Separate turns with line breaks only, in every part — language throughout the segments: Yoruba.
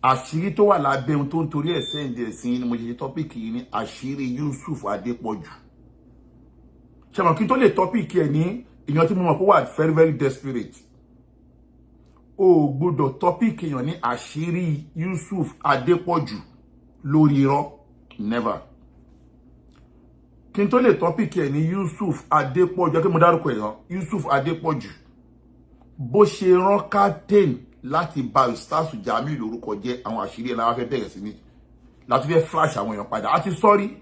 àṣírí tó wà lábẹ́ ohun tó ń torí ẹ̀ sẹ́ǹdì ẹ̀sìn ni mo ṣe tọ́pìkì yìí ní àṣírí Yusuf Adepoju. Ṣé mọ̀ kí n tó lè tọ́pìkì ẹ̀ ní èèyàn tí mo mọ̀ kó wà very very desperate. O gbọ́dọ̀ tọ́pìkì èèyàn ní àṣírí Yusuf Adepoju lórí irọ́. Never. Kí n tó lè tọ́pìkì ẹ̀ ní Yusuf Adepoju, kí mo dárúkọ ẹ̀ Yusuf Adepoju. Bó ṣe rán captain láti ba Ustaz Jamiu Loruko jẹ́, àwọn àṣírí ẹ̀ la wá fẹ́ bẹ̀rẹ̀ sí ní láti fẹ́ flash àwọn èèyàn padà. A ti sorry.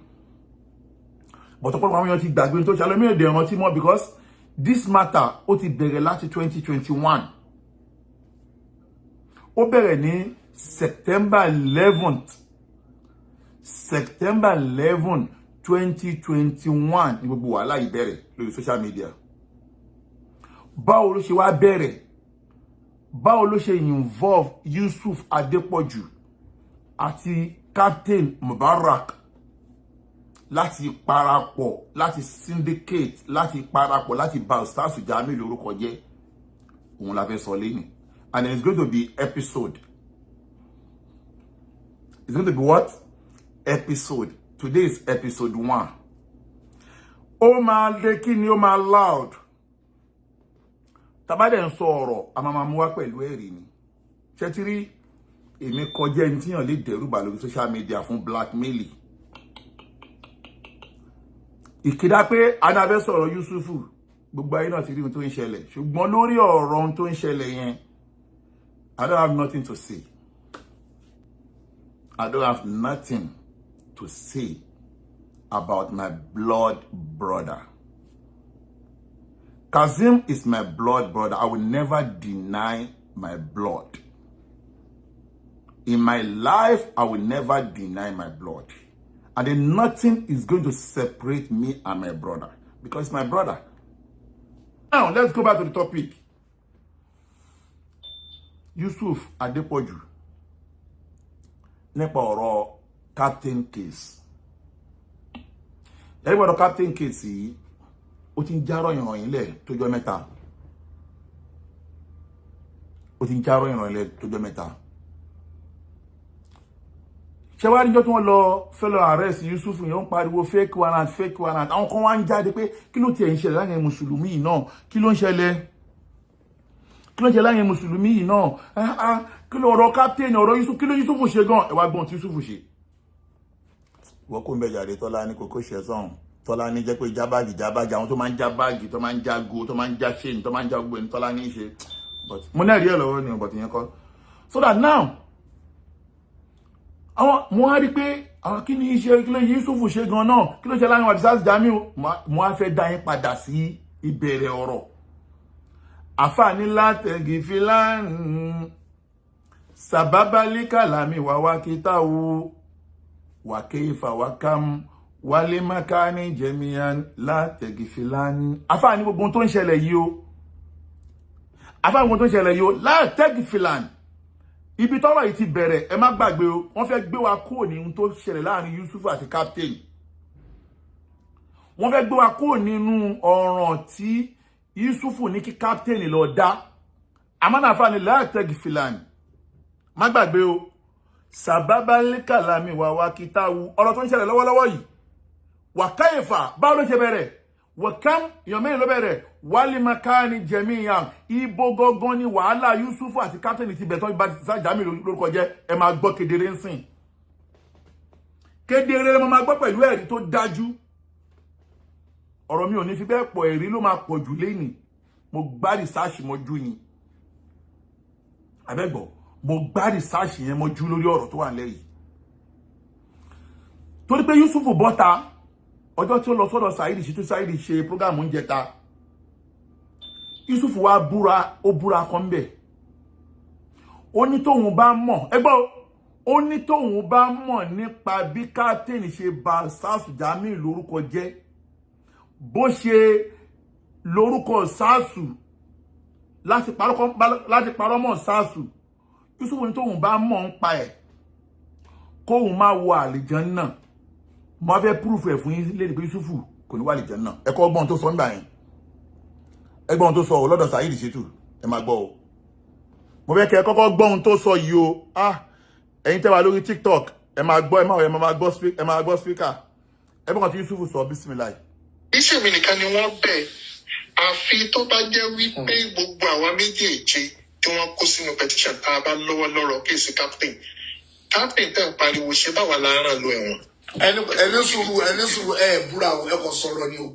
But ọ̀pọ̀lọpọ̀ àwọn èèyàn ti gbàgbé tó ṣàlọ́ mìíràn dẹ̀ rántí mọ́ because this matter ó ti bẹ̀rẹ̀ láti 2021. Ó bẹ̀rẹ̀ ní September 11th 2021 ní gbogbo wàhálà ìbẹ̀rẹ̀ lórí social media. Báwo ló ṣe wá bẹ̀rẹ̀? Báwo ló ṣe involve Yusuf Adepoju àti Captain Mubarak láti parapọ̀, láti syndicate, láti parapọ̀, láti ba Ustaz Jamiu Loruko jẹ́? Òun la fẹ́ sọ lẹ́yìn. And it's going to be episode. It's going to be what? Episode. Today is episode 1. Ó máa lé kí ni ó máa loud. Tabade ń sọ ọ̀rọ̀, a máa mú wá pẹ̀lú ẹ̀rí ni. Ṣé ti rí èmi kọjá ẹni tí yàn lè dẹ́rù bà lórí social media fún blackmail. Ìkìdá pé anábẹ́ sọ̀rọ̀ Yusufu, gbogbo ayé náà ti rí ohun tó ń ṣẹlẹ̀. Ṣùgbọ́n lórí ọ̀rọ̀ ohun tó ń ṣẹlẹ̀ yẹn, I don't have nothing to say. I don't have nothing to say about my blood brother. Kazeem is my blood brother. I will never deny my blood. In my life, I will never deny my blood. And then nothing is going to separate me and my brother. Because it's my brother. Now, let's go back to the topic. Yusuf Adepoju. Nípa ọ̀rọ̀ captain case. Everybody captain case yìí, ó ti ń járọ̀ ìròyìn lẹ̀ tójọ́ mẹ́ta. Ó ti ń járọ̀ ìròyìn lẹ̀ tójọ́ mẹ́ta. Ṣé wá níjọ́ tí wọ́n lọ fellow arrest Yusuf yẹn ń pariwo fake warrant, fake warrant. Àwọn kan wá ń jáde pé kí ló tiẹ̀ ń ṣẹlẹ̀ láàrin mùsùlùmí yìí náà? Kí ló ń ṣẹlẹ̀? Kí ló ń ṣẹlẹ̀ láàrin mùsùlùmí yìí náà? Kí ló ọ̀rọ̀ captain ọ̀rọ̀ Yusuf, kí ló Yusuf ṣe gan? Ẹ wá gbọ́n tí Yusuf ṣe. Wọ́n kò ń bẹ jàre Tọ́lá ní kókó ṣe sọ́hun. Tọ́lá ní jẹ́ pé jábáàgì àwọn tó máa ń já báàgì, tó máa ń já go, tó máa ń já chain, tó máa ń já gbogbo ẹni Tọ́lá ní ṣe. But mo náà rí ẹ̀ lọ́wọ́ ni but ìyẹn kọ́. So that now, àwọn mo wá rí pé àwọn kí ni iṣẹ́ kí ló Yusuf ṣe gan náà? Kí ló ṣe láàrin Ustaz Jamiu? Mo wá fẹ́ dá yín padà sí ìbẹ̀rẹ̀ ọ̀rọ̀. Àfààní látẹ̀gì filan sababali kalami wa wakitawu wa keifa wakam wale makani jamian látẹ̀gì filan. Àfààní gbogbo tó ń ṣẹlẹ̀ yìí o. Àfààní gbogbo tó ń ṣẹlẹ̀ yìí o látẹ̀gì filan. Ibi tọ́rọ̀ yìí ti bẹ̀rẹ̀, ẹ má gbàgbé o, wọ́n fẹ́ gbé wa kúrò ní ohun tó ṣẹlẹ̀ láàrin Yusuf àti captain. Wọ́n fẹ́ gbé wa kúrò nínú ọ̀ràn tí Yusuf ní kí captain lọ dá. Àmọ́nà Àfààní látẹ̀gì filan. Má gbàgbé o, sababali kalami wa wakitawu. Ọ̀rọ̀ tó ń ṣẹlẹ̀ lọ́wọ́lọ́wọ́ yìí. Wa kaifa, báwo ló ṣe bẹ̀rẹ̀? Wa kam, yọ̀mẹ́rin ló bẹ̀rẹ̀. Wali makani jamiyan. Ibo gangan ni wàhálà Yusuf àti captain ti bẹ̀tọ́ ìbá Ustaz Jamiu Loruko jẹ́. Ẹ máa gbọ́ kedere ńsìn. Kedere mo máa gbọ́ pẹ̀lú ẹ̀rí tó dájú. Ọ̀rọ̀ mi ò ní fi bẹ́ẹ̀ pọ̀, ẹ̀rí ló máa pọ̀ jù lẹ́yìn. Mo gbá research mọ́jú yín. Àbẹ́gbọ́, mo gbá research yẹn mọ́jú lórí ọ̀rọ̀ tó wà lẹ́yìn. Torí pé Yusuf bọ́ta ọjọ́ tí ó lọ sọ́dọ̀ Saidi sí tó Saidi ṣe program ń jẹta. Yusuf wá búra, ó búra kan bẹ̀. Ó ní tóun bá mọ̀, ẹgbọ́, ó ní tóun bá mọ̀ nípa bí captain ṣe ba Ustaz Jamiu Loruko jẹ́, bó ṣe lórúkọ Ustaz láti parọ́ mọ́ Ustaz. Yusuf ní tóun bá mọ̀ ń pa ẹ̀, kóun máa wọ àlìjánnà. Mo fẹ́ proof ẹ̀ fún yín lédè pé Yusuf kò ní wọ àlìjánnà. Ẹ kọ́ gbọ́n tó sọ nígbà yẹn. Ẹgbọ́n tó sọ o lọ́dọ̀ Saidi Ṣètù, ẹ máa gbọ́ o. Mo fẹ́ kẹ́ kọ́kọ́ gbọ́n tó sọ yìí o. ẹ̀yin tẹ́ wà lórí TikTok ẹ máa gbọ́ speaker ẹ bọ́ kan tí Yusuf sọ bismillah.
Iṣẹ́ mi nìkan ni wọ́n bẹ̀ àfi tó bá jẹ́ wípé gbogbo àwa méjèèjì tí wọ́n kó sínú petition tá a bá lọ́wọ́ lọ́rọ̀ kéèsì captain tẹ̀ ń pariwo ṣe báwa la rán lọ ẹ̀wọ̀n.
ẹni sùúrù búra o ẹ kò sọ̀rọ̀ ni o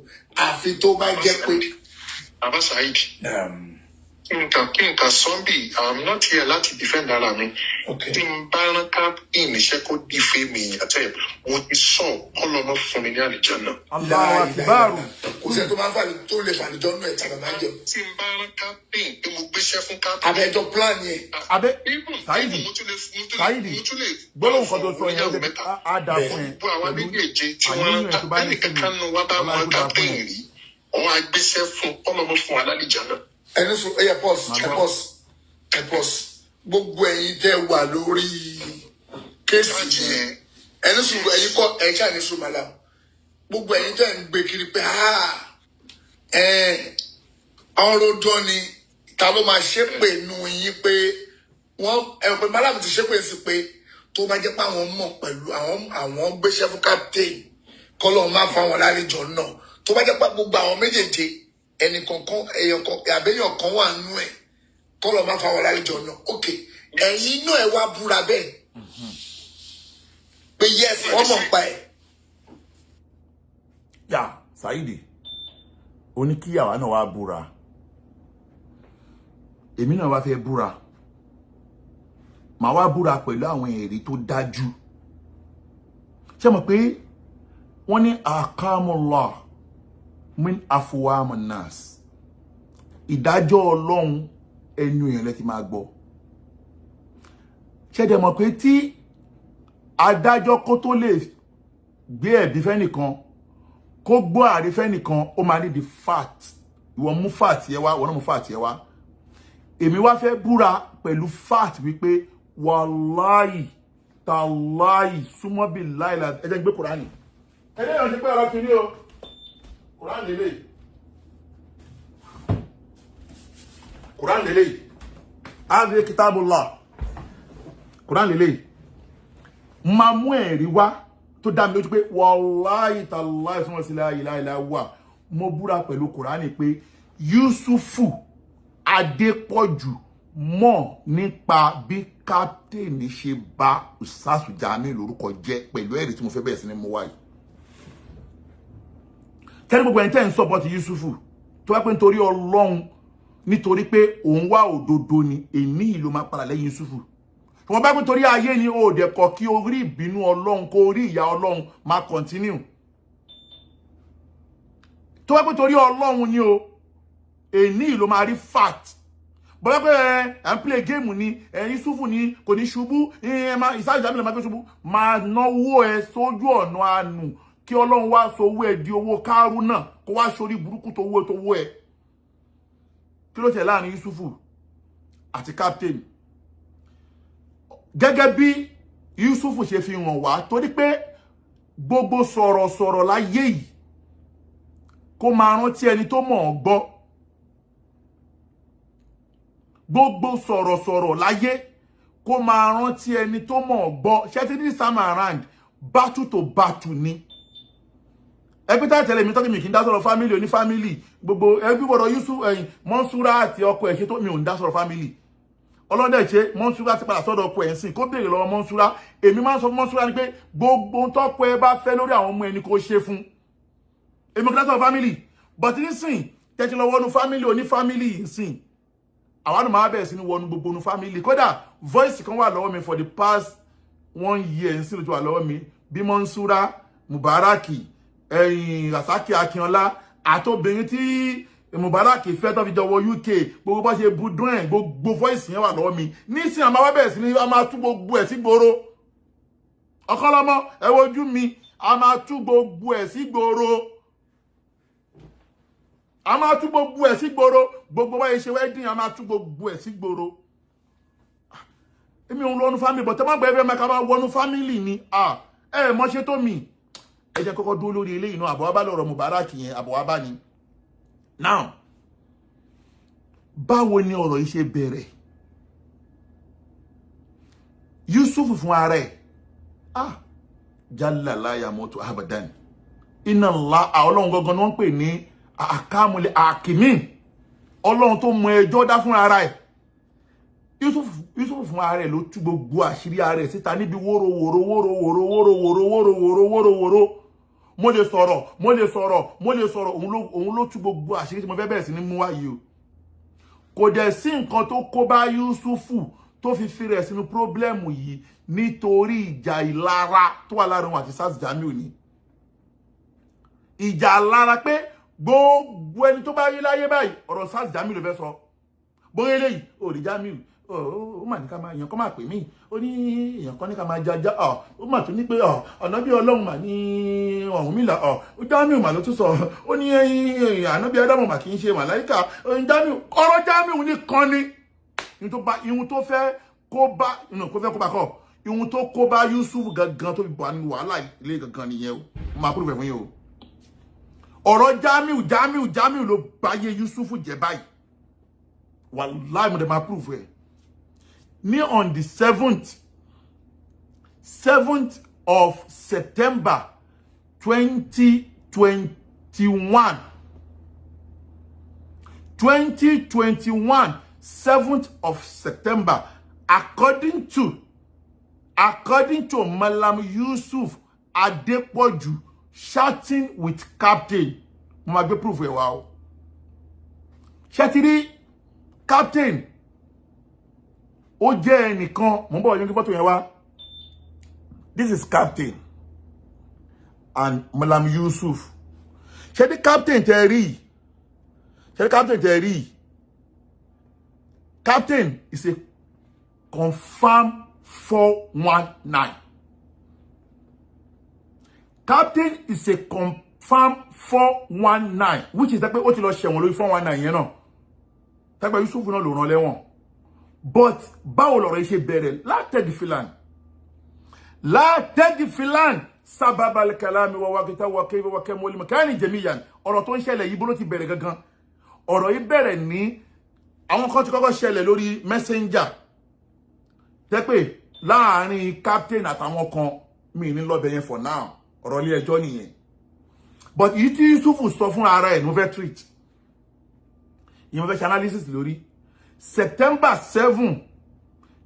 àfi tó bá jẹ́ pé.
Baba Saheed. Nǹkan sọ́ńbì I'm not here láti defend ara mi. Tí n bá rán captain iṣẹ́ kó dífẹ́ mi àtẹ̀ mo ti sọ ọlọ́mọ fún mi ní àlìjánnà.
Allahu Akbar.
Kò sẹ́ tó máa ń fà tó lè fà níjọ́ náà ẹ̀ta bàbá jẹ.
Tí n bá rán captain pé mo gbéṣẹ́ fún captain.
Abẹ́jọ plan yẹn.
Saheed gbọ́dọ̀ nǹkan tó sọ yẹn á dà fún ẹ.
Gbogbo àwa méjèèjì tí wọ́n ẹnì kankan nù wá bá wọn captain rí wọ́n á gbéṣẹ́ fún ọlọ́mọ fún àlìjánnà.
Ẹni sùn ẹyẹ pause gbogbo ẹ̀yin tẹ́ wà lórí kéèsì yẹn ẹni sùn ẹ̀yin kọ́ ẹ̀ṣá ní sùn màlá gbogbo ẹ̀yin tẹ́ ń gbé kiri pé àwọn rojọ́ ni ta ló máa ṣépè nu yín pé wọ́n ẹ̀rọ pé màlá mi ti ṣépè sí pé tó bá jẹ́ pé àwọn mọ̀ pẹ̀lú àwọn gbéṣẹ́ fún captain kọ́lọ́ máa fa wọn lálejò náà tó bá jẹ́ pé gbogbo àwọn méjèèjì ẹnì kankan àbẹ́yàn kan wà nú ẹ̀ kọ́lọ̀ máa fa wọlé àlejò náà ok ẹ̀yin náà ẹ wá búra bẹ́ẹ̀ pé yes wọ́n mọ̀ pa ẹ̀.
yà Saheed oníkíyàwó náà wá búra èmi náà wá fẹ́ búra màá wá búra pẹ̀lú àwọn ẹ̀rí tó dájú ṣé mọ̀ pé wọ́n ní akamullah min afuwamun nas ìdájọ́ Ọlọ́run ẹnu èèyàn lẹ ti máa gbọ́ ṣẹ̀dẹ̀ mọ̀ pé tí adájọ́ kó tó lè gbé ẹ̀bí fẹ́nìkan kó gbọ́ àrí fẹ́nìkan ó máa ní the fact ìwọ mú fact yẹ wá wọ́n náà mú fact yẹ wá èmi wá fẹ́ búra pẹ̀lú fact wípé wàláì tàláì súnmọ́ bí láìla ẹjẹ́ ń gbé Kùránì ẹjẹ́ ìrànṣẹ́ pé ọ̀rọ̀ kìíní o Quran lele ave kitabullah Quran lele ma mú ẹ̀rí wá tó dá mi lójú pé wallahi tallahi suma la ilaha illa huwa mo búra pẹ̀lú Quran pé Yusufu Adepoju mọ̀ nípa bí captain ṣe bá Ustaz Jamiu Loruko jẹ́ pẹ̀lú ẹ̀rí tí mo fẹ́ bẹ̀rẹ̀ sí ní mú wá yìí tẹ́lẹ̀ gbogbo ẹni tẹ́ ń support Yusufu tó wá pé nítorí Ọlọ́run nítorí pé òun wá òdodo ni èmi ìlú máa padà lẹ́yìn Yusufu wọ́n bá pé nítorí ayé ni ó dẹ̀ kọ́ kí orí ìbínú Ọlọ́run kó orí ìyà Ọlọ́run máa continue tó wá pé nítorí Ọlọ́run ni o èmi ìlú máa rí fact bọ́lá pé ẹ̀ ń play game ni Yusufu ni kò ní ṣubú Ustaz Jamiu máa gbé ṣubú máa náwó ẹ sójú ọ̀nà àánú kí Ọlọ́run wá sọ owó ẹ di owó kárú náà kó wá sórí burúkú tó wó ẹ kí ló tẹ̀ láàrin Yusufu àti captain gẹ́gẹ́ bí Yusufu ṣe fi hàn wá torí pé gbogbo sọ̀rọ̀sọ̀rọ̀ láyé yìí kó máa rántí ẹni tó mọ̀ ọ́ gbọ́ gbogbo sọ̀rọ̀sọ̀rọ̀ láyé kó máa rántí ẹni tó mọ̀ ọ́ gbọ́ ṣé ti this time around battle to battle ni ẹgbẹ́ tá tẹ̀lé mi tọ́kì mi kì í dá sọ̀rọ̀ family oní family gbogbo ẹbí bọ̀dọ̀ Yusuf Mọ́nsúrà àti ọkọ ẹ̀ ṣe tó mi ò ń dá sọ̀rọ̀ family ọlọ́dẹ̀ ṣe Mọ́nsúrà ti padà sọ́dọ̀ ọkọ ẹ̀ ń sìn kó béèrè lọ́wọ́ Mọ́nsúrà èmi máa ń sọ fún Mọ́nsúrà ni pé gbogbo tọ́kọ ẹ bá fẹ́ lórí àwọn ọmọ ẹni kó ṣe fún èmi kì í dá sọ̀rọ̀ family but nísìn tẹ́tí lọ wọnú family oní family nsìn àwọn àdùn máa bẹ̀rẹ̀ sí ní wọnú gbogbo onú family kódà voice kan wà lọ́wọ́ mi for the past 1 year nsìn ló ti wà lọ́wọ́ mi bí Mọ́nsúrà Mubaraki Rasaki Akínọlá àtobìnrin tí Mubarak fẹ́ tó fi jọ wọ UK gbogbo bá ṣe budun ẹ̀ gbogbo voice yẹn wà lọ́wọ́ mi nísìn àmà wá bẹ̀rẹ̀ sí ní a máa tú gbogbo ẹ̀ sí gbòòrò ọkọlọmọ ẹ wojú mi a máa tú gbogbo ẹ̀ sí gbòòrò a máa tú gbogbo ẹ̀ sí gbòòrò gbogbo bá ṣe wedding a máa tú gbogbo ẹ̀ sí gbòòrò èmi òun lọ́nu family but ẹ má gbẹ́ fẹ́ mẹ́ka bá wọnú family ni ẹ mọ́ ṣe tó mi ẹ jẹ́ kọ́kọ́ dúró lórí eléyìí náà àbọ̀ wá bá lọ́rọ̀ Mubarak yẹn àbọ̀ wá bá ni now báwo ni ọ̀rọ̀ yìí ṣe bẹ̀rẹ̀ Yusuf fún ara ẹ̀ jalla la yamutu abadan inna Allah Ọlọ́run gangan wọ́n pè ní akamule akimin Ọlọ́run tó mọ ẹjọ́ dá fún ara ẹ̀ Yusuf fún ara ẹ̀ ló tú gbogbo àṣírí ara ẹ̀ síta níbi wóró mo lè sọ̀rọ̀ òun ló tú gbogbo àṣírí tí mo fẹ́ bẹ̀rẹ̀ sí ní mú wá yìí o kò dẹ̀ sí nǹkan tó kó bá Yusufu tó fi rẹ̀ sínú problemu yìí nítorí ìjà ìlara tó wà láàrin wọn àti Ustaz Jamiu ni ìjà lára pé gbogbo ẹni tó bá rí láyé báyìí ọ̀rọ̀ Ustaz Jamiu ló fẹ́ sọ bóyá eléyìí ò rí Jamiu ó mà ní ká máa èèyàn kan máa pè mí ó ní èèyàn kan ní ká máa jaja ó mà tún ní pé ànábì Ọlọ́run mà ní Ọ̀rúnmìlà Jamiu mà ló tún sọ ó ní ànábì Ádámù mà kì í ṣe màláíkà Jamiu ọ̀rọ̀ Jamiu nìkan ni ihun tó fẹ́ kó bá kọ́ ihun tó kó bá Yusuf gangan tó fi bọ̀ ní wàhálà ilé gangan nìyẹn o máa kúrò fẹ́ fún yín o ọ̀rọ̀ Jamiu ló báyé Yusuf jẹ́ báyìí wàláì mo dẹ̀ máa prove ẹ̀ ní on the 7th of September 2021 7th of September according to Malam Yusuf Adepoju chatting with Captain mo máa gbé proof ẹ̀ wá o ṣẹ́tìrí Captain ó jẹ́ ẹnìkan mo ń bọ̀ yín kí fọ́tò yẹn wá this is Captain and Malam Yusuf ṣẹ́tìrí Captain tẹ́ rí Captain is a confirmed 419. Captain is a confirmed 419, which is that pé ó ti lọ ṣẹ̀wọ̀n lórí 419 yẹn náà. Tagba Yusuf náà ló rán lẹ́wọ̀n. But báwo lọ̀rọ̀ yìí ṣe bẹ̀rẹ̀ la tegi filan sabab al kalami wa waqta wa kayfa wa kam wal makan jami'an. Ọ̀rọ̀ tó ń ṣẹlẹ̀ yìí bó ló ti bẹ̀rẹ̀ gangan. Ọ̀rọ̀ yìí bẹ̀rẹ̀ ní àwọn kan tí kọ́kọ́ ṣẹlẹ̀ lórí messenger tẹ́ pé láàrin Captain àtàwọn kan mi ní lọ bẹ̀yẹn for now ọ̀rọ̀ ilé ẹjọ́ nìyẹn but èyí tí Yusuf sọ fún ara ẹ̀ no fẹ́ treat ìyẹn fẹ́ ṣe analysis lórí September 7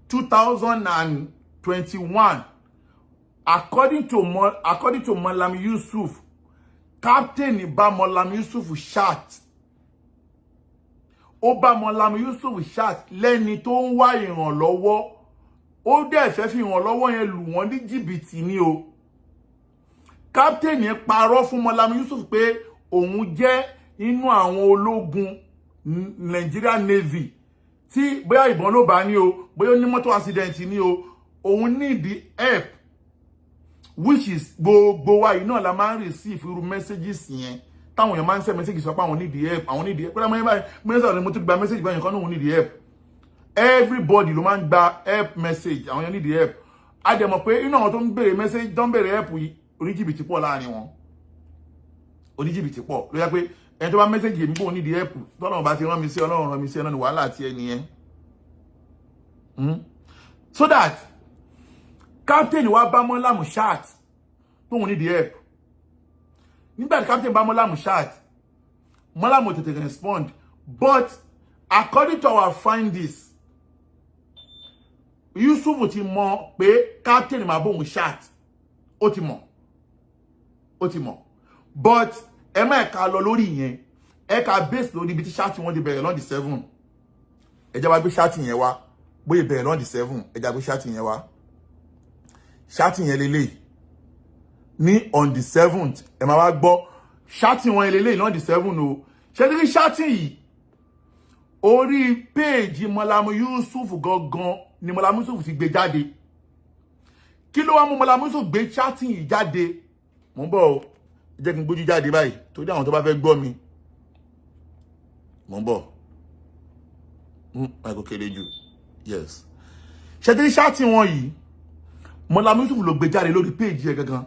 2021 according to Malam Yusuf Captain bá Malam Yusuf chat ó bá Malam Yusuf chat lẹ́ni tó ń wá ìrànlọ́wọ́ ó dẹ̀ fẹ́ fi ìrànlọ́wọ́ yẹn lù wọ́n ní jìbìtì ni o Captain yẹn parọ́ fún Malam Yusuf pé òun jẹ́ inú àwọn ológun Nigeria Navy tí bóyá ìbọn ló bá ní o bóyá ní mọ́tò accident ní o òun need help which is gbogbo wa yìí náà la máa ń receive irú messages yẹn táwọn èèyàn máa ń send messages sọ pé àwọn need help pé láwọn yẹn báyìí mo ti gba message báyìí kan náà òun need help everybody ló máa ń gba help message àwọn èèyàn need help a dẹ̀ mọ̀ pé inú àwọn tó ń béèrè message tó ń béèrè help yìí oníjìbìtì pọ̀ láàrin wọn oníjìbìtì pọ̀ ló yẹ pé ẹni tó bá message èmi bò need help tọ́nà bá ti rán mi sí Ọlọ́run rán mi sí ẹ̀nà ni wàhálà àti ẹni yẹn so that Captain wa bá Malam chat tóun need help nígbà tí Captain bá Malam chat Malam ò tètè respond but according to our findings Yusuf ti mọ̀ pé Captain máa bóun chat ó ti mọ̀ but ẹ má ká lọ lórí yẹn ẹ ká base lórí ibi tí chat wọn di bẹ̀rẹ̀ lọ́n di 7 ẹ jẹ́ wá gbé chat yẹn wá bóyá bẹ̀rẹ̀ lọ́n di 7 ẹ jẹ́ gbé chat yẹn wá chat yẹn lélẹ̀ ní on the 7th ẹ máa wá gbọ́ chat wọn lélẹ̀ lọ́n di 7 o ṣé ní chat yìí orí page Malam Yusuf gangan ni Malam Yusuf ti gbé jáde kí ló wá mú Malam Yusuf gbé chat yìí jáde mo ń bọ̀ o jẹ́ kí n gbójú jáde báyìí tó dé àwọn tó bá fẹ́ gbọ́ mi mo ń bọ̀ kò kéré jù yes ṣẹ́tí ṣáàtì wọn yìí Malam Yusuf ló gbé jáde lórí péèjì ẹ̀ gangan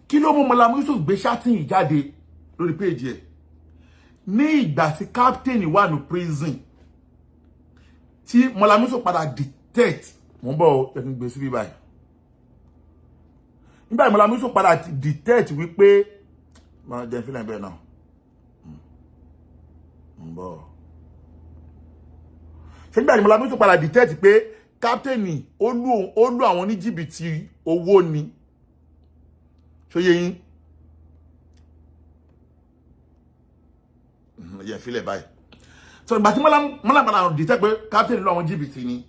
kí ló mú Malam Yusuf gbé ṣáàtì yìí jáde lórí péèjì ẹ̀ ní ìgbà tí Captain wà ní prison tí Malam Yusuf padà detect mo ń bọ̀ ẹ kí n gbé síbí báyìí nígbà tí Mallam Yusuf padà detect wípé máa jẹ́ fílẹ̀ bẹ́ẹ̀ náà ń bọ̀ ṣé nígbà tí Mallam Yusuf padà detect pé captain ó lù àwọn ní jìbìtì owó ni ṣó yé yín yẹ fílẹ̀ báyìí so ìgbà tí Mallam padà detect pé captain lù àwọn jìbìtì ni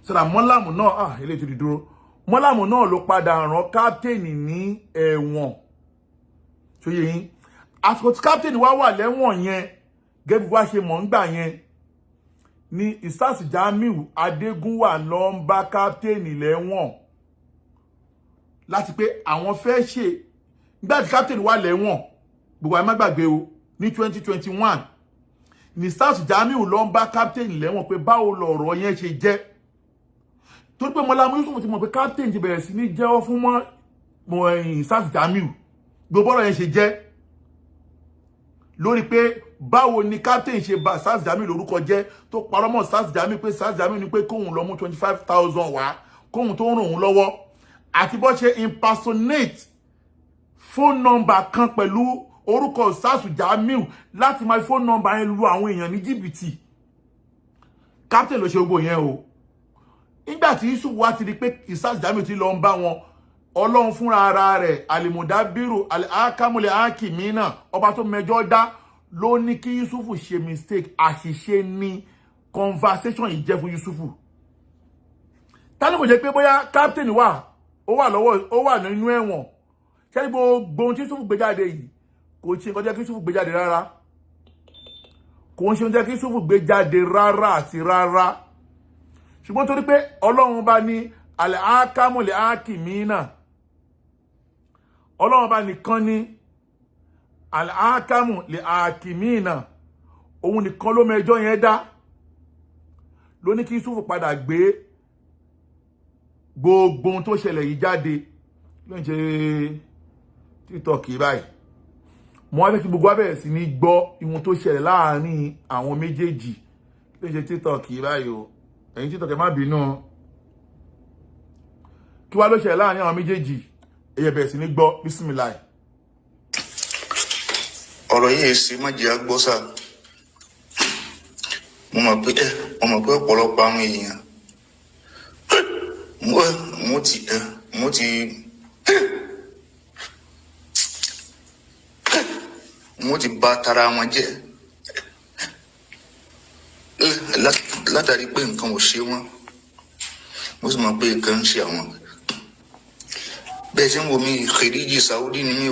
so that Mallam náà eléyìí tó di dúró Mallam náà ló padà rán captain ní ẹ̀wọ̀n ṣó yé yín àsìkò tí captain wà lẹ́wọ̀n yẹn gẹ́gẹ́ bí wá ṣe mọ̀ ń gbà yẹn ni Ustaz Jamiu Adegunwa lọ ń bá captain lẹ́wọ̀n láti pé àwọn fẹ́ ṣe nígbà tí captain wà lẹ́wọ̀n gbogbo àmọ́ gbàgbé o ní 2021 ni Ustaz Jamiu lọ ń bá captain lẹ́wọ̀n pé báwo lọ̀rọ̀ yẹn ṣe jẹ́ tó pé Mallam Yusuf ti mọ̀ pé captain ti bẹ̀rẹ̀ sí ní jẹ́wọ́ fún mọ́ Ustaz Jamiu gbogbo ọ̀rọ̀ yẹn ṣe jẹ́ lórí pé báwo ni captain ṣe bà Ustaz Jamiu lórúkọ jẹ́ tó parọ́ mọ́ Ustaz Jamiu pé Ustaz Jamiu ní pé kóhun lọ mú 25,000 wá kóhun tó ràn òun lọ́wọ́ àti bó ṣe impersonate phone number kan pẹ̀lú orúkọ Ustaz Jamiu láti máa phone number yẹn lu àwọn èèyàn ní jìbìtì captain ló ṣe gbogbo yẹn o nígbà tí Yusuf wá ti rí pé Ustaz Jamiu ti lọ ń bá wọn Ọlọ́run fúnra ara rẹ̀ alimudabiru alakamule akimina ọba tó mẹjọ dá ló ní kí Yusuf ṣe mistake àṣìṣe ní conversation yìí jẹ́ fún Yusuf tani kò jẹ́ pé bóyá captain wà ó wà nínú ẹ̀wọ̀n ṣé gbogbo ohun tí Yusuf gbé jáde yìí kò ṣe nǹkan jẹ́ kí Yusuf gbé jáde rárá kò ń ṣe jẹ́ kí Yusuf gbé jáde rárá àti rárá ṣùgbọ́n torí pé Ọlọ́run bá ní alakamule akimina Ọlọ́run bá nìkan ní al-akamu li akimina òun nìkan ló mẹjọ yẹn dá ló ní kí Yusuf padà gbé gbogbo ohun tó ṣẹlẹ̀ yìí jáde ló ń ṣe TikTok báyìí mo wá fẹ́ kí gbogbo wa bẹ̀rẹ̀ sí ní gbọ́ ihun tó ṣẹlẹ̀ láàárín àwọn méjèèjì ló ń ṣe TikTok báyìí o ẹ̀yin TikTok ẹ má bínú kí wá ló ṣẹlẹ̀ láàárín àwọn méjèèjì ẹ̀yẹ bẹ̀rẹ̀ sí ní gbọ́ bísímìláì.
ọ̀rọ̀ yìí ṣe má jẹ́ agbọ́sà mo mọ̀ pé ọ̀pọ̀lọpọ̀ àwọn èèyàn mo ti bà tara wọn jẹ́ látàrí pé nǹkan ò ṣe wọ́n mo sì mọ̀ pé nǹkan ń ṣe àwọn bẹ́ẹ̀ tí ń wo mi Khadiji Saudi ni mi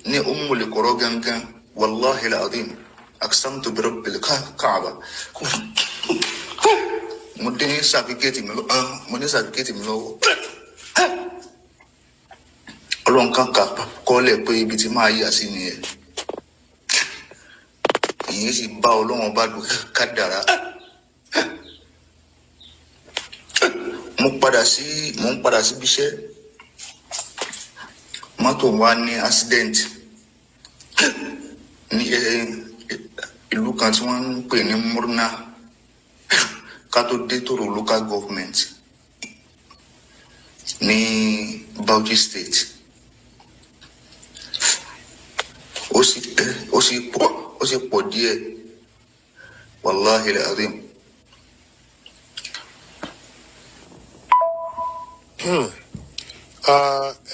ni ummul qura gangan wallahi alazim aqsamtu bi rabbil kaaba mo ní certificate mi lọ́wọ́ Ọlọ́run kan kà kọ́lẹ̀ pé ibi tí máa yà sí nìyẹn ìyẹn sì bá Ọlọ́run bá dùn kádàrá mo ń padà sí bíṣẹ́ mọ́tò wa ní accident ní ìlú kan tí wọ́n ń pè ní Murna ká tó dé Toro local government ní Bauchi state ó sì pọ̀ díẹ̀ wallahi alazim.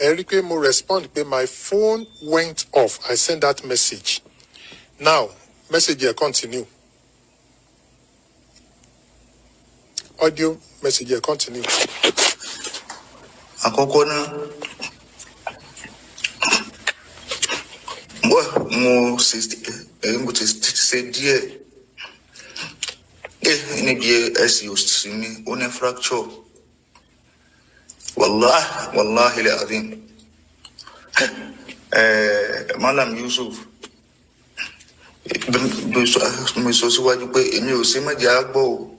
Eric mo respond pé my phone went off. I sent that message. Now, message here continue. Audio message here continue.
Àkọ́kọ́ náà mo ti ṣe díẹ̀ níbi ẹsẹ̀ òsì mi ó ní fracture. Wallahi alazim Mallam Yusuf mi sọ síwájú pé èmi ò ṣe mẹ́jẹ̀ àgbọ̀ o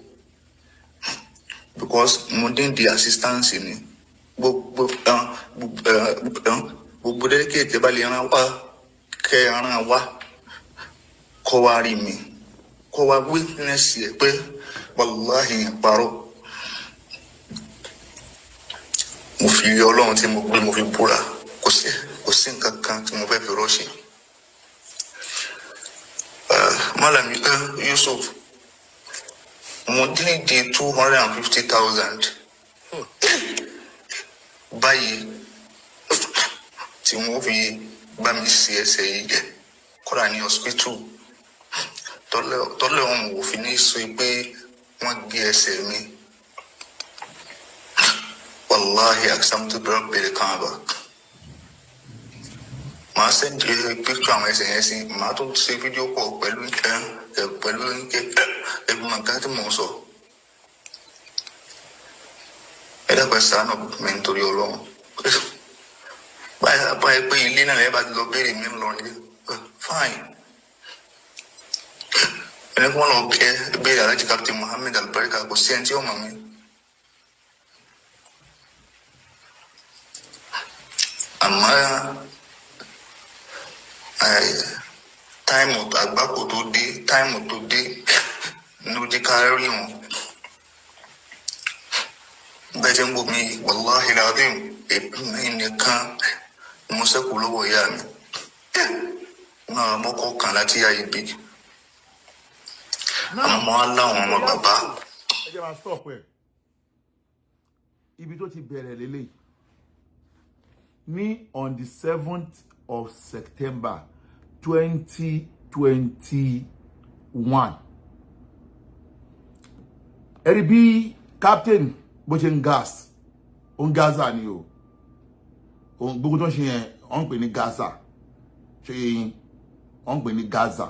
because mo dín di assistance ni gbogbo delicate bá lè ran wá kẹ́ ran wá kọ́ wá rí mi kọ́ wá witness ẹ̀ pé wallahi yẹn parọ́ mo fi Ọlọ́run tí mo gbé mo fi búra kò sí nǹkan kan tí mo fẹ́ fi rọ́ọ̀ṣì. Malam Yusuf, mo dín di 250,000 báyìí tí mo fi bá mi sí ẹsẹ̀ yìí jẹ kódà ní hospital tọ́lẹ̀ wọn ò fi ní sọ pé wọ́n gé ẹsẹ̀ mi. Wallahi aksamtu bi rabbil Kaaba. Màá send picture àwọn ẹsẹ̀ yẹn sí, màá tún ṣe fídíò pọ̀ pẹ̀lú ẹgbùn nǹkan tí mò ń sọ. Ẹ dákun ṣàánú mi nítorí Ọlọ́run. Báyìí pé ilé náà lẹ́yìn bá ti lọ béèrè mi lọ nílé. Fine. Ẹni kí wọ́n lọ béèrè Alhaji Captain Muhammad Albarika kò sí ẹni tí ó mọ̀ mí. Àmọ́ táìmù àgbákò tó dé ló jẹ́ ká rí wọn. Bẹ́ẹ̀ jẹ́ ń gbọ́ mi wàláhì láàrin nìkan mo sẹ́kù lọ́wọ́ ìyá mi. Náà mọ́kọ́ kan láti yá ibi. Àmọ́ aláwọn ọmọ bàbá.
Ẹ jẹ́ máa stop ẹ̀. Ibi tó ti bẹ̀rẹ̀ lélẹ̀ ní on the 7th of September 2021. Ẹ̀rí bí captain bó ṣe ń gas, ó ń Gaza ni o. Gbogbo tó ń ṣe yẹn, wọ́n ń pè ní Gaza. Ṣé yín, wọ́n ń pè ní Gaza.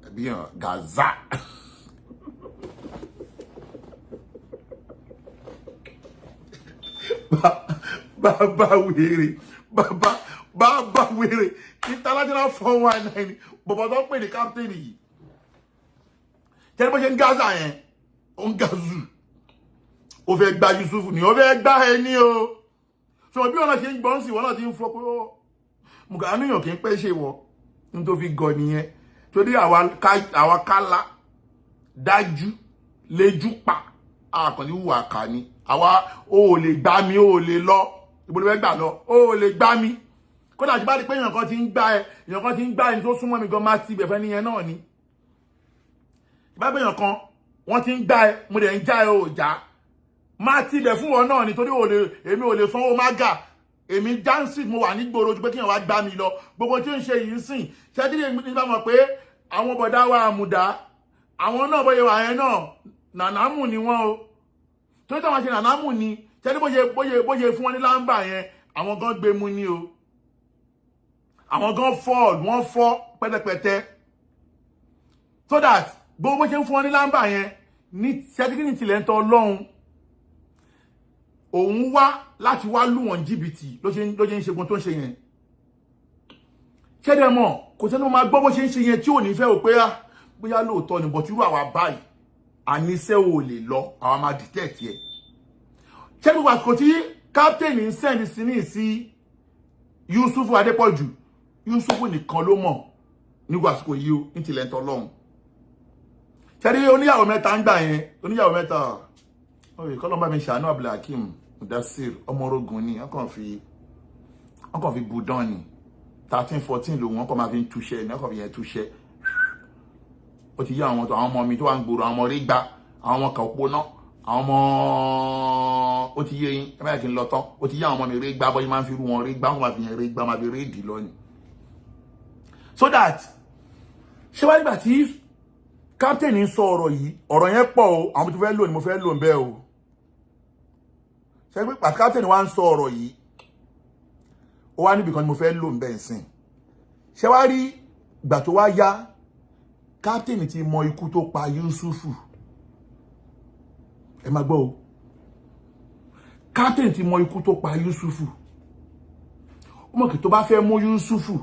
Ẹbí yẹn Gaza. Bàbá wèrè international 419 bọ̀bọ̀ tó pè ní captain yìí tẹ́lẹ̀ bó ṣe ń Gaza yẹn ó ń gazu ó fẹ́ gba Yusuf ni ó fẹ́ gbá ẹni o ṣùgbọ́n bí ọ̀nà ṣe ń gbọ́n sí wọ́n náà ti ń fọ́ pé ó mùgà níyàn kì í pẹ́ ṣe wọ́ ní tó fi gọ nìyẹn torí àwa kálá dájú léjú pa àkànní wùwà kà ní àwa ó lè gbá mi ó lè lọ ìbòlù fẹ́ gbà lọ ó lè gbá mi kódà tí bá rí pé èèyàn kan ti ń gbá ẹni tó súnmọ́ mi gan máa ti bẹ̀fẹ́ níyẹn náà ni bá pé èèyàn kan wọ́n ti ń gbá ẹ mo dẹ̀ ń já ẹ ò já máa ti bẹ̀ fún wọn náà nítorí èmi ò lè sanwó mága èmi jansi mo wà ní gbòòrò ju pé kíyàn wá gbá mi lọ gbogbo tí ó ń ṣe yìí sìn ṣẹ́dílé ní bá mọ̀ pé àwọn bọ̀dá wa àmùdá àwọn náà bóyá wà yẹn náà nànámù ni wọ́n o tó tí wọ́n ṣe nànámù ni ṣẹ́dí bóyá fún wọn ní lámbà yẹn àwọn gan gbé mu ni o àwọn gan wọ́n fọ́ pẹ́tẹ́pẹ́tẹ́ so that gbogbo ṣe ń fún wọn ní lámbà yẹn ní ṣẹ́dí ní tilẹ̀ ń tọ́ Ọlọ́run òun wá láti wá lù wọ́n jìbìtì ló ṣe ń ṣegun tó ń ṣe yẹn ṣẹ́dẹ̀ mọ̀ kò sẹ́ni máa gbọ́ bó ṣe ń ṣe yẹn tí ò ní fẹ́ ò pé bóyá lóòótọ́ ni bọ̀túrú àwa báyìí àníṣẹ́ ò lè lọ àwa máa dìtẹ́ẹ̀tì ẹ̀ ṣẹ́dẹ̀ gbogbo àsìkò tí captain ń sẹ́ndì sí ní sí Yusuf Adepoju Yusuf nìkan ló mọ̀ nígbà àsìkò yìí ó ní tilẹ̀ ń tọ́ lọ́hùn ṣẹ́dẹ̀ oníyàwó mẹ́ta ń gbà yẹn oníyàwó mẹ́ta oye kọ́lọ́mbà mi ṣàánú Abdulhakeem Mudasir ọmọ orogun ni wọ́n kàn fi budan ni 13-14 lòun wọ́n kàn máa fi ń túṣẹ́ ní ọkàn fi yẹn túṣẹ́ ó ti yá àwọn ọmọ mi tó wà ń gbòòrò àwọn ọmọ rí gbá àwọn ọmọ kan òpó náà àwọn ọmọ ó ti yé yín ẹ báyìí kí n lọ tán ó ti yá àwọn ọmọ mi rí gbá bọ́yí máa ń fi rú wọn rí gbá wọn máa fi yẹn rí gbá máa fi rí ìdí lọ ni so that ṣé wá nígbà tí captain ń sọ ọ̀rọ̀ yìí ọ̀rọ̀ yẹn pọ̀ o àwọn tó fẹ́ lò ní mo fẹ́ lò ń bẹ́ẹ̀ o ṣe pé pàtí captain wá ń sọ ọ̀rọ̀ yìí ó wá níbi kan ni mo fẹ́ lò ń bẹ́ẹ̀ sìn ṣe wá rí ìgbà tó wá yá captain ti mọ ikú tó pa Yusufu ẹ máa gbọ́ o captain ti mọ ikú tó pa Yusufu ó mọ̀ kí tó bá fẹ́ mú Yusufu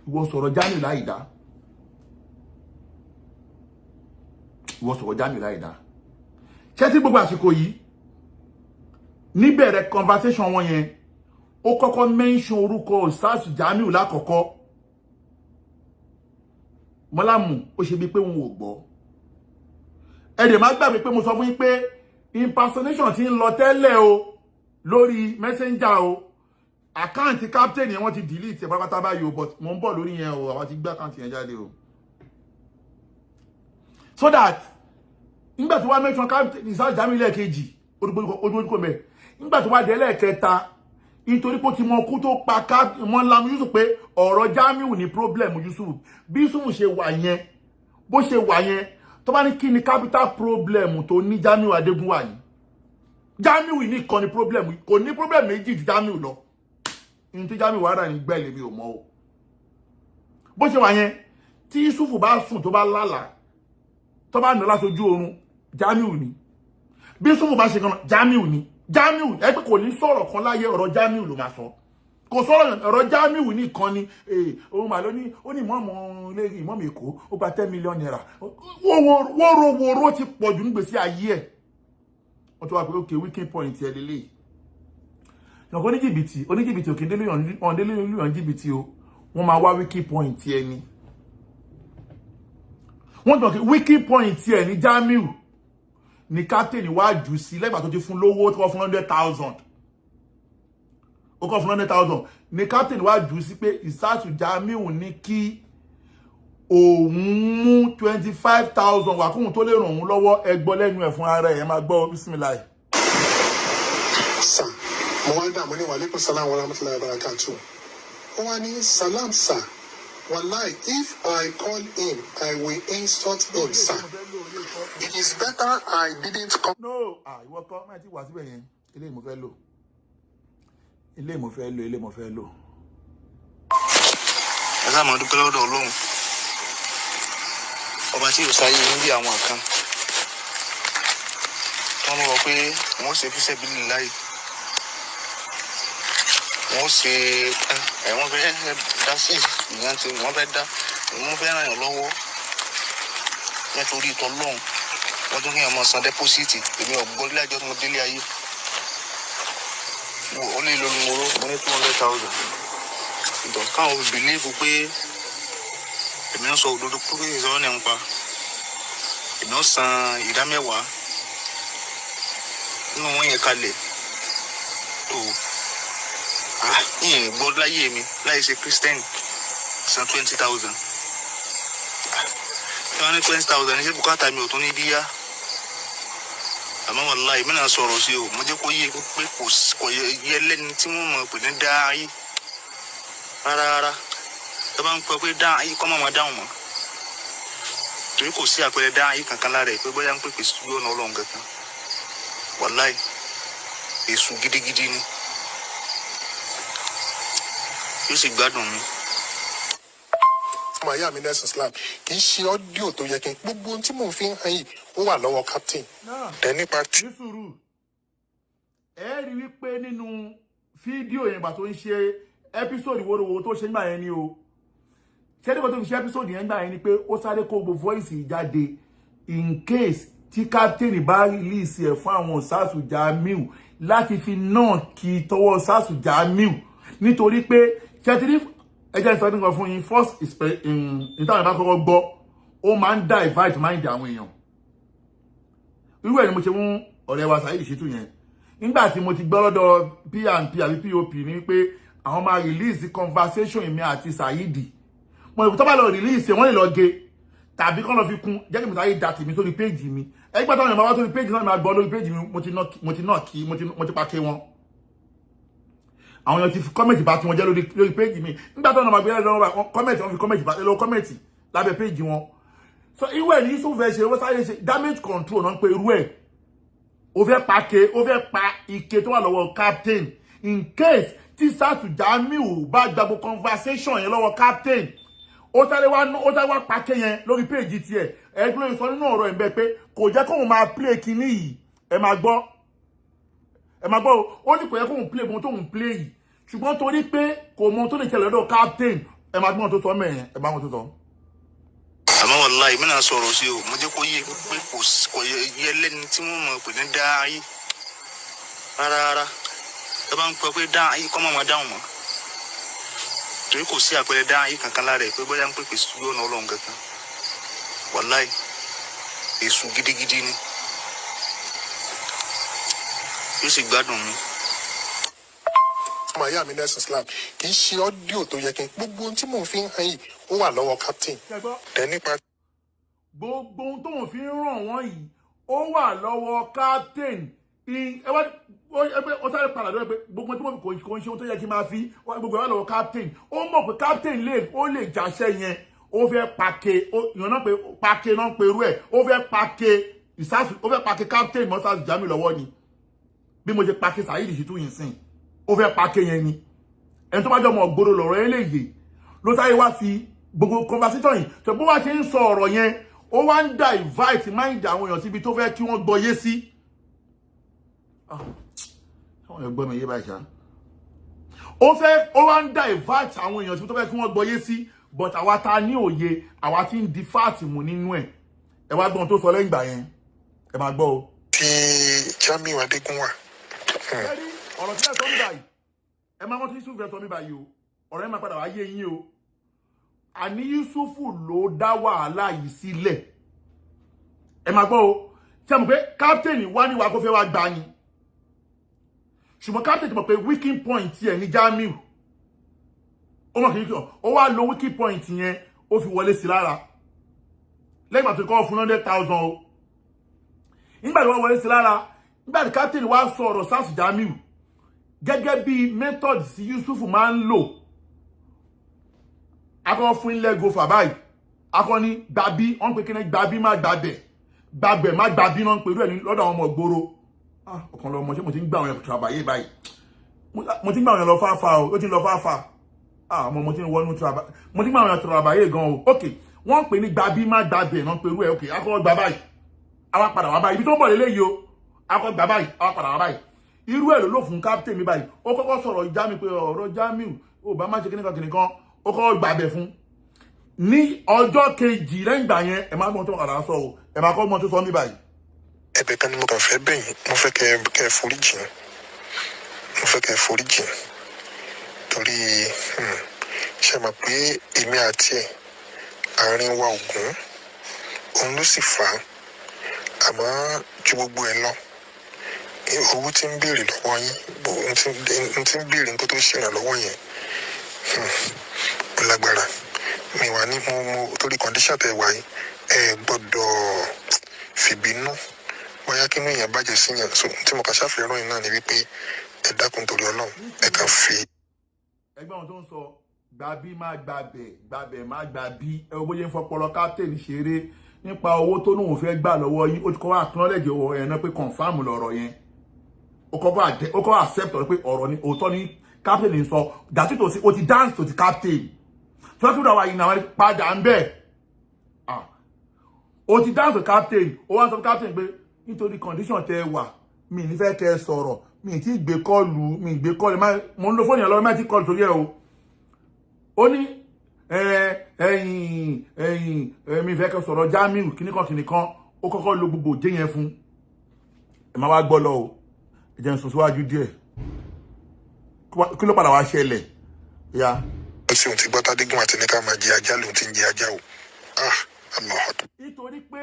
ìwọ sọ̀rọ̀ Jamiu láìdá ìwọ sọ̀rọ̀ Jamiu láìdá ṣé tí gbogbo àsìkò yìí níbẹ̀rẹ̀ conversation wọn yẹn ó kọ́kọ́ mention orúkọ Ustaz Jamiu lákọ̀ọ́kọ́ mọ́lámù ó ṣe bí pé wọn ò gbọ́ ẹ̀dẹ̀ má gbàgbé pé mo sọ fún yín pé impersonation ti ń lọ tẹ́lẹ̀ o lórí messenger o account captain yẹn wọ́n ti delete ẹ pátápátá báyìí o, but mo ń bọ̀ lórí yẹn o, àwọn ti gbé account yẹn jáde o, so that nígbà tí wàá make sure captain Ustaz Jamiu lẹ́ẹ̀kejì ojúbójúkọ mẹ́, nígbà tí wàá dé lẹ́ẹ̀kẹta nítorí pé ó ti mọ kú tó pa mọ́ lamu Yusuf pé ọ̀rọ̀ Jamiu ní problem Yusuf bí Yusuf ṣe wà yẹn bó ṣe wà yẹn tó bá ní kí ni capital problem tó ní Jamiu Adegunwa ni Jamiu ní kan ní problem, kò ní problem méjì ju Jamiu lọ, ní tí Jamiu wà rà ní gbẹ̀lẹ̀ mi ò mọ̀ o, bó ṣe wà yẹn tí Yusuf bá sùn tó bá lálàá tó bá nà lásojú oorun Jamiu ni, bí Yusuf bá ṣe kan Jamiu ni, Jamiu ẹ pé kò ní sọ̀rọ̀ kan láyé ọ̀rọ̀ Jamiu ló máa sọ, kò sọ̀rọ̀ ọ̀rọ̀ Jamiu nìkan ni ohun màá lóní ó ní ìmọ̀ọ́mọ̀ lé ìmọ̀ọ́mọ̀ Èkó ó gba 10 million naira wóró ti pọ̀ jù nígbèsí ayé ẹ̀, wọ́n tó wá pé okay weakening point ẹ̀ lélẹ̀ yàn kó oníjìbìtì òkè délé yàn jìbìtì o, wọ́n máa wá weakening point ẹ̀ ni, wọ́n tó wá weakening point ẹ̀ ní Jamiu ni captain wá jù sí lẹ́gbàá tó ti fún lówó tó fún 100,000 ó kọ́ fún 100,000 ni captain wá jù sí pé Ustaz Jamiu ní kí òun mú 25,000 wà kóhun tó lè ràn òun lọ́wọ́, ẹgbọ́ lẹ́nu ẹ̀ fún ara ẹ̀ máa gbọ́ bismillah.
Sir, mo wá dà mo ní wàlẹ́kùn salam wa rahmatullahi wa barakatuh. Ó wá ní salam sir. Wallahi, if I call him, I will insult him, sir. It is better I didn't come.
No, ìwọ kọ́ máa ti wà síbẹ̀ yẹn. Ilé mo fẹ́ lò. Ilé mo fẹ́ lò.
Ẹ sá máa dúpẹ́ lọ́dọ̀ Ọlọ́run. Ọba tí yóò sáyé ń bí àwọn kan. Wọ́n mọ̀ pé wọ́n ṣe fíṣẹ́ bí lè láyé. Wọ́n ṣe wọ́n fẹ́ dá sí ìyẹn tí wọ́n fẹ́ dá. Wọ́n fẹ́ ràn yàn lọ́wọ́. Nítorí ìtọ́ lọ́hùn. Wọ́n tún kí ọmọ san dẹ́pọ́sìtì. Èmi ọ̀gbọ́n ilé ẹjọ́ tí mo délé ayé. Ó lè lórí mo ní 200,000. Ìtọ̀ káwọn bìlíìfù pé èmi ń sọ òdodo pé ìṣòro ní ń pa. Èmi ń san ìdá 10 nínú wọn yẹn kalẹ̀. Tó yìnyín gbọ́ láyé mi láì ṣe Christian san 20,000. Tí wọ́n ní 20,000 ní ṣé bùkátà mi ò tún ní díyá. Àmọ́ wallahi mí náà sọ̀rọ̀ sí o, mo jẹ́ kó yé pé kò yẹ lẹ́ni tí wọ́n mọ̀ pé ní dá ayé rárá. Tó bá ń pẹ́ pé dá ayé kọ́ máa dáhùn mọ́. Torí kò sí àpẹẹrẹ dá ayé kankan lára ẹ̀ pé bóyá ń pèpè sí ọ̀nà Ọlọ́run kankan. Wallahi èṣù gidigidi ni. Yóò sì gbádùn mi.
Ọmọ ìyá mi nẹ́sìn Islam kì í ṣe ọ́díò tó yẹ kí n gbogbo ohun tí mò ń fi hàn yìí ó wà lọ́wọ́ captain. Ẹ nípa tí.
Ní sùúrù ẹ rí wípé nínú fídíò yẹn gbà tó ń ṣe ẹ́písòdì wórówó tó ṣe ń gbà yẹn ni o, ṣé nígbà tó fi ṣe ẹ́písòdì yẹn gbà yẹn ni pé ó sáré kó gbogbo voice jáde in case tí captain bá release ẹ̀ fún àwọn Ustaz Jamiu láti fi náà kí tọwọ́ Ustaz Jamiu, nítorí pé ṣẹ́tìrí ẹjẹ́ ìsọdún nǹkan fún yín first ìtàwọn ìbá kọ́kọ́ gbọ́ ó máa ń divert mind àwọn èèyàn. Irú ẹ̀ ni mo ṣe mú ọ̀rẹ́ wa Saheed Shittu yẹn nígbà tí mo ti gbọ́ lọ́dọ̀ PNP àbí POP ní pé àwọn máa release conversation èmi àti Saheed, mo ìbùtọ́ bá lọ release wọ́n lè lọ gé tàbí kọ́ lọ fi kún jẹ́ kí mi Saheed dà tèmi sórí péjì mi, ẹgbẹ́ táwọn èèyàn máa wá sórí péjì náà máa gbọ́ lórí péjì mi, mo ti pa ké wọn. Àwọn èèyàn ti fi comment bá tí wọ́n jẹ́ lórí péjì mi nígbà tó ọ̀nà máa gbé lọ́wọ́ comment wọ́n fi comment bá lọ́wọ́ comment lábẹ́ péjì wọn. So irú ẹ̀ ní Yusuf fẹ́ ṣe wọ́n sáré ṣe damage control náà ń pe irú ẹ̀ ó fẹ́ pa ike tó wà lọ́wọ́ captain in case tí Ustaz Jamiu bá gbàgbọ́ conversation yẹn lọ́wọ́ captain ó sáré wá pàkẹ́ yẹn lórí péjì tiẹ̀ ẹgbẹ́ sọ nínú ọ̀rọ̀ ẹ̀ bẹ́ẹ̀ pé kò jẹ́ kóun máa play kinní yìí ẹ máa gbọ́ ó ní kò yẹ kóun play ohun tóun play yìí ṣùgbọ́n torí pé kò mọ tó lè ṣẹlẹ̀ lọ́dọ̀ captain ẹ máa gbọ́n tó sọ mẹ́rin ẹ bá wọn tó sọ.
Àmọ́ wallahi mí náà sọ̀rọ̀ sí o, mo jẹ́ kó yé pé kò yẹ lẹ́ni tí wọ́n mọ̀ pé ní dá ayé rárá. Tó bá ń pẹ́ pé dá ayé kọ́ máa dáhùn mọ́. Torí kò sí àpẹẹrẹ dá ayé kankan lára ẹ̀ pé bóyá ń pèpè sí ọ̀nà Ọlọ́run kankan. Wallahi èṣù gidigidi ni. Yóò sì gbádùn mi.
ọmọ ìyá mi nẹ́sìn Islam kì í ṣe ọ́díò tó yẹ kí n gbogbo ohun tí mò ń fi hàn yìí ó wà lọ́wọ́ captain. Dẹ̀ nípa.
Gbogbo ohun tó ń fi ràn wọ́n yìí ó wà lọ́wọ́ captain. Ó sáré padà lọ́wọ́ pé gbogbo tí mo fi kò ń ṣe ohun tó yẹ kí n máa fi gbogbo ẹ̀ wà lọ́wọ́ captain. Ó mọ̀ pé captain ó lè jàṣẹ́ yẹn. Ó fẹ́ pàkè ìyọ̀nà pé pàkè náà pẹ̀lú ẹ̀. Ó fẹ́ pàkè captain mọ́sáàsì Jamiu lọ́wọ́ ni. Bí mo ṣe pàkè Saheed Shittu yìí sìn. Ó fẹ́ pàkè yẹn ni. Ẹni tó bá jọ mọ̀ gbòòrò lọ́rọ̀ eléyìí ló sáré wá fi gbogbo conversation yìí. Ṣé bó wá ṣe ń sọ ọ̀rọ̀ yẹn ó wá ń divert mind àwọn èèyàn síbi tó fẹ́ kí wọ́n gbọ́yé sí. Àwọn èèyàn gbọ́ mi yé báyìí ṣá. Ó wá ń divert àwọn èèyàn síbi tó fẹ́ kí wọ́n gbọ́yé sí. But àwa ta ní òye àwa tí ń di fáàtì mú nínú ẹ̀. Ẹ wá gbọ́n tó sọ lẹ́yìn ìgbà yẹn. Ẹ máa gbọ́ o.
Ti Jamiu Adegunwa.
Ọ̀rọ̀ tí ẹ sọ mi báyìí. Ẹ máa wọ́n tí Yusuf ẹ sọ mi báyìí o. Ọ̀rọ̀ yẹn máa padà wá yé yín o. Àní Yusuf ló dá wàhálà yìí sílẹ̀. Ẹ máa gbọ́ o. Ṣé mọ̀ pé captain wá ní wa kó fẹ́ wá gbà ni. Ṣùgbọ́n captain ti mọ̀ pé weaking point ẹ̀ ní Jamiu. Ó mọ̀ kìí ó wá lo weaking point yẹn ó fi wọlé sí lára. Lẹ́yìn tó kọ́ fún 100,000 o. Nígbà tí wọ́n wọlé sí lára, nígbà tí captain wá sọ ọ̀rọ̀ sáàsì Jamiu gẹ́gẹ́ bí method sí Yusuf máa ń lò. Akọ́ fún ilẹ̀ gofa báyìí. Akọ́ ní gbàbí, wọ́n pè kíní gbàbí má gbàbẹ̀. Gbàbẹ̀ má gbàbí náà ń pè rẹ̀ lọ́dọ̀ àwọn ọmọ ìgboro. Ọ̀kan lọ mọ̀ ṣé mo ti ń gbà àwọn ẹ̀kọ́ àbáyé báyìí. Mo ti ń gbà àwọn lọ fáfá o, ó ti ń lọ fáfá. Mo ti ń wọnú traba. Mo ti ń gbà àwọn ẹ̀kọ́ àbáyé gan o. Okay, wọ́n pè ní gbàbí má gbàbẹ̀ náà ń pè rẹ̀. Okay, akọ́ gbà báyìí. Àwa padà wá báyìí. Ibi tó ń bọ̀ lélẹ́yìí o. Akọ́ gbà báyìí, àwa padà wá báyìí. Irú ẹ̀ ló fún captain mi báyìí. Ó kọ́kọ́ sọ̀rọ̀ Jamiu pé ọ̀rọ̀ Jamiu ó bá má ṣe kíníkan kíníkan. Ó kọ́kọ́ gbàbẹ̀ fún. Ní ọjọ́ kejì lẹ́yìn ìgbà yẹn ẹ máa mọ̀ tó kàdá sọ o. Ẹ máa kọ́ mọ̀ tó sọ mí báyìí.
Ẹ̀bẹ̀ kan ni mo kàn fẹ́ bẹ̀yìn, mo fẹ́ kẹ́ foríjì. Mo fẹ́ kẹ́ foríjì. Torí ṣe mọ̀ pé èmi àti ẹ̀ àárín wa ògún òun ló sì fà á. Àmọ́ ju gbogbo ẹ̀ lọ. Owó tí ń béèrè lọ́wọ́ yín, ohun tí ń béèrè nǹkan tó ṣèrànlọ́wọ́ yẹn. Ó lágbára. Mi wà ní mo torí condition tẹ wà yìí ẹ gbọ́dọ̀ fìbínú bóyá kí inú yẹn bàjẹ́ sí yẹn so tí mo kà ṣàfihàn yìí náà ni wípé ẹ dákun torí Ọlọ́run ẹ kàn fi.
Ẹgbẹ́ wọn tó ń sọ gbàbí má gbàbẹ̀ má gbàbí ẹ wo bóyá ń fọpọlọ captain ṣeré nípa owó tó lóun fẹ́ gbà lọ́wọ́ yín ó ti kọ́ acknowledge ọ̀rọ̀ yẹn náà pé confam lọ̀rọ̀ yẹn ó kọ́ accept ọ̀rọ̀ pé ọ̀rọ̀ ni òótọ́ ni captain ń sọ dàtí tó sí ó ti dance tó ti captain. Tọ́kí ìdáwà yìí náà padà ń bẹ̀. O ti dáhùn captain, ó wá sọ captain pé nítorí condition tẹ wà, mi ní fẹ́ kẹ́ sọ̀rọ̀, mi ti gbé kọlù, mo ń lo fóònù yẹn lọ́wọ́ mẹ́tí kọlù torí ẹ̀ o. Ó ní mi fẹ́ kẹ́ sọ̀rọ̀ Jamiu kìnnìkan, ó kọ́kọ́ lo gbogbo òjé yẹn fún. Ẹ máa wá gbọ́ lọ o, ẹ jẹ́ n sọ síwájú díẹ̀. Kí ló padà wá ṣẹlẹ̀? Ya.
Ó sì ń ti gbọ́ Adegunwa àti ní ká máa jẹ ajá lòun ti ń jẹ ajá o.
Nítorí pé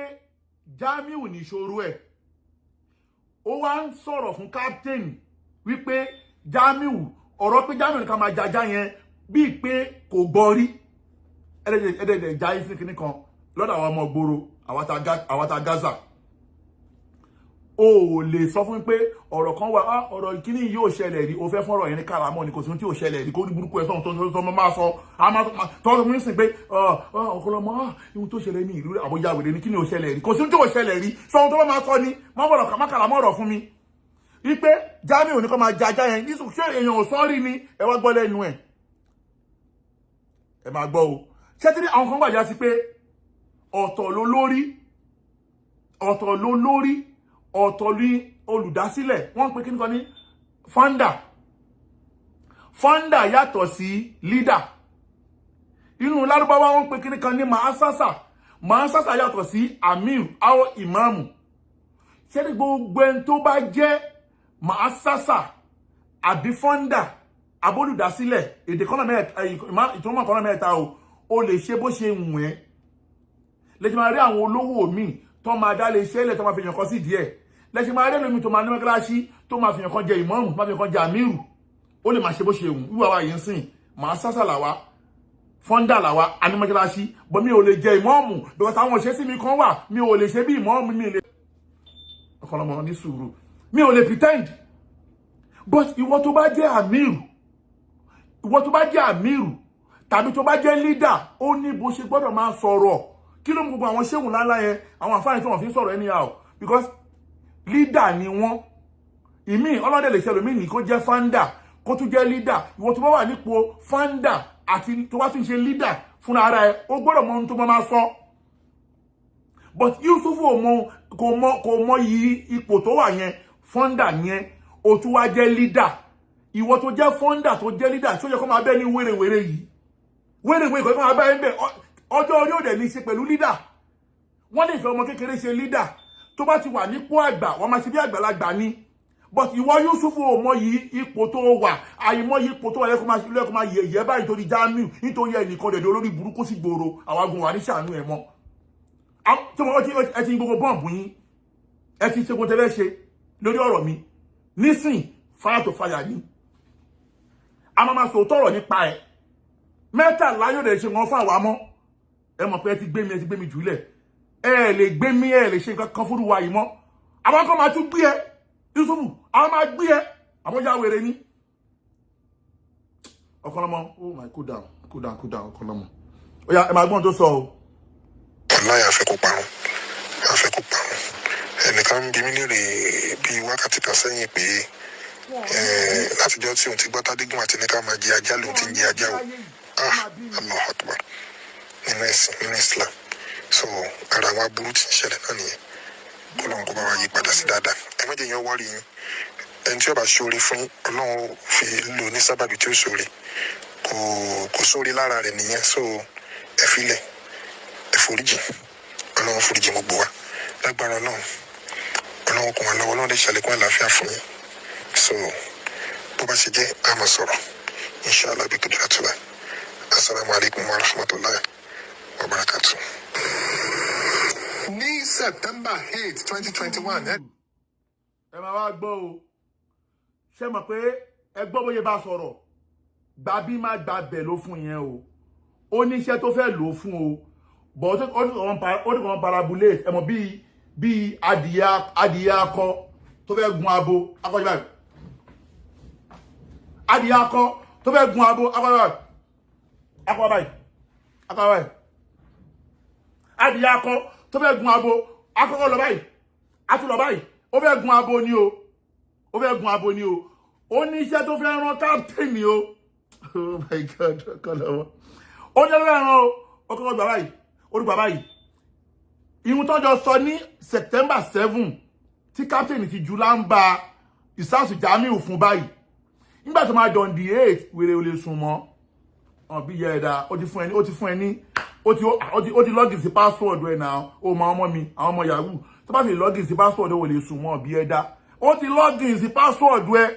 Jamiu níṣòro ẹ̀ ó wá ń sọ̀rọ̀ fún captain wípé Jamiu ọ̀rọ̀ pé Jamiu ní ká máa jẹ ajá yẹn bíi pé kò gbọ́ rí ẹ̀ẹ́dẹ̀ẹ̀dẹ̀ já ìsìn kìíní kan lọ́dọ̀ àwọn ọmọ ìgboro àwọn ta Gaza. O lè sọ fún pé ọ̀rọ̀ kan wà ọ̀rọ̀ ìkíní yóò ṣẹlẹ̀ rí o fẹ́ fọ́rọ̀ yẹn ní karamọ́ ni kò sí ohun tí ò ṣẹlẹ̀ rí kó ní burúkú ẹ̀sọ́ tó máa sọ tọ́sọ fún ìsìn pé ọ̀kọ̀lọ́mọ́ ihun tó ṣẹlẹ̀ ní ìlú àbójá wèrè ní kí ni ò ṣẹlẹ̀ rí kò sí ohun tí ò ṣẹlẹ̀ rí sọ ohun tó máa sọ ni má karamọ́ ọ̀rọ̀ fún mi wípé Jamiu ní kó máa jaja yẹn Yusuf ṣé èèyàn ò sọ́rí ni ẹ wá gbọ́ lẹ́nu ẹ̀ ẹ máa gbọ́ o ṣé tí àwọn kan gbàjá sí pé ọ̀tọ̀ ló lórí ọ̀tọ̀ ní olùdásílẹ̀ wọ́n pè kíníkan ní founder yàtọ̀ sí leader inú Lárúbáwá wọ́n pè kíníkan ní màásásà yàtọ̀ sí amir àwọn ìmáàmù ṣé ní gbogbo ẹni tó bá jẹ́ màásásà àbí founder abólùdásílẹ̀ èdè ìtumọ̀ kọ́nà mẹ́ta o lè ṣe bó ṣe wù ẹ́ lẹ́jọ́ máa rí àwọn olówó míì tó máa dá lè ṣe ilẹ̀ tó máa fi yàn kan sí díẹ̀ lẹ́ṣin máa rẹ́ lómi tó máa ní mẹ́kíláṣí tó máa fi yàn kan jẹ ìmáàmù tó máa fi yàn kan jẹ àmírù ó lè máa ṣe bó ṣe wù wíwá wa yìí ń sìn máa sásà làwa fọ́ndà làwa anímọ́ṣáláṣí but mi ò lè jẹ ìmọ̀ọ́mù because àwọn òṣèṣì mi kan wà mi ò lè ṣe bí ìmọ̀ọ́mù mi lè ọkọlọmọ ní sùúrù mi ò lè pretend but ìwọ tó bá jẹ́ àmírù tàbí tó bá jẹ́ leader ó ní bó ṣe gbọ́dọ̀ máa sọ̀rọ̀ kí ló mú gbogbo àwọn ṣéhùn ńláńlá yẹn àwọn àfáàní tí wọ́n fi ń sọ̀rọ̀ anyhow because leader ni wọ́n ìmí ọlọ́dẹ lè ṣẹlẹ̀ mí ní kó jẹ́ founder kó tún jẹ́ leader ìwọ tó bá wà nípò founder àti tó bá tún ṣe leader fúnra ara ẹ ó gbọ́dọ̀ mọ ohun tó máa sọ but Yusuf kò mọ yí ipò tó wà yẹn founder yẹn ó tún wá jẹ́ leader ìwọ tó jẹ́ founder tó jẹ́ leader ṣó yẹ kó máa bẹ ní wérewère yìí wérewère kò máa bẹ ń bẹ ọjọ́ orí òde ní ṣe pẹ̀lú leader wọ́n lè fẹ́ ọmọ kékeré ṣe leader tó bá ti wà nípò àgbà wọ́n máa ṣe bí àgbàlagbà ni but ìwọ Yusuf ò mọ yí ipò tó wà àìmọ yí ipò tó wà lẹ́kọ̀ọ́ máa yẹ̀yẹ́ báyìí nítorí Jamiu nítorí ẹnìkan dẹ̀dẹ̀ olórí burúkú sí gbòòrò àwọn agun wà ní ṣàánú ẹ̀ mọ́ tí wọ́n ẹ ti gbogbo bọ́ǹbù yín ẹ ti ṣe kó tẹ́lẹ̀ ṣe lórí ọ̀rọ̀ mi nísìn fire to fire ni a máa sọ tọ̀rọ̀ nípa ẹ̀ mẹ́tàlá yóò dẹ̀ ṣe wọn fún àwa mọ́ ẹ mọ̀ pé ẹ ti gbé mi jùlẹ̀ ẹ lè gbé mi ẹ lè ṣe nǹkan kan fúru wa yìí mọ́ àwọn kan máa tún gbé ẹ Yusuf àwọn máa gbé ẹ àwọn ya wèrè ni ọkọlọmọ oh my cool down ọkọlọmọ ó yá ẹ máa gbọ́n tó sọ o.
ọláyà àfẹ́ kó parun ẹnìkan ń bi mí léèrè bíi wákàtí kan sẹ́yìn pé látijọ́ tí òun ti gbọ́ tádégún àti ní ká máa jẹ ajá lòun ti ń jẹ ajá o Allahu Akbar nínú ẹ̀sìn nínú Islam so ara àwọn aburú ti ń ṣẹlẹ̀ náà nìyẹn kó lóun kó bá wa yí padà sí dáadáa ẹ má jẹ́ yẹn wọ́ọ̀rì yín ẹni tí ó bá ṣoore fún Ọlọ́run fi lò ní sábàbí tí ó ṣoore kò sóore lára rẹ̀ nìyẹn so ẹ filẹ̀ ẹ foríjì Ọlọ́run foríjì gbogbo wa lágbára Ọlọ́run kò wá lọ́wọ́ Ọlọ́run lè ṣàlékún àlàáfíà fún yín so bó bá ṣe jẹ́ a máa sọ̀rọ̀ inshallah bí kúndùrà tó láì assalamu alaikum wa rahmatullahi wa barakatuh. ní September 8 2021
ẹ máa wá gbọ́ o ṣé mọ̀ pé ẹ gbọ́ bóyá bá sọ̀rọ̀ gbàbí má gbàbẹ̀ ló fún yẹn o ó ní iṣẹ́ tó fẹ́ lò fún o but ó ní kàn parabulate ẹ mọ̀ bíi adìyẹ akọ tó fẹ́ gun abo akọ́jú báyìí adìyẹ akọ tó fẹ́ gun abo akọ́jú báyìí adìyẹ akọ tó fẹ́ gun abo akọ́kọ́ lọ báyìí atúlọ báyìí ó fẹ́ gun abo ni o ó ní iṣẹ́ tó fẹ́ rán captain ni o oh my god kọlọ́wọ́ ó ní ẹgbẹ́ ẹran o ó kọ́kọ́ gbà báyìí ó dùgbà báyìí ìhun tó jọ sọ ní September 7 tí captain ti ju lámbà Ustaz Jamiu fún báyìí nígbà tó máa dọ̀n di 8 wèrè ò lè sùn mọ́ ọ̀n bí yẹ ẹ̀dá ó ti fún ẹ ní ó ti login sí password rẹ̀ náà ó mọ ọmọ mi àwọn ọmọ yahoo tó bá ti login sí password ó lè sùn mọ́ bí ẹ̀dá ó ti login sí password rẹ̀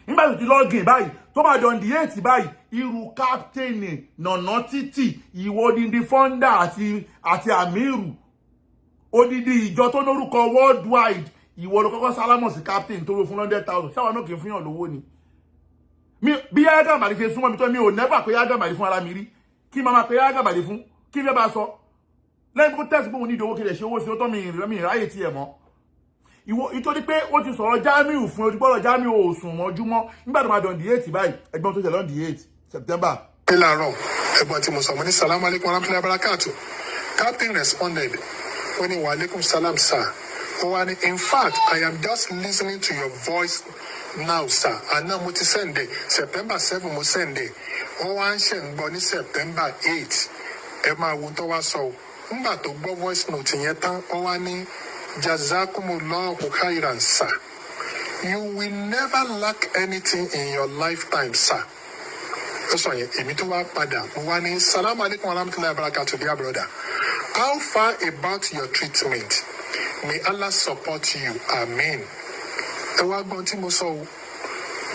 nígbà tó ti login báyìí tó bá dọ̀n di 8 báyìí irú captain nànà títì ìwọ odindi founder àti amiru odidi ìjọ tó lórúkọ worldwide ìwọ ló kọ́kọ́ sálámọ̀ sí captain tó ro fún 100,000 ṣáwọn náà kì í fún yàn lówó ni bí Adegunwa ṣe súnmọ́ mi tó mi ò never pé Adegunwa fún ara mi rí kí máa pé Adegunwa fún kí lè bá sọ lẹ́yìn kó tẹ́sí pé òun ní ìdòwò kí lè ṣe owó sí ó tọ́ mi ìráyè tiẹ̀ mọ́ ìwọ ìtorí pé ó ti sọ̀rọ̀ Jamiu fún ojúbọ̀rọ̀ Jamiu ò sùn mọ́júmọ́ nígbà tó máa dọ̀n di 8 báyìí ẹgbọ́n tó tẹ̀ lọ́n di 8 September.
pé láàárọ̀ ẹ̀gbọ́n tí mo sọ mo ní salamu alaykum wa rahmatulahi wa barakatuh captain responded ó ní wa alaikum salam sir ó wá ní in fact I am just listening to your voice now sir àná mo ti sẹ́ǹdẹ̀ September 7 mo sẹ́ǹdẹ̀ wọ́n wá ń ṣe ń gbọ́ ní September 8 ẹ máa wo tó wá sọ o nígbà tó gbọ́ voice note yẹn tán ó wá ní jazakumullahu khairan sir you will never lack anything in your lifetime sir. ó sọ yẹn èmi tó wá padà mo wá ní salamu alaykum wa rahmatulahi wa barakatuh dear brother how far about your treatment may Allah support you amen. ẹ wá gbọ́n tí mo sọ o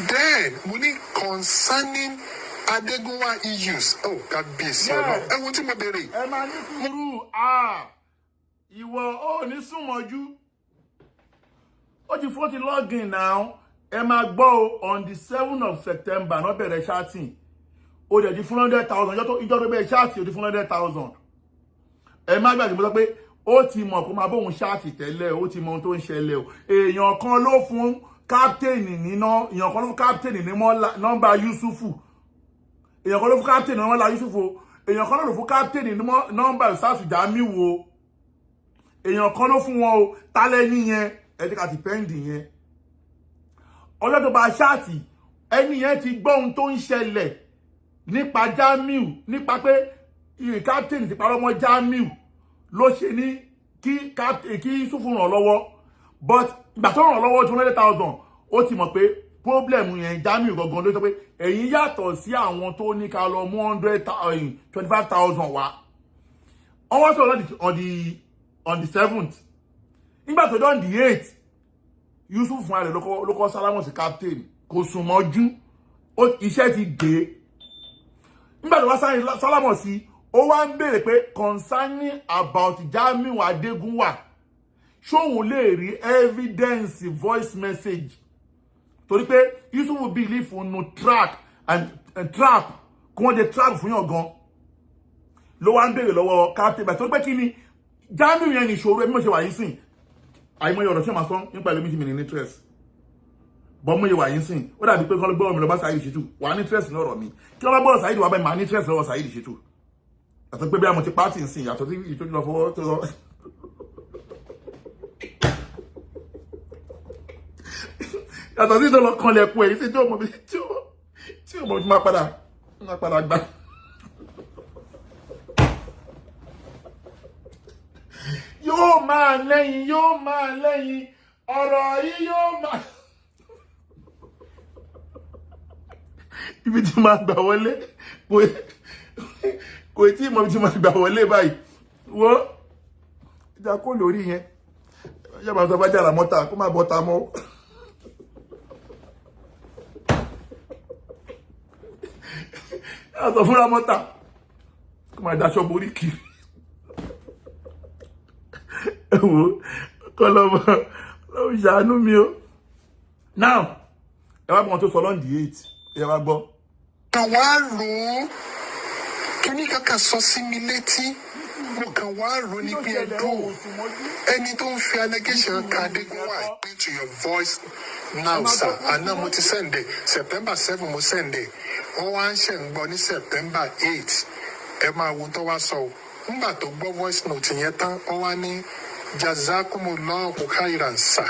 then mo ní concerning Adegunwa issues kábíyèsí ọ̀nà ẹ wo tí mo béèrè.
ẹ máa ní sùúrù ìwọ ò ní súnmọ́jú ó ti login now ẹ máa gbọ́ on the 7th of September náà bẹ̀rẹ̀ ṣáàtì ó dẹ̀ di 400,000 ìjọ tó bẹ̀rẹ̀ ṣáàtì ó di 400,000 ẹ má gbàgbé mo sọ pé ó ti mọ̀ kó máa bóun ṣáàtì tẹ́lẹ̀ ó ti mọ ohun tó ń ṣẹlẹ̀ o èèyàn kan ló fún káptẹ́ẹ̀nì níná èèyàn kan ló fún káptẹ́ẹ̀nì ní nọ́mbà Yusufu èèyàn kan ló fún káptẹ́ẹ̀nì ní nọ́mbà Yusufu èèyàn kan ló fún káptẹ́ẹ̀nì ní nọ́mbà Ustaz Jamiu o èèyàn kan ló fún wọn o tálẹ́ níyẹn ẹ jẹ́ ká ti pẹ́ǹdì yẹn ọjọ́ tó bá ṣáàtì ẹni yẹn ti gbọ́ ohun tó ń ṣẹlẹ̀ nípa Jamiu nípa pé káptẹ́ẹ̀nì ti parọ́ mọ́ Jamiu ló ṣe ní kí Yusufu ràn lọ́wọ́ but ìgbà tó ràn lọ́wọ́ 200,000 ó ti mọ̀ pé problem yẹn Jamiu gangan ló sọ pé ẹ̀yin yàtọ̀ sí àwọn tó ní ká lọ mú 25,000 wá wọ́n wá sọ̀rọ̀ on the 7th nígbà tó dán the 8th Yusuf fún ààrẹ ló kọ́ sálámọ̀ sí captain kò sùn mọ́jú iṣẹ́ ti dé nígbà tó wá sálámọ̀ sí ó wá ń béèrè pé concerning about Jamiu Adegunwa ṣóhun lè rí evidence voice message torí pé Yusuf believe no track and trap kí wọ́n dé trap fún yàn gan ló wá ń béèrè lọ́wọ́ captain bẹ̀ torí pé kí ni Jamiu yẹn ní ìṣòro ẹbí mo ṣe wà yìí sìn àìmọye ọ̀rọ̀ tí wọ́n máa sọ nípa ìlú méjì mi ní interest bọ́ mo yẹ wà yìí sìn ó dàbí pé kọ́ ló gbọ́ mi lọ bá Saheed Shittu wà ní interest ní ọ̀rọ̀ mi kí wọ́n bá gbọ́dọ̀ Saheed wà bẹ́ẹ̀ máa ní interest lọ́wọ́ Saheed Shittu yàtọ̀ pé bí a mo ti pàtì ń sìn yàtọ̀ sí ìtọ́jú lọ fọwọ́ tó lọ yàtọ̀ sí ìtọ́lọ kan lẹ́kùn èyí sí tí ó mọ̀ bí tí ó mọ̀ bí máa padà gbà yóò máa lẹ́yìn ọ̀rọ̀ yìí yóò máa ibi tí máa gbà wọlé kò tí mọ̀ bí tí máa gbà wọlé báyìí wo ìjà kó lórí yẹn yàbá tó bá jára mọ́ta kó má bọ́ta mọ́ yàtọ̀ fúnra mọ́ta kó má daṣọ borí kiri ẹ̀wọ̀ kọ́ lọ́wọ́ ṣàánú mi o now ẹ wá gbọ́n tó sọ lọ́ndì 8 ẹ wá gbọ́.
kàn wá rò ó kíní kankan sọ sí mi létí mo kàn wá rò ní bí ẹdùn ẹni tó ń fi allegation kan Adegunwa into your voice now sir àná mo ti sẹ́ǹdẹ̀ September 7 mo sẹ́ǹdẹ̀ wọ́n wá ń ṣẹ̀ ń gbọ́ ní September 8 ẹ máa wo tó wá sọ o nígbà tó gbọ́ voice note yẹn tán wọ́n wá ní jazakumullahu khairan sir.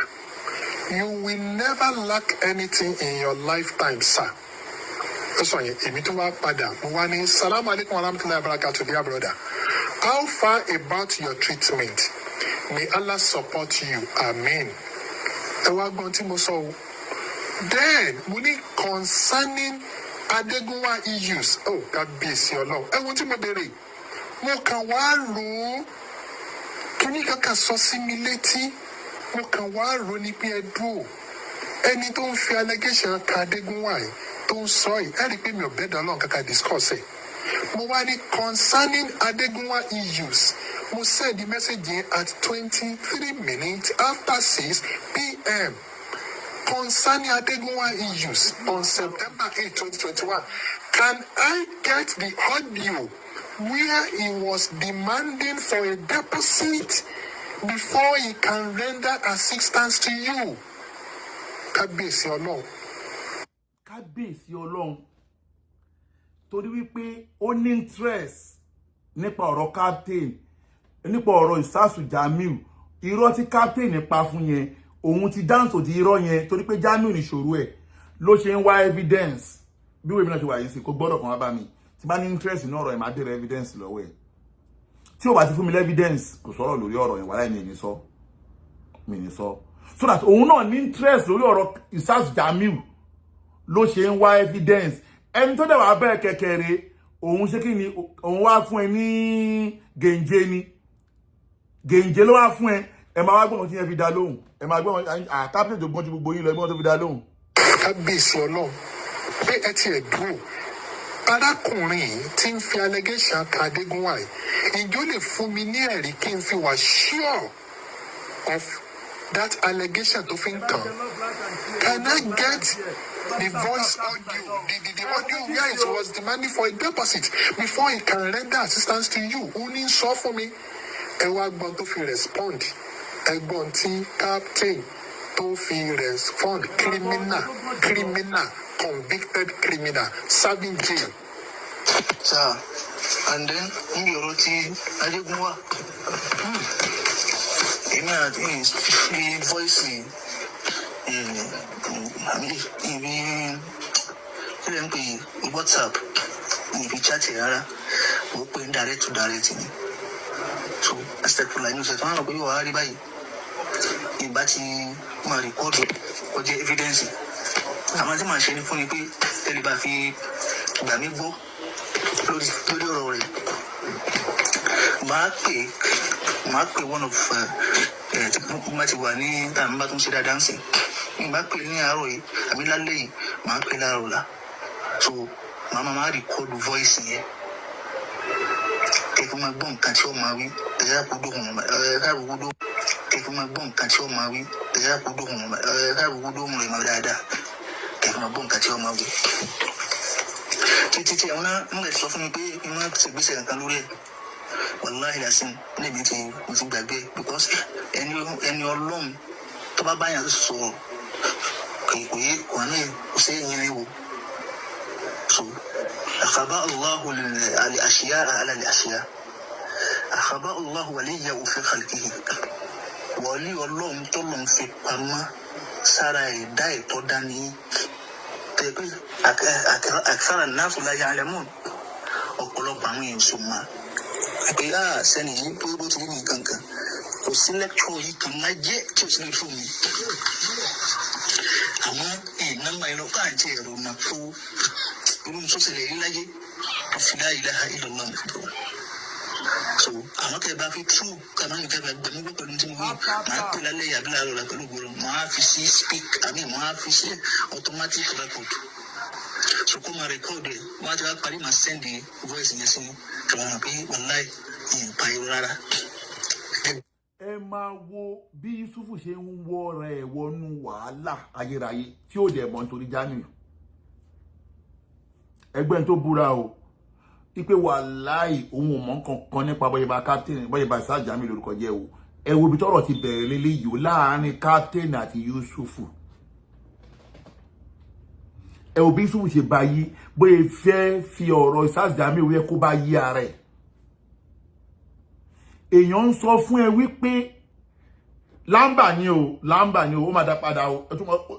You will never lack anything in your lifetime, sir. So, èmi tó wá padà, mo wá ní salamu alaikum wa rahmatullahi wa barakatuh, dear brother. How far about your treatment? May Allah support you. Amen. Ẹ wá gbọ́n tí mo sọ o. Then, mo ní concerning Adegunwa issues. Oh, kábíyèsí Ọlọ́run. Ẹ wo tí mo béèrè. Mo kàn wá rò ó. Kíní kankan sọ sí mi létí. Mo kàn wá rò ní pé ẹdùn ẹni tó ń fi allegation kan Adegunwa yìí tó ń sọ yìí ẹ rí i pé mi ò bẹ́ẹ̀ dán Ọlọ́run kankan discuss ẹ̀. Mo wá ní concerning Adegunwa issues mo send the message yẹn at 23 minutes after 6 p.m. concerning Adegunwa issues on September 8, 2021. Can I get the audio where he was demanding for a deposit before he can render assistance to you? Kábíyèsí Ọlọ́run.
Kábíyèsí Ọlọ́run. Torí wípé ó ní interest nípa ọ̀rọ̀ captain, nípa ọ̀rọ̀ Ustaz Jamiu. Irọ́ tí captain nípa fún yẹn, òun ti dáǹsò di irọ́ yẹn torí pé Jamiu ní ìṣòro ẹ̀ ló ṣe ń wá evidence. Bí wèé mi náà ṣe wà yìí sí kò gbọ́dọ̀ kan wá bá mi. Tí bá ní interest ní ọ̀rọ̀ ẹ̀ máa dé evidence lọ́wọ́ ẹ̀. Tí ó bá ti fún mi evidence kò sọ̀rọ̀ lórí ọ̀rọ̀ yẹn wà láì ní sọ so that òun náà ní interest lórí ọ̀rọ̀ Ustaz Jamiu ló ṣe ń wá evidence ẹni tó dẹ̀ wá bẹ́ẹ̀ kẹkẹrẹ òun ṣe kí ni òun wá fún ẹ ní gèǹjẹ ló wá fún ẹ máa wá gbọ́n tí yẹn fi dá lóhùn ẹ máa gbọ́n àkápẹ́ tó gbọ́n ju gbogbo yín lọ ẹgbọ́n tó fi dá lóhùn.
Kábíyèsí Ọlọ́run pé ẹ ti ẹ̀ dúró arákùnrin yìí tí ń fi allegation kan Adegunwa yìí ìjọ lè fún mi ní ẹ̀rí kí n fi wà sure of that allegation to Finkan. Can I get the voice audio, the audio where it was demanding for a deposit before it can render assistance to you? Only saw for me. I want to respond. I want to captain to respond. Criminal, convicted criminal, serving jail.
Sir, and then you wrote Adegunwa. In voicing, WhatsApp, if you chat here, we'll put in direct to direct. So, I step for line, said, "Oh, you are by in batting my record or the evidence." I'm not machine for me, Telebafi, Damibo, Lori, Mark, one of Matiwani, and Matum Sida dancing. Mark Penny Arroy, Amila Lay, Mark Penarola. So, Mamma record voice here. Take my bone, catch your Maui, the Apudu, take my bone, catch your Maui, the Apudu, my dada. Take my bone, catch your Maui. Titi, I'm not suffering pay, you might be and Kalure. Wallahi, I sing, maybe to Gabe, because any your loan, Tababaya so. So, أخبأ الله الأشياء على الأشياء أخبأ الله وليه في خلقه ولي الله مطلع في قمة سراي داي توداني أكثر الناس لا يعلمون وقلوب عمين ثم أكيد سني بيبو تيجي كانك وسلك شوي كنا جت تسلك شوي أما إنما يلقى أنتي رونا فو روم سوسلي للاجي لا إله إلا الله. So I'm not about it true. Come on, get back the movie to me. My Pilale Abla like a little Mafi speak. I mean, Mafi automatic record. So come and record it. What I Parima send the voice in the scene. Come on, be one light in Pairara.
Ẹ máa wo bí Yusuf ṣe ń wọ́ rẹ̀ wọnú wàhálà ayérayé tí ó dẹ̀ mọ́ nítorí Jamiu. Ẹgbẹ́ tó búra o ipe wàláì òun ò mọ̀ kankan nípa bọ́yẹ̀bá captain bọ́yẹ̀bá Ustaz Jamiu lórúkọ jẹ́ o. Ẹ wo bí tọ́rọ̀ ti bẹ̀rẹ̀ lélẹ́yìí o láàárín captain àti Yusuf. Ẹ wo bí Yusuf ṣe bá yí bóyá fẹ́ fi ọ̀rọ̀ Ustaz Jamiu yẹ kó bá yí ara ẹ̀. Èèyàn ń sọ fún ẹ wípé lamba ni o ó máa dá padà o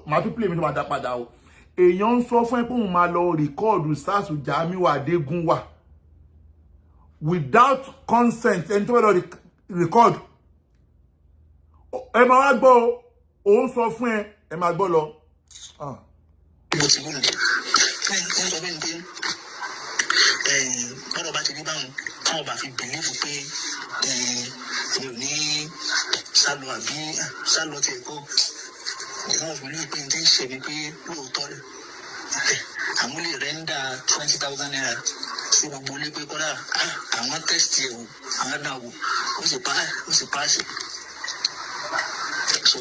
máa tún play mi tó máa dá padà o. Èèyàn ń sọ fún ẹ pé òun máa lọ record Ustaz Jamiu Adegunwa without consent ẹni tó fẹ́ lọ record. Ẹ máa wá gbọ́ o òun sọ fún ẹ máa gbọ́ lọ.
Bọ́dọ̀ bá ti rí báwọn káwọn bá fi bìlífù pé mi ò ní sálọ àbí sálọ tí ẹ̀kọ́ ìwọ̀n bìlífù pé n ti ń ṣe ni pé lóòótọ́ rẹ̀ àwọn lè rẹ́ńdà 20,000 naira sí gbogbo ilé pé kọ́dà àwọn tẹ́sítì ẹ̀ wò àwọn náà wò ó sì páàsì. So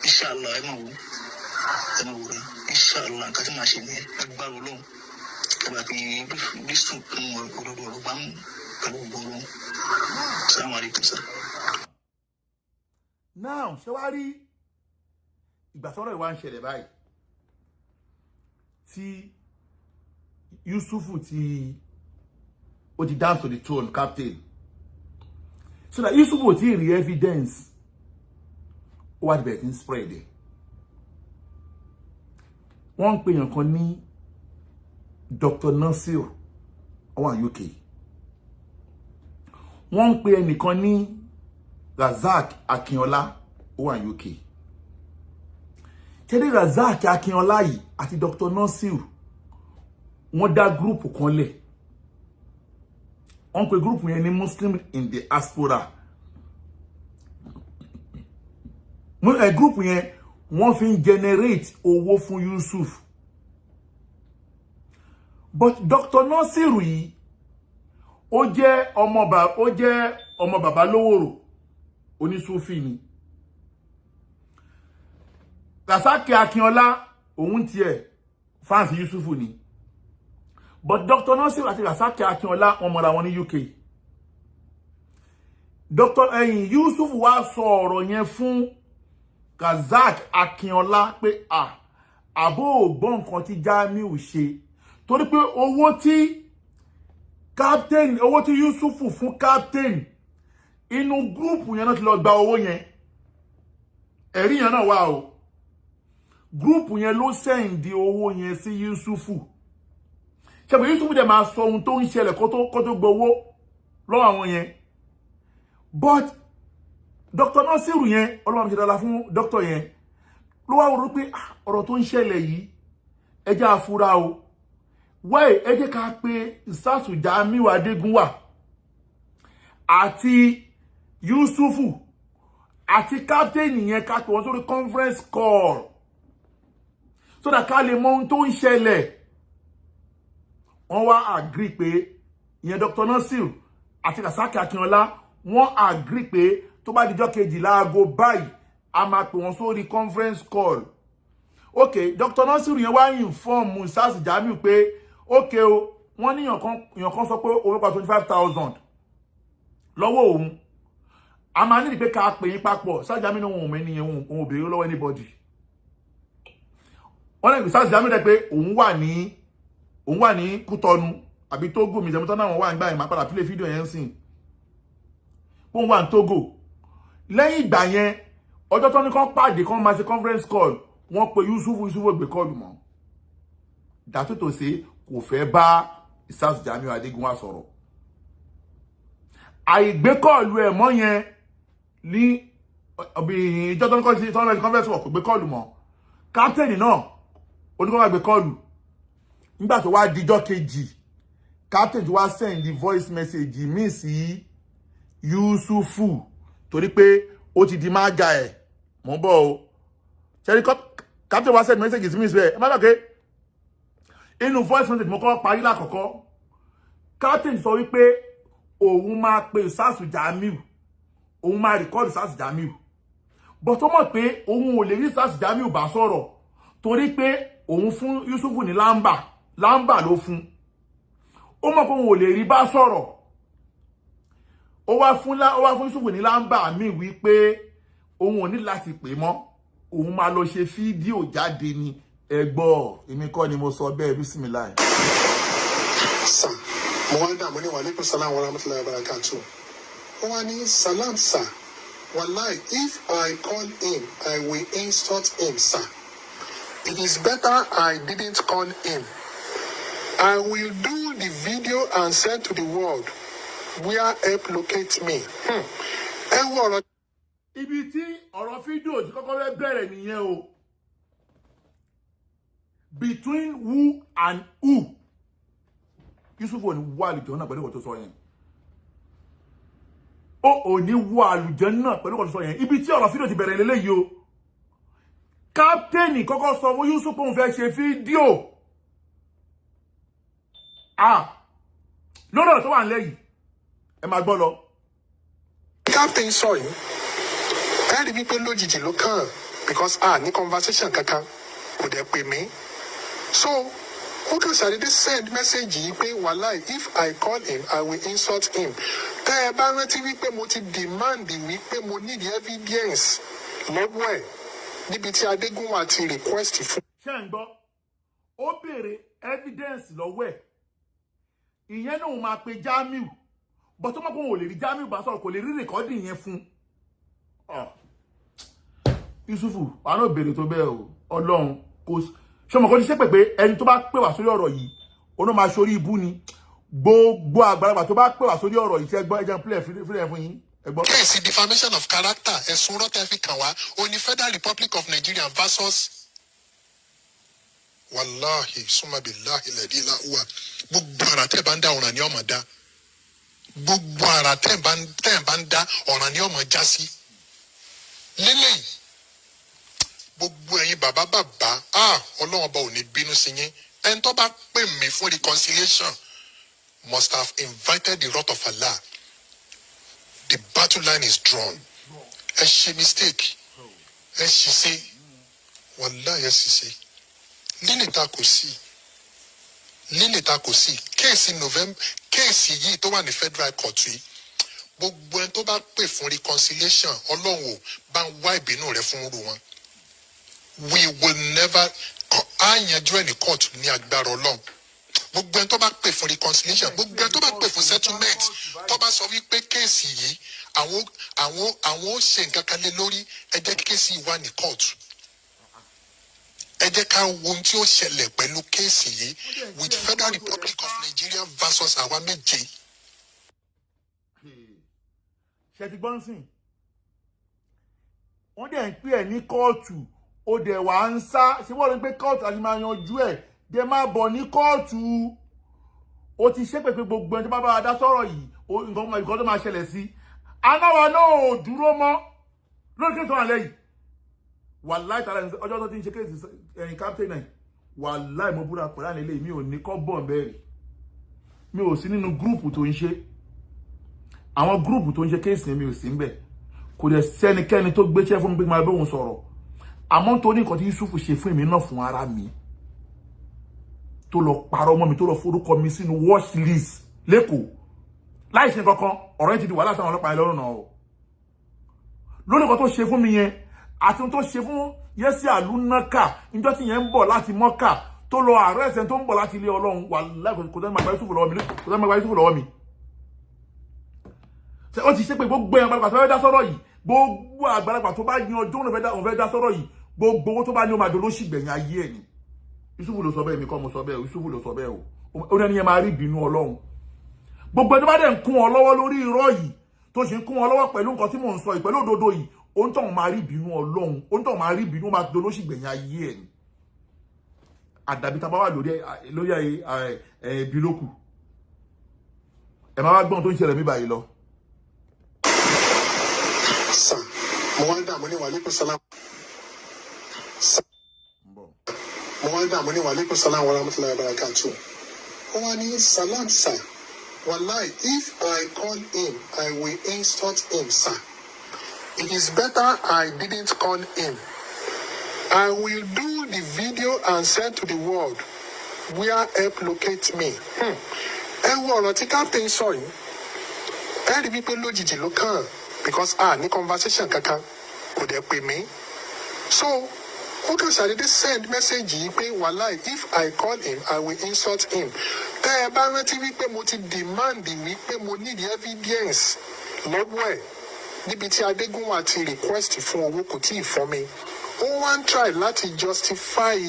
inshallah ẹ máa wò rẹ̀ inshallah nǹkan tí màá ṣe ní ẹgbàá wò lóhùn.
Now, ṣé wá rí ìgbà tọ́rọ̀ ìwà ń ṣẹlẹ̀ báyìí tí Yusuf tí ó ti dance to the throne captain so that Yusuf ò tí rí evidence ó wá bẹ̀rẹ̀ tí ń spread ẹ̀. Wọ́n ń pè yàn kan ní Dr. Nasir ọwọ́ UK. Wọ́n ń pè ẹnìkan ní Razak Akinola ọwọ́ UK. Tẹ́lẹ̀ Razak Akinola yìí àti Dr. Nasir wọ́n dá group kan lẹ̀. Wọ́n pè group yẹn ní Muslim in the Diaspora. Group yẹn wọ́n fi ń generate owó fún Yusuf. But Dr. Nasiru yìí ó jẹ́ ọmọ bàbá Lówóró onísúfì ni. Rasaki Akinola òun tiẹ̀ fans Yusuf ni. But Dr. Nasir àti Rasaki Akinola wọ́n mọra wọn ní UK. Dr. Yusuf wá sọ ọ̀rọ̀ yẹn fún Rasaki Akinola pé àbó gbọ́ nǹkan tí Jamiu ṣe torí pé owó tí Yusuf fún captain inú group yẹn náà ti lọ gba owó yẹn. Ẹ̀rí yẹn náà wà o. Group yẹn ló send owó yẹn sí Yusuf. Ṣé Yusuf dẹ̀ máa sọ ohun tó ń ṣẹlẹ̀ kó tó gbowó lọ́wọ́ àwọn yẹn. But Dr. Nasiru yẹn Ọlọ́run ṣe dára fún doctor yẹn ló wá rò pé ọ̀rọ̀ tó ń ṣẹlẹ̀ yìí ẹ jẹ́ àfúrá o. Why ẹ jẹ́ ká pé Ustaz Jamiu Adegunwa àti Yusufu àti captain yẹn ká pè wọ́n sórí conference call so that ká lè mọ ohun tó ń ṣẹlẹ̀. Wọ́n wá agree pé ìyẹn Dr. Nasir àti Rasaki Akinola wọ́n agree pé tó bá dijọ́ kejì láago báyìí a máa pè wọ́n sórí conference call. Okay, Dr. Nasir yẹn wá inform Ustaz Jamiu pé okay o wọ́n ní èèyàn kan sọ pé owó pa 25,000 lọ́wọ́ òun. A máa ní pé ká pè yín papọ̀. Ustaz Jamiu náà òun ẹni yẹn òun ò béèrè lọ́wọ́ anybody. Wọ́n ní Ustaz Jamiu dẹ̀ pé òun wà ní Kútọ́nù àbí Togo mi jẹ́mọ́tọ́ náà wọ́n wà nígbà yẹn máa padà play video yẹn sìn. Wọ́n wà ní Togo. Lẹ́yìn ìgbà yẹn ọjọ́ tó ní kán pàdé kán máa ṣe conference call wọ́n pe Yusuf gbé call mọ́. Dàtú tó ṣe kò fẹ́ bá Ustaz Jamiu Adegunwa sọ̀rọ̀. Àìgbé kọ́ọ̀lù ẹ̀ mọ́ yẹn ní ìjọ tó ní kọ́ sí conference call kò gbé kọ́ọ̀lù mọ́. Captain náà oníkọ́ gbé kọ́ọ̀lù. Nígbà tó wá dijọ́ kejì captain tó wá send the voice message mi sí Yusufu torí pé ó ti di mága ẹ̀ mọ́ bọ́ o. Ṣẹ́rí captain wá send message sí mi sí ẹ̀ má lọ́kẹ́ inú voice message mo kọ́ parí lákọ̀ọ́kọ́. Captain sọ wípé òun máa pe Ustaz Jamiu òun máa record Ustaz Jamiu but ó mọ̀ pé òun ò lè rí Ustaz Jamiu bá sọ̀rọ̀ torí pé òun fún Yusufu ní lámbà ló fún. Ó mọ̀ pé òun ò lè rí bá sọ̀rọ̀. Ó wá fún Yusufu ní lámbà mi wí pé òun ò ní láti pè mọ́. Òun máa lọ ṣe fídíò jáde ni ẹgbọ́ èmi kọ́ ni mo sọ bẹ́ẹ̀ bismillah.
Sir, mo wá dà mo ní wa alaikum salam wa rahmatullahi wa barakatuh. Ó wá ní salam sir. Wallahi, if I call him, I will insult him, sir. It is better I didn't call him. I will do the video and send to the world where help locate me.
Ibi tí ọ̀rọ̀ fídíò tí kọ́kọ́ fẹ́ bẹ̀rẹ̀ nìyẹn o. Between who and who. Yusuf ò ní wá àlùjọ náà pẹ̀lú ọ̀rọ̀ tó sọ yẹn. Ó ní wá àlùjọ náà pẹ̀lú ọ̀rọ̀ tó sọ yẹn. Ibi tí ọ̀rọ̀ fídíò ti bẹ̀rẹ̀ lélẹ́yìí o. Captain kọ́kọ́ sọ fún Yusuf pé òun fẹ́ ṣe fídíò. Lọ́rọ̀ tó wà lẹ́yìn ẹ máa gbọ́ lọ.
Captain sọ yìí ẹ rí wípé lójijì ló kàn because ní conversation kankan kò dẹ̀ pè mí. So ó kàn ṣàdédé send message yìí pé wàláì if I call him I will insult him. Tẹ́ ẹ bá rántí wípé mo ti demand wípé mo need evidence lọ́wọ́ ẹ̀ níbi tí Adegunwa ti request fún.
Ṣé ń gbọ́? Ó béèrè evidence lọ́wọ́ ẹ̀. Ìyẹn náà máa pe Jamiu. But tó mọ̀ pé òun ò lè rí Jamiu bá sọ̀rọ̀ kò lè rí recording yẹn fún. Yusufu, wà náà béèrè tó bẹ́ẹ̀ o. Ọlọ́run kò ṣe mọ̀ kó ti ṣe pé ẹni tó bá pè wá sórí ọ̀rọ̀ yìí ó máa ṣorí ibú ni. Gbogbo àgbàlagbà tó bá pè wá sórí ọ̀rọ̀ yìí ṣe gbọ́ ẹjẹ́ play fún yín.
Case defamation of character ẹ̀sùn rọ́tẹ́ fi kàn wá ó ní Federal Republic of Nigeria versus wàláhì súnmọ́bìláhì lẹ́dílá wà gbogbo ara tẹ́ bá ń dá ọ̀ràn ní ọmọ dá gbogbo ara tẹ́ bá ń dá ọ̀ràn ní ọmọ já sí lélẹ́yìn gbogbo ẹ̀yin bàbá ọlọ́run ọba ò ní bínú sí yín ẹni tó bá pè mí fún reconciliation must have invited the wrath of Allah. The battle line is drawn. Ẹ ṣe mistake. Ẹ ṣe ṣe. Wallahi Asisi. Lílìta kò sí. Lílìta kò sí. Kéèsì November, kéèsì yìí tó wà ní Federal Court yìí. Gbogbo ẹni tó bá pè fún reconciliation, Ọlọ́run ò bá ń wá ìbínú rẹ̀ fún irú wọn. We will never yanjú ẹni court ní agbára Ọlọ́run. Gbogbo ẹni tó bá pè fún reconciliation, gbogbo ẹni tó bá pè fún settlement, tó bá sọ wípé kéèsì yìí àwọn ó ṣe nǹkan kan lé lórí, ẹ jẹ́ kí kéèsì wà ní court. Ẹ jẹ́ ká wo ohun tí ó ṣẹlẹ̀ pẹ̀lú kéèsì yìí with Federal Republic of Nigeria versus àwa méje.
Ṣé ti gbọ́n sìn? Wọ́n dẹ̀ ń pè ẹ́ ní kóòtù, ó dẹ̀ wá ń sá. Ṣé wọ́n rí pé kóòtù àti máa yanjú ẹ̀? Dẹ̀ máa bọ̀ ní kóòtù. Ó ti ṣépè pé gbogbo ẹni tó bá bá wa dá sọ̀rọ̀ yìí, nǹkan tó máa ṣẹlẹ̀ sí. Anáwa náà ò dúró mọ́ lórí kéèsì ọ̀hún lẹ́yìn. Wàláì tààrà ọjọ́ tó ti ń ṣe kéèsì ẹ̀yìn captain náà. Wàláì mo búra pẹ̀lú àlẹ́ lẹ́yìn mi ò ní kọ́ bọ̀ bẹ́ẹ̀. Mi ò sí nínú gúrùpù tó ń ṣe. Àwọn gúrùpù tó ń ṣe kéèsì mi ò sí ń bẹ̀. Kò dẹ̀ sẹ́nikẹ́ni tó gbéṣẹ́ fún mi pé máa bẹ́ òun sọ̀rọ̀. Àmọ́ nítorí nǹkan tí Yusuf ṣe fún èmi náà fún ara mi. Tó lọ parọ́ mọ́ mi, tó lọ forúkọ mi sínú watch list lẹ́kọ̀ọ́. Láì ṣe kankan, ọ̀rọ̀ yẹn ti di wàhálà sáwọn ọlọ́pàá ẹlọ́rùn náà o. Lórí nǹkan tó ṣe fún mi yẹn, àti ohun tó ṣe fún Yẹ́sì Àlùnákà, níjọ́ tí yẹn ń bọ̀ láti Mọ́kà, tó lọ ààrẹ ẹ̀sẹ̀ tó ń bọ̀ láti ilé Ọlọ́run, wàláì kò tẹ́ máa gba Yusuf lọ́wọ́ mi. Ó ti ṣe pé gbogbo ẹ̀yàn àgbàlagbà tó fẹ́ dá sọ́rọ̀ yìí, gbogbo àgbàlagbà tó bá yan ọjọ́ òun fẹ́ dá sọ́rọ̀ yìí, gbogbo owó tó bá ní ó máa dolóṣì gbẹ̀yìn ayé ẹ̀ ni. Yusuf ló sọ bẹ́ẹ̀, mi kọ́ mo sọ bẹ́ẹ̀, Yusuf ló sọ bẹ́ẹ̀ o. Ó ní ẹni yẹn máa rí ìbínú Ọlọ́run. Gbogbo ẹni tó bá dẹ̀ ń kún ọ lọ́wọ́ lórí irọ́ yìí, tó ṣe ń kún ọ lọ́wọ́ pẹ̀lú nǹkan tí mò ń sọ yìí, pẹ̀lú òdodo yìí, òun tó máa rí ìbínú Ọlọ́run, òun tó máa rí ìbínú, ó máa dolóṣì gbẹ̀yìn ayé ẹ̀ ni. Àdàbí tá bá wà lórí ẹbí lókù. Ẹ máa wá gbọ́n tó ń ṣẹlẹ̀ mí báyìí lọ.
Sir, mo wá dààmú ní wàlíkù sálám. Mo wá dààmú ní wàlíkù sálám wa rahmatullahi wa barakatuh. Ó wá ní salam sir. Wallahi, if I call him, I will insult him, sir. It is better I didn't call him. I will do the video and send to the world where help locate me. Ẹ wo ọ̀rọ̀ tí captain sọ yìí. Ẹ rí wípé lójijì ló kàn because ní conversation kankan kò dẹ̀ pè mí. So, ó kàn ṣàdédé send message yìí pé wallahi, if I call him, I will insult him. Tẹ́ ẹ bá rántí wípé mo ti demand wípé mo need evidence lọ́wọ́ ẹ̀. Níbi tí Adegunwa ti request fún owó kò tí ì fún mi. Ó wá ń try láti justify,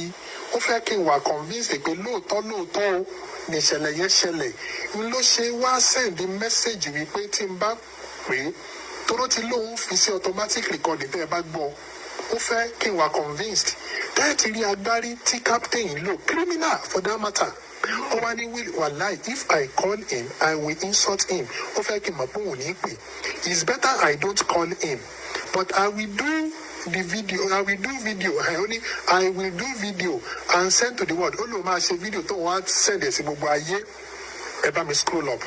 ó fẹ́ kí n wà convince pé lóòótọ́ ní ìṣẹ̀lẹ̀ yẹn ṣẹlẹ̀. N ló ṣe wá send message wípé tí n bá pè é, tóró ti lóun fi sí automatic recording tẹ́ ẹ bá gbọ́. Ó fẹ́ kí n wà convinced. Tẹ́ ẹ ti rí agbárí tí captain lò, criminal for that matter. Ó wá ní wallahi, if I call him, I will insult him. Ó fẹ́ kí n mọ̀ pé òun ní pè. It's better I don't call him, but I will do the video. I will do video and send to the world. Ó lò máa ṣe video tó wá send ẹ̀ sí gbogbo ayé. Ẹ bá mi scroll up.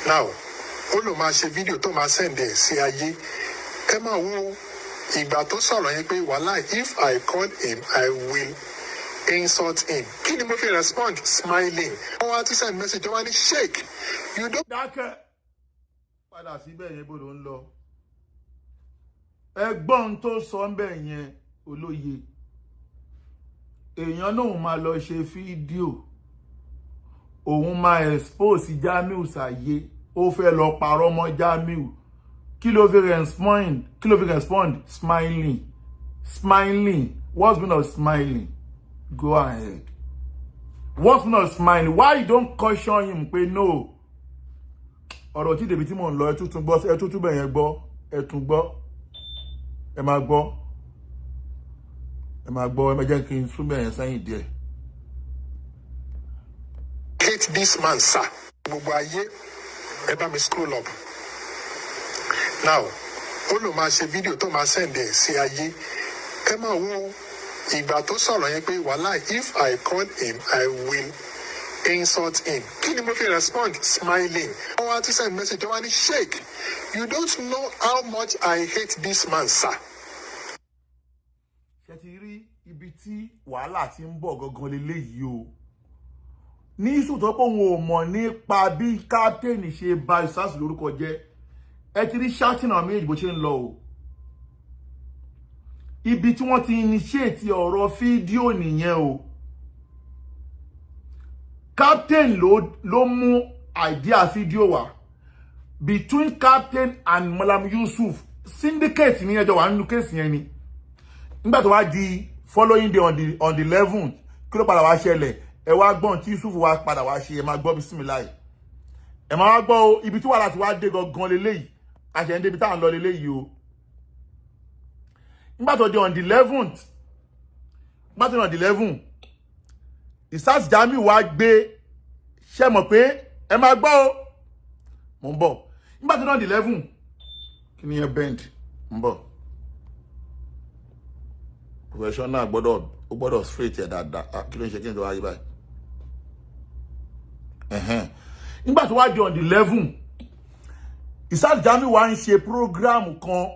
Now, ó lò máa ṣe video tó máa send ẹ̀ sí ayé. Ẹ máa wo ìgbà tó sọ̀rọ̀ yẹn pé wallahi, if I call him, I will insult him. Kí ni mo fi respond? Smiling. Wọ́n wá tún send message tó wá ní shake. You don't.
Dákẹ́. Padà síbẹ̀ yẹn bó ló ń lọ. Ẹgbọ́n tó sọ ń bẹ̀ yẹn olóye. Èèyàn náà máa lọ ṣe fídíò. Òun máa expose Jamiu sáyé. Ó fẹ́ lọ parọ́ mọ́ Jamiu. Kí ló fi respond? Smiling. What's meaning of smiling? Go ahead. What's meaning of smiling? Why you don't caution him pé no? Ọ̀rọ̀ tí débi tí mò ń lọ ẹ tún bẹ̀ yẹn gbọ́. Ẹ tún gbọ́. Ẹ máa gbọ́. Ẹ máa jẹ́ kí n tún bẹ̀ yẹn sẹ́yìn díẹ̀.
Hate this man, sir. Gbogbo ayé, ẹ bá mi scroll up. Now, ó lò máa ṣe video tó máa send ẹ̀ sí ayé. Ẹ máa wo ìgbà tó sọ̀rọ̀ yẹn pé wallahi, if I call him, I will insult him. Kí ni mo fi respond? Smiling. Wọ́n wá tún send message tó wá ní shake. You don't know how much I hate this man, sir.
ṣé ti rí ibi tí wàhálà ti ń bọ̀ gangan leléyìí o ní Yusuf tó pé òun ò mọ̀ nípa bí captain ṣe bà Ustaz lórúkọ jẹ́ ẹ ti rí shouting on méjì bó ṣe ń lọ o ibi tí wọ́n ti initiate ọ̀rọ̀ fídíò nìyẹn o captain ló mú idea fídíò wá between captain and Malam Yusuf syndicate ní ẹjọ́ wà nínú case yẹn ni nígbà tó wá di following day on the 11th kí ló padà wá ṣẹlẹ̀ ẹ wá gbọ́n tí Yusuf wá padà wá ṣe ẹ máa gbọ́ bismillah ẹ máa wá gbọ́ o ibi tí wàhálà ti wá dé gangan leléyìí àṣẹ ń débi tá à ń lọ leléyìí o nígbà tó di on the 11th nígbà tó di on the 11th Ustaz Jamiu wá gbé ṣe mọ̀ pé ẹ máa gbọ́ o mo ń bọ̀ nígbà tó di on the 11th kí ni ẹ bend ń bọ̀ professional gbọ́dọ̀ straight ẹ̀ dáadáa kí ló ń ṣe kí n tó wáyé báyìí nígbà tó wá di on the 11th Ustaz Jamiu wá ń ṣe program kan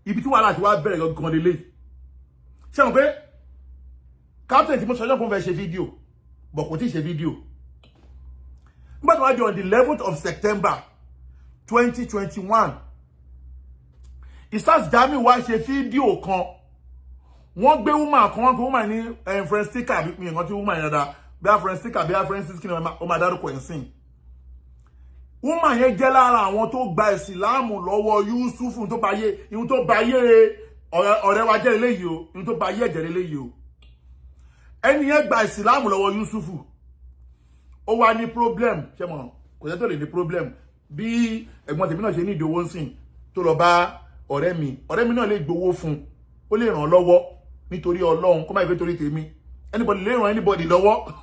ibi tí wàhálà ti wá bẹ̀rẹ̀ gangan lélẹ̀ ṣé mo pé captain tí mo sọjọ́ fún fẹ́ ṣe fídíò bọ̀ kò tí ì ṣe fídíò nígbà tó wá di on the 11th of September 2021 Ustaz Jamiu wá ṣe fídíò kan wọ́n gbé woman kan wọ́n gbé woman ní friend sticker bí mi nǹkan tí woman yẹn dáadáa bí a friend sticker bí a friend sticker ó máa dárúkọ ẹ̀ sìn woman yẹn jẹ́ lára àwọn tó gba ìsìláàmù lọ́wọ́ Yusuf tó bá yé ihun tó bá yé ọ̀rẹ́ wa jẹ́ eléyìí o ihun tó bá yé ẹ̀jẹ̀ eléyìí o ẹni yẹn gba ìsìláàmù lọ́wọ́ Yusuf ó wá ní problem ṣé mo kò yẹ tó lè ní problem bí ẹ̀gbọ́n tèmi náà ṣe ní ìdòwò ńsìn tó lọ bá ọ̀rẹ́ mi náà lè gbowó fún ó lè ràn lọ́wọ́ nítorí Ọlọ́run kó má ìfẹ́ torí tèmi anybody lè ràn anybody lọ́wọ́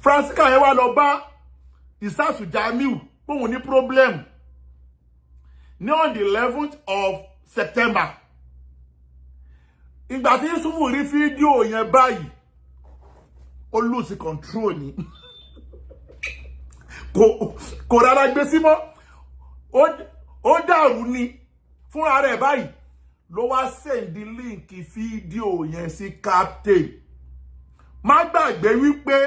Francisca yẹn wá lọ bá Ustaz Jamiu póun ní problem ní on the 11th of September ìgbà tí Yusuf rí fídíò yẹn báyìí ó lose control ni kò rárá gbé sí mọ́ ó dàrú ni fúnra rẹ̀ báyìí ló wá send link fídíò yẹn sí captain má gbàgbé wípé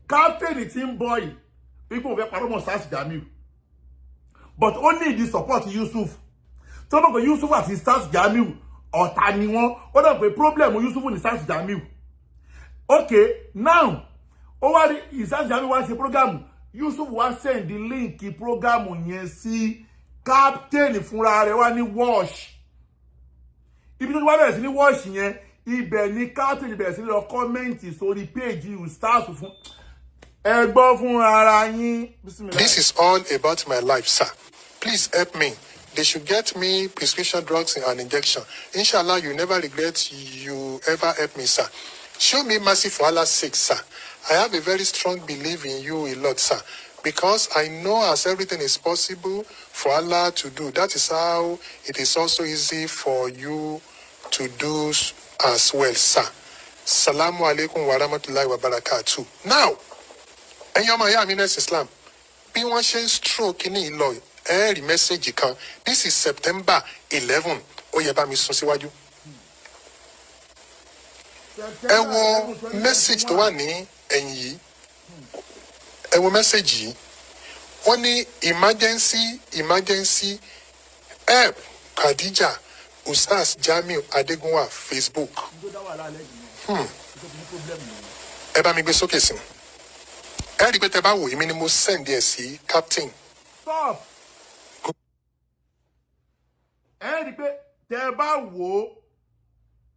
captain tí ń bọ̀ yìí wípé òun fẹ́ parọ́ mọ́ Ustaz Jamiu but ó ní ìdí support Yusuf tó mọ̀ pé Yusuf àti Ustaz Jamiu ọ̀tá ni wọ́n ó dọ̀ pé problem Yusuf ní Ustaz Jamiu okay now ó wá rí Ustaz Jamiu wá ṣe program Yusuf wá send link program yẹn sí captain fúnra rẹ̀ wá ní wash ibi tó wá bẹ̀rẹ̀ sí ní wash yẹn ibẹ̀ ni captain bẹ̀rẹ̀ sí lọ comment sórí page Ustaz fún ẹ gbọ́ fún ara yín.
This is all about my life, sir. Please help me. They should get me prescription drugs and injection. Inshallah, you never regret you ever help me, sir. Show me mercy for Allah's sake, sir. I have a very strong belief in you a lot, sir. Because I know as everything is possible for Allah to do. That is how it is also easy for you to do as well, sir. Salamu alaikum wa rahmatullahi wa barakatuh. Now, ẹ̀yin ọmọ ìyá mi nẹ́sì Islam, bí wọ́n ṣe ń stroke ní ìlọ ẹ̀rí mẹ́sẹ̀gì kan, this is September 11, ó yẹ bá mi sún síwájú. Ẹ wo mẹ́sẹ̀gì tó wà ní ẹ̀yìn yìí, ẹ wo mẹ́sẹ̀gì yìí, wọ́n ní emergency help Khadija Ustaz Jamiu Adegunwa Facebook. Ẹ bá mi gbé sókè sí. Ẹ rí pé tẹ́ bá wò èmi ni mo send ẹ sí captain.
Stop. Ẹ rí pé tẹ́ bá wò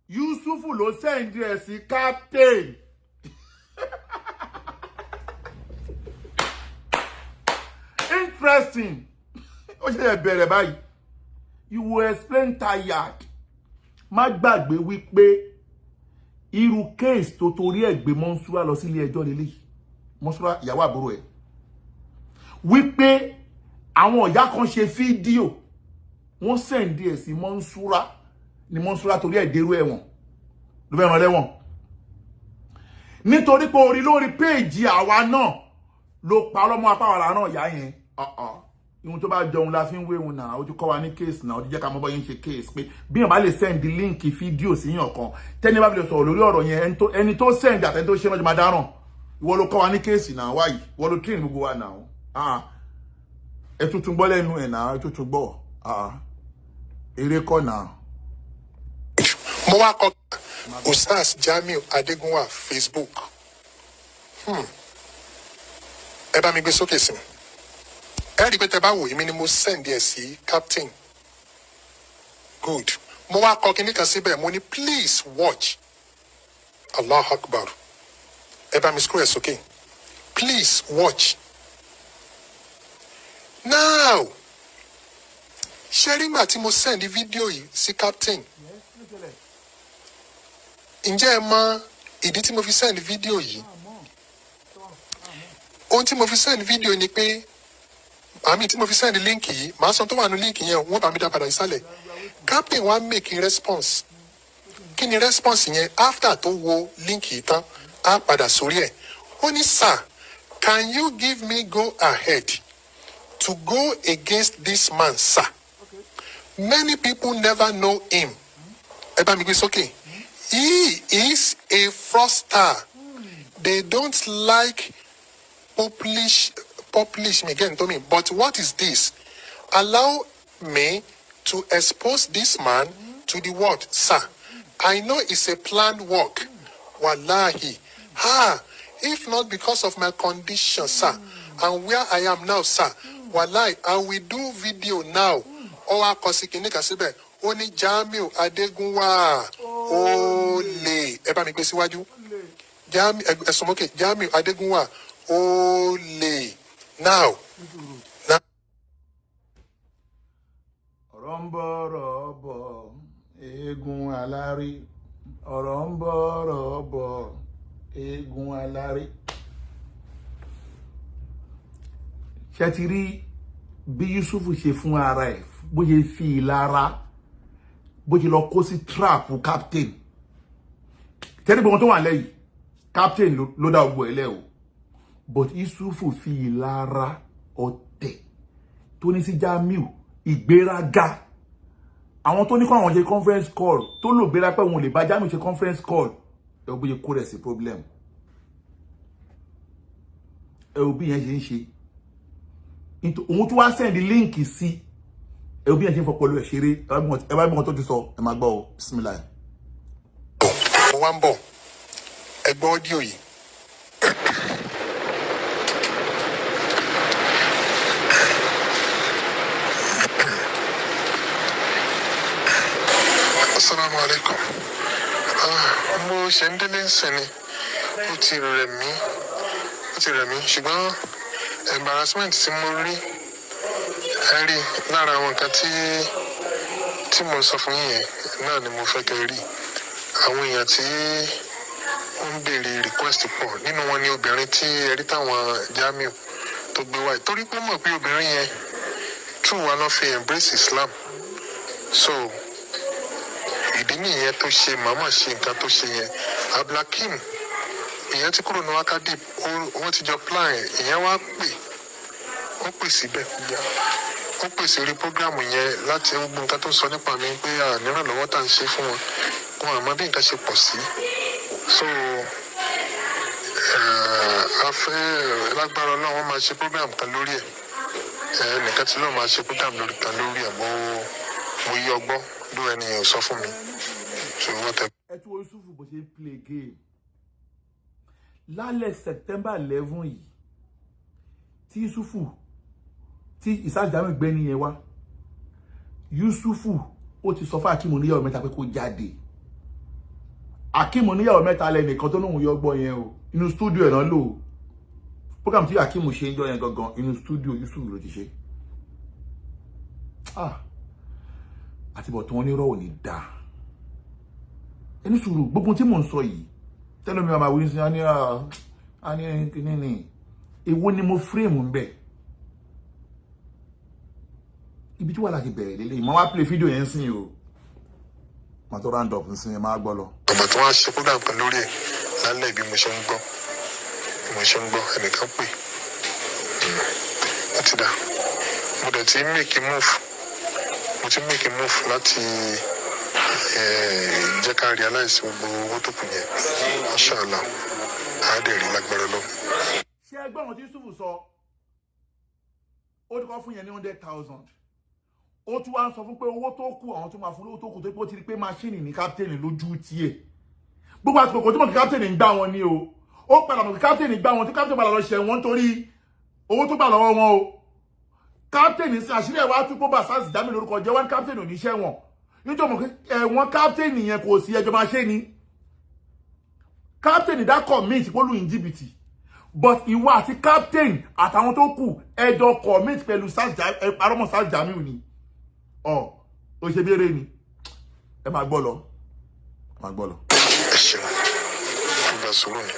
Yusuf ló send ẹ sí captain. Interesting. Ó ṣe bẹ̀rẹ̀ báyìí. You will explain tired. Má gbàgbé wípé irú case tó torí ẹ̀ gbé Monsura lọ sí ilé ẹjọ́ lélẹ́yìí. Monsura ìyàwó àbúrò ẹ̀ wípé àwọn ọ̀yá kan ṣe fídíò wọ́n sẹ̀ǹdì ẹ̀ sí Monsura ni Monsura torí ẹ̀ dèrò ẹ̀wọ̀n ló fẹ́ ràn lẹ́wọ̀n nítorí pé orí lórí péèjì àwa náà ló pa ọlọ́mọ apá wàrà náà ìyá yẹn ìhun tó bá jọun la fi ń wéhun náà ó ti kọ́ wa ní case náà ó ti jẹ́ ká mọ̀ bọ́ yín ṣe case pé bí èèyàn bá lè send link fídíò sí yàn kan tẹ́ni bá fi lè sọ̀rọ̀ lórí ọ̀rọ̀ yẹn ẹni tó send àtẹni tó ṣe náà jọ máa dáràn ìwọ ló kọ́ wa ní case náà wáyìí ìwọ ló train gbogbo wa náà ẹ tuntun gbọ́ lẹ́nu ẹ̀ náà ẹ tuntun gbọ́ eré kọ́ náà.
mo wá kọ Ustaz Jamiu Adegunwa Facebook ẹ bá mi gbé sókè sí ẹ rí i pé tẹ bá wò èmi ni mo send ẹ sí captain good mo wá kọ kíní kan síbẹ̀ mo ní please watch Allah Akbar ẹ bá mi scroll ẹ sókè please watch now ṣe rí ìgbà tí mo send fídíò yìí sí captain ǹjẹ́ ẹ mọ ìdí tí mo fi send fídíò yìí ohun tí mo fi send fídíò ni pé àmì tí mo fi send link yìí màá sọ tó wà ní link yẹn wọ́n bá mi dá padà ìsàlẹ̀ captain wa make response kí ni response yẹn after tó wo link yìí tán á padà sórí ẹ̀ ó ní sir can you give me go ahead to go against this man sir many people never know him ẹ bá mi gbé sókè he is a fraudster they don't like publish me again to me but what is this allow me to expose this man to the world sir I know it's a planned work wallahi if not because of my condition sir and where I am now sir wallahi I will do video now ó wá kọ sí kíní kan síbẹ̀ ó ní Jamiu Adegunwa ó lè ẹ bá mi gbé síwájú ẹ̀sùn mọ́kè Jamiu Adegunwa ó lè now.
ọ̀rọ̀ ń bọ̀ eégún alárí ọ̀rọ̀ ń bọ̀ eégún alárí. ṣe ti rí bí Yusuf ṣe fún ara ẹ̀ bó ṣe fi ìlara bó ṣe lọ kó sí trap captain tẹ́lẹ̀ gbogbo tó wà lẹ́yìn captain ló dá gbogbo ẹ̀ lẹ́ o but Yusuf fi ìlara ọ̀tẹ̀ tó ní sí Jamiu ìgbéraga àwọn tó ní kó àwọn ṣe conference call tó lò gbéra pé wọn lè bá Jamiu ṣe conference call ẹ ò bí yẹ kó rẹ̀ sí problem ẹ ò bí yẹn ṣe ń ṣe òun tó wá send link sí ẹ ò bí yẹn ṣe ń fọpọlọ ẹ ṣeré ẹ bá gbọ́n tó ti sọ ẹ máa gbọ́ ọ bismillah.
mo wá ń bọ̀ ẹ gbọ́ ọ́díò yìí. Assalamu alaikum. Mo ṣe ń délé ń sìn ni ó ti rẹ̀ mí ṣùgbọ́n embarrassment tí mo rí ẹ rí lára àwọn nǹkan tí mo sọ fún yín náà ni mo fẹ́ kẹ́ rí àwọn èèyàn tí ó ń béèrè request pọ̀ nínú wọn ni obìnrin tí ẹ rí táwọn Jamiu tó gbé wáyé torí pé mọ̀ pé obìnrin yẹn true wa náà fi embrace Islam so ìdí nìyẹn tó ṣe màmá ṣe nǹkan tó ṣe yẹn Abdulhakeem ìyẹn tí kúrò ní wákàtí wọ́n ti jọ plan ìyẹn wá pè síbẹ̀ ó pè sí orí programu yẹn láti gbogbo nǹkan tó sọ nípa mi pé ànírànlọ́wọ́ tá à ń ṣe fún wọn àmọ́ bí nǹkan ṣe pọ̀ sí so a fẹ́ lágbára Ọlọ́run wọ́n máa ṣe program kan lórí ẹ̀ nìkan tí lóun máa ṣe program kan lórí ẹ̀ mo yí ọgbọ́n ló ẹni yẹn sọ fún mi so wọ́n tẹ.
ẹ tí wọ́n Yusuf bó ṣe ń play game lálẹ́ September 11 yìí tí Yusuf tí Ustaz Jamiu gbé nìyẹn wá Yusuf ó ti sọ fún Akeem oníyàwó mẹ́ta pé kó jáde Akeem oníyàwó mẹ́ta lẹ́nìkan tó lóun yọ gbọ́ yẹn o inú studio ẹ̀ náà lò program tí Akeem ṣe ń jọ yẹn gangan inú studio Yusuf ló ti ṣe àti bọ̀ tí wọ́n ní rọ́ọ̀ ní dáa ẹni sùúrù gbogbo tí mò ń sọ yìí tẹ́lẹ̀ mi máa wí sí a ní kíní ni èwo ni mo frame ń bẹ̀ ibi tí wà láti bẹ̀rẹ̀ lélẹ̀ ìmọ̀ wá play fídíò yẹn sìn o mà tó round up nsìn yẹn máa gbọ́ lọ.
ọmọ tí wọ́n á ṣe program kan lórí ẹ̀ lálẹ́ bí mo ṣe ń gbọ́ ẹnìkan pè ó ti dà mo dẹ̀ ti make a move láti jẹ́ ká realize gbogbo owó tó kù yẹn inshallah á dẹ̀ rí lágbára lọ.
ṣé ẹgbẹ́ wọn tí Yusuf sọ ó ti kọ́ fún yẹn ní 100,000 ó tún wá ń sọ fún pé owó tó kù àwọn tó máa fún owó tó kù tó pé ó ti rí pé máṣíìnì ní kápítẹ́nì lójú tiẹ̀ gbogbo àsìkò kò tó mọ̀ kí kápítẹ́nì ń gbá wọn ní o ó padà mọ̀ kí kápítẹ́nì gbá wọn tí kápítẹ́nì padà lọ ṣẹ̀ wọ́n torí owó tó gbà lọ́wọ́ wọn o kápítẹ́nì sí àṣírí ẹ̀ wá tún pé bàṣásì Jamiu lórúkọ jẹ́ wọ́n kápítẹ́nì ò ní ṣẹ́ wọn nítorí mọ̀ ẹ̀wọ̀n kápítẹ́nì yẹn kò sí ẹjọ́ máa ṣe ni kápítẹ́nì dá commit pólú in jìbìtì but ìwọ àti kápítẹ́nì àtàwọn tó kù ẹjọ́ commit pẹ̀lú parọ́mọ̀ Ustaz Jamiu ni ó ṣe bí eré ni ẹ máa gbọ́ lọ
ẹ ṣeun ìgbà sùúrù ni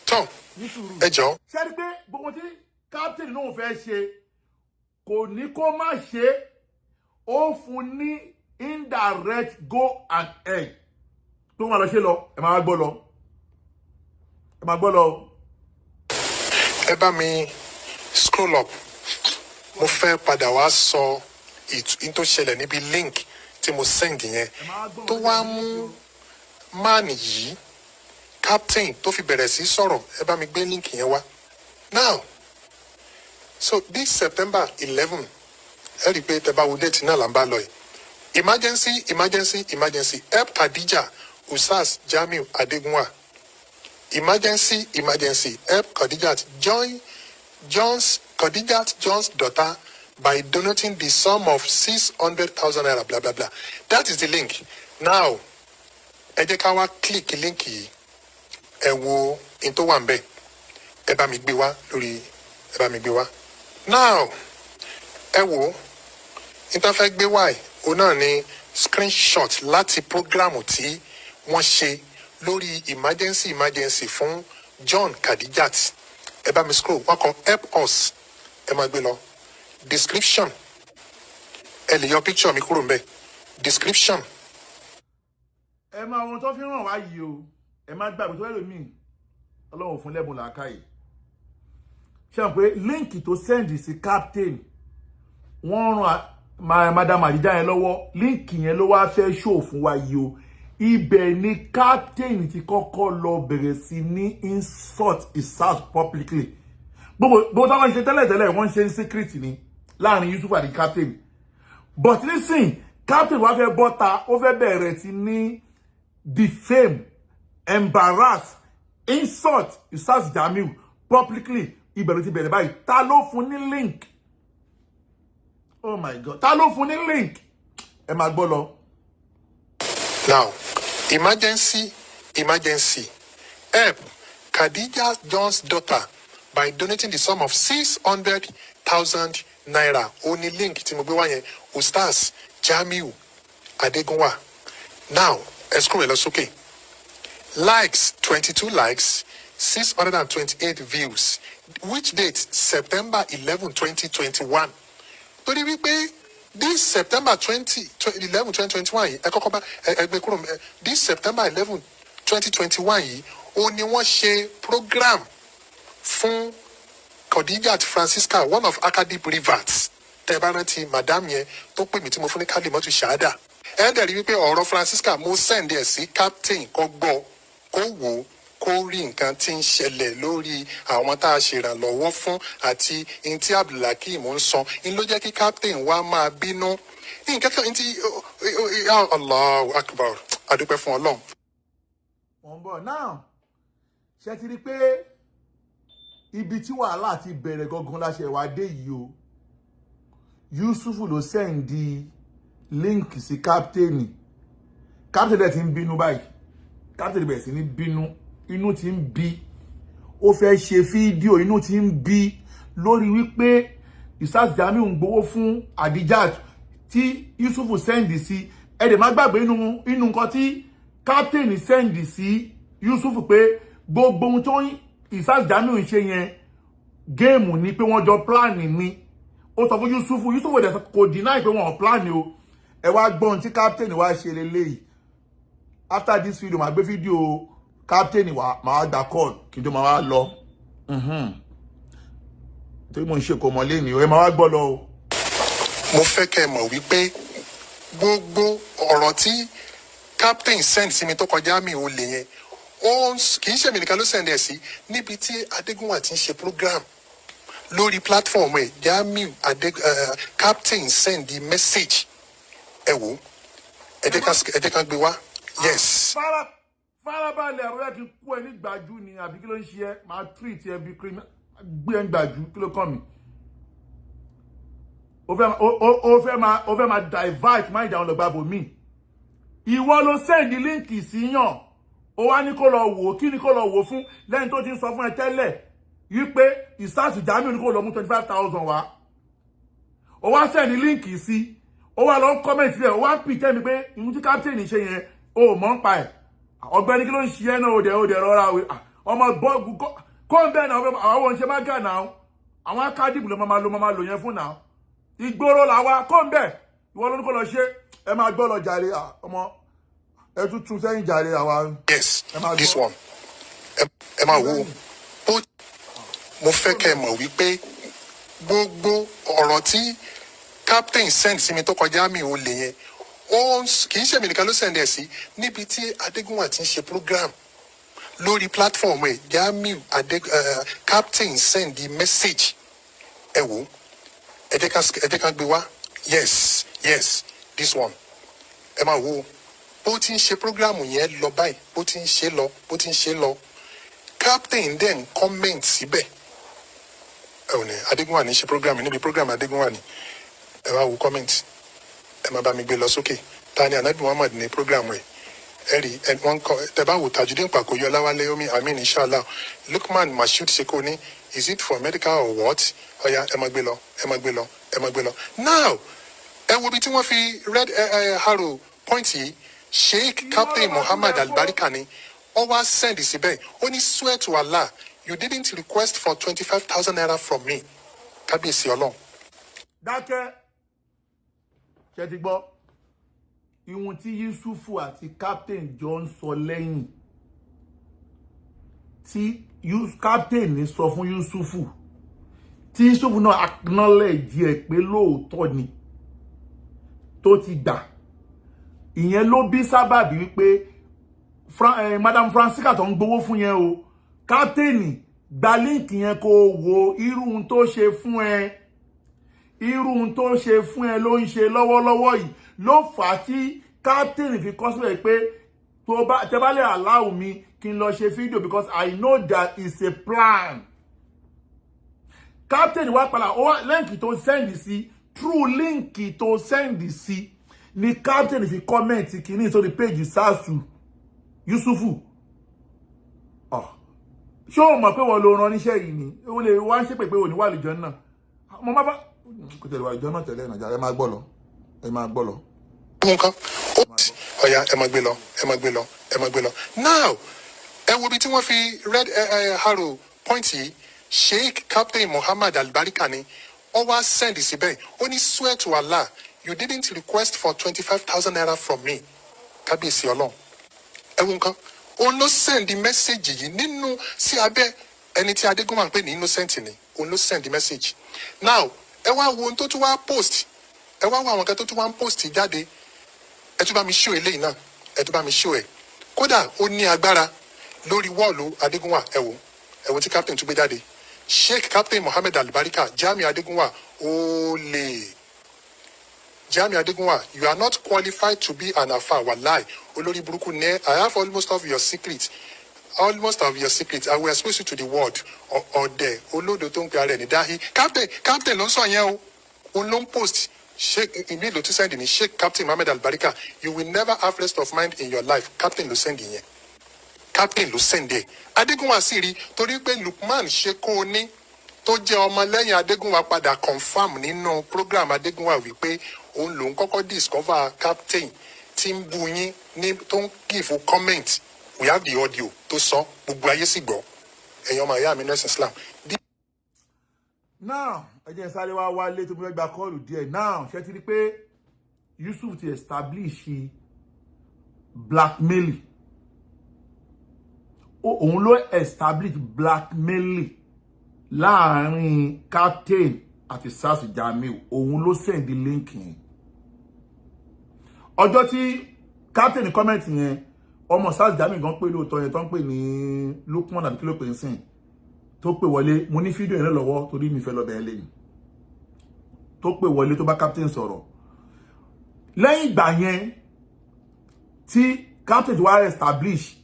tán ẹ jọ.
ṣé rí pé gbogbo tí kápítẹ́nì náà fẹ́ ṣe kò ní kó má ṣe ó fún ní indirect go and egg tó máa lọ ṣe lọ ẹ máa gbọ́ lọ.
ẹ bá mi scroll up mo fẹ́ padà wá sọ ìtú tó ṣẹlẹ̀ níbi link tí mo send yẹn tó wá mú máàní yìí captain tó fi bẹ̀rẹ̀ sí sọ̀rọ̀ ẹ bá mi gbé link yẹn wá now so this September 11 ẹ rí i pé tẹ́ bá wo déètì náà là ń bá lọ yìí emergency help Khadija Ustaz Jamiu Adegunwa emergency help Khadijat John's daughter by donating the sum of 600,000 naira, blah, blah, blah. That is the link. Now, ẹ jẹ́ ká wá click link yìí. Ẹ wo into one bed. Ẹ bá mi gbé wá. Now, ẹ wo into fẹ́ gbé wá o náà ni screenshot láti program tí wọ́n ṣe lórí emergency fún John Khadijat. Ẹ bá mi scroll wọ́n kọ help us ẹ máa gbé lọ description ẹ lè yọ picture mi kúrò ńbẹ̀ description.
ẹ máa wọn tó fi ràn wá yìí o ẹ má gbàgbé tó ẹlòmíì Ọlọ́run fún lẹ́bùn làákàyè ṣe hàn pé líǹkì tó sẹ́ndì sí captain wọ́n ran madam Adija yẹn lọ́wọ́ líǹkì yẹn ló wá fẹ́ ṣò fún wa yìí o ibẹ̀ ni captain ti kọ́kọ́ lọ bẹ̀rẹ̀ sí ní insult Ustaz publicly gbogbo táwọn ṣe tẹ́lẹ̀ wọ́n ṣe ní secret ni láàrin Yusuf àti captain but nísìn captain wá fẹ́ bọ́ta ó fẹ́ bẹ̀rẹ̀ sí ní defame embarrass insult Ustaz Jamiu publicly ìbẹ̀rẹ̀ ti bẹ̀rẹ̀ báyìí ta ló fún ní link oh my god ta ló fún ní link ẹ máa gbọ́ lọ.
Now, emergency help Khadija John's daughter by donating the sum of 600,000 naira. Only link tí mo gbé wá yẹn Ustaz Jamiu Adegunwa. Now, scroll lọ sókè. Likes 22 likes, 628 views. Which date? September 11, 2021. Torí wípé this September 11, 2021 this September 11, 2021 yìí ó ní wọ́n ṣe program fún Khadijat Francisca, one of Acadip Rivers. Tẹ́ bá rántí madam yẹn tó pè mí tí mo fún ní Kalimatu Shahada. Ẹ dẹ̀ rí wípé ọ̀rọ̀ Francisca mo send ẹ̀ sí captain kó gbọ́ kó wò kó rí nǹkan tí ń ṣẹlẹ̀ lórí àwọn tá a ṣèrànlọ́wọ́ fún àti ntí Abdulhakeem ń sọ ń ló jẹ́ kí captain wa máa bínú nǹkan kan ntí Allahu Akbar adúpẹ́ fún Ọlọ́run.
wọ́n bọ̀ náà ṣe ti rí pé ibi tí wàhálà ti bẹ̀rẹ̀ gangan láṣẹ ìwádé yìí o Yusuf ló sẹ́ǹdì líǹkì sí kápítẹ́nì kápítẹ́nì ti ń bínú báyìí kápítẹ́nì bẹ̀rẹ̀ sí ní bínú inú ti ń bí ó fẹ́ ṣe fídíò inú ti ń bí lórí wípé Ustaz Jamiu ń gbowó fún Adijat tí Yusuf sẹ́ǹdì sí ẹ̀dẹ̀ má gbàgbé inú nǹkan tí kápítẹ́nì sẹ́ǹdì sí Yusuf pé gbogbo ohun tó ń Ustaz Jamiu ń ṣe yẹn géèmù ni pé wọ́n jọ pláàni ni ó sọ fún Yusuf dẹ̀ kò deny pé wọ́n pláàni o ẹ wá gbọ́n tí kápítẹ́nì wá ṣe lélẹ́yìí after this video màá gbé fídíò kápítẹ́nì wa máa gba call kí n tó máa wá lọ torí mo ń ṣe kò mọ lẹ́ni ẹ máa wá gbọ́ lọ o.
mo fẹ́ kẹ́ ẹ mọ̀ wípé gbogbo ọ̀rọ̀ tí captain send sí mi tó kọjá mi ò lè yẹn kì í ṣe mi nìkan ló send ẹ̀ sí níbi tí Adegunwa ti ń ṣe program lórí platform ẹ̀ Jamiu captain send the message ẹ wò ẹ jẹ́ ká gbé wá yes.
farabalẹ̀ ẹ̀rọ yẹ kí n kú ẹ ní gbàjú ni àbí kí ló ń ṣe ẹ máa treat ẹ bí gbé ẹ ń gbàjú kí ló kàn mí. o fẹ́ máa divert máa ìjà ọ̀nà gbàbọ̀ mí. ìwọ ló send líǹkì sí yàn ó wá ní kó lọ wò kí ni kó lọ wò fún lẹ́yìn tó ti ń sọ fún ẹ tẹ́lẹ̀ wípé Ustaz Jamiu ní kó lọ mú 25,000 wá. ó wá send líǹkì sí ó wá lọ ń comment sílẹ̀ ó wá ń pìtẹ́ mi pé ìmú tí captain ṣe yẹn ó mọ̀ ń pa ẹ̀. ọ̀gbẹ́ni kí ló ń ṣe ẹ́ náà òdẹ rọra ọmọ bọ́ọ̀gù kó ń bẹ́ẹ̀ náà àwọn oúnjẹ má gà náà àwọn akádìbò ló máa lò yẹn fún náà ìgboro làwa kó ń bẹ́ẹ̀ ìwọ ló ní kó lọ ṣe ẹ máa gbọ́ lọ jàre ọmọ ẹ tún sẹ́yìn jàre àwa.
yes this one ẹ máa wo mo fẹ́ kẹ́ ẹ mọ̀ wípé gbogbo ọ̀rọ̀ tí captain send sí mi tó kọjá mi ò lè yẹn kì í ṣe mi nìkan ló send ẹ̀ sí níbi tí Adegunwa ti ń ṣe program lórí platform ẹ̀ Jamiu captain send the message ẹ wò ẹ jẹ́ ká gbé wá yes this one ẹ máa wo bó ti ń ṣe program yẹn lọ báyìí bó ti ń ṣe lọ captain then comment síbẹ̀ ẹ ò ní Adegunwa ní ṣe program níbi program Adegunwa ní ẹ wá wo comment ẹ máa bá mi gbé lọ sókè Tani Anabi Muhammad ní program ẹ rí wọn kọ tẹ bá wò Tajudeen Pàkóyọ Láwálé omi amin inshallah Lukman Mashood Seko ní is it for medical or what ọya ẹ máa gbé lọ now ẹ wo bí tí wọ́n fi red arrow point yìí Sheikh Captain Muhammad Albarika ni ó wá send síbẹ̀ ó ní swear to Allah you didn't request for 25,000 naira from me kábíyèsí Ọlọ́run.
dákẹ́ ṣe ti gbọ́ ìwọ̀n tí Yusufu àti captain jọ ń sọ lẹ́yìn tí captain ní sọ fún Yusufu tí Yusufu náà acknowledge ẹ̀ pé lóòótọ́ ni tó ti gbà ìyẹn ló bí sábàbí wípé Madam Francisca tó ń gbowó fún yẹn o captain gba líǹkì yẹn kó wo irú ohun tó ṣe fún ẹ ló ń ṣe lọ́wọ́lọ́wọ́ yìí ló fà á tí captain fi kọ́ sílẹ̀ pé tẹ́ bá lè allow mi kí n lọ ṣe fídíò because I know that is a plan. Captain wá padà ó wá líǹkì tó send sí through líǹkì tó send sí ni captain fi comment kìíní sórí page Sasu Yusufu. Ṣé o mọ̀ pé wọ́n ló rán níṣẹ́ yìí ni ó lè wá ṣépè pé òní wà lìjọ náà mo má bá kò tẹ̀lé wà lìjọ náà tẹ̀lé ìnàjà ẹ máa gbọ́ lọ.
nǹkan ọ̀ya ẹ máa gbé lọ now ẹ wo bí tí wọ́n fi red arrow point yìí Sheikh Captain Muhammad Albarika ni ó wá send síbẹ̀ ó ní swear to Allah you didn't request for 25,000 naira from me kábíyèsí Ọlọ́run ẹ wo nǹkan òun ló send the message yìí nínú sí abẹ́ ẹni tí Adegunwa ń pè ní innocent ni òun ló send the message now ẹ wá wo ohun tó tún wá post ẹ wá wo àwọn kan tó tún wá ń post jáde ẹ tún bá mi show eléyìí náà ẹ tún bá mi show ẹ kódà ó ní agbára lórí wọ́ọ̀lù Adegunwa ẹ wo tí captain tún gbé jáde Sheikh Captain Muhammad Albarika Jamiu Adegunwa olè Jamiu Adegunwa you are not qualified to be an afa wallahi olórí burúkú ní I have almost of your secret I will expose you to the world ọ̀dẹ̀ olódo tó ń pe ara ẹ̀ ní dáhì captain ló ń sọ yẹn o òun ló ń post Sheikh ìbí ló tún send ní Sheikh Captain Muhammad Albarika you will never have rest of mind in your life captain ló send yẹn captain ló send ẹ̀ Adegunwa sì rí torí pé Lukman ṣe kó o ní tó jẹ́ ọmọ lẹ́yìn Adegunwa padà confam nínú program Adegunwa wípé òun lòun kọ́kọ́ discover captain tí ń bu yín ní tó ń give comment we have the audio tó sọ gbogbo ayé sì gbọ́ ẹ̀yin ọmọ ìyá mi nurse Islam.
now ẹ jẹ́ sáré wá wálé tó fẹ́ gba kọ́ọ̀lù díẹ̀ now ṣe ti rí pé Yusuf ti establish blackmailing òun ló establish blackmailing láàrin captain àti Ustaz Jamiu òun ló send the link yẹn. Ọjọ́ tí captain comment yẹn ọmọ Ustaz Jamiu gan pé lóòótọ́ yẹn tó ń pè ní Lukman àbí kí ló pè ń sìn tó pè wọlé mo ní fídíò yẹn lọ́wọ́ torí mi fẹ́ lọ bẹ̀rẹ̀ lẹ́yìn tó pè wọlé tó bá captain sọ̀rọ̀ lẹ́yìn ìgbà yẹn tí captain ti wá establish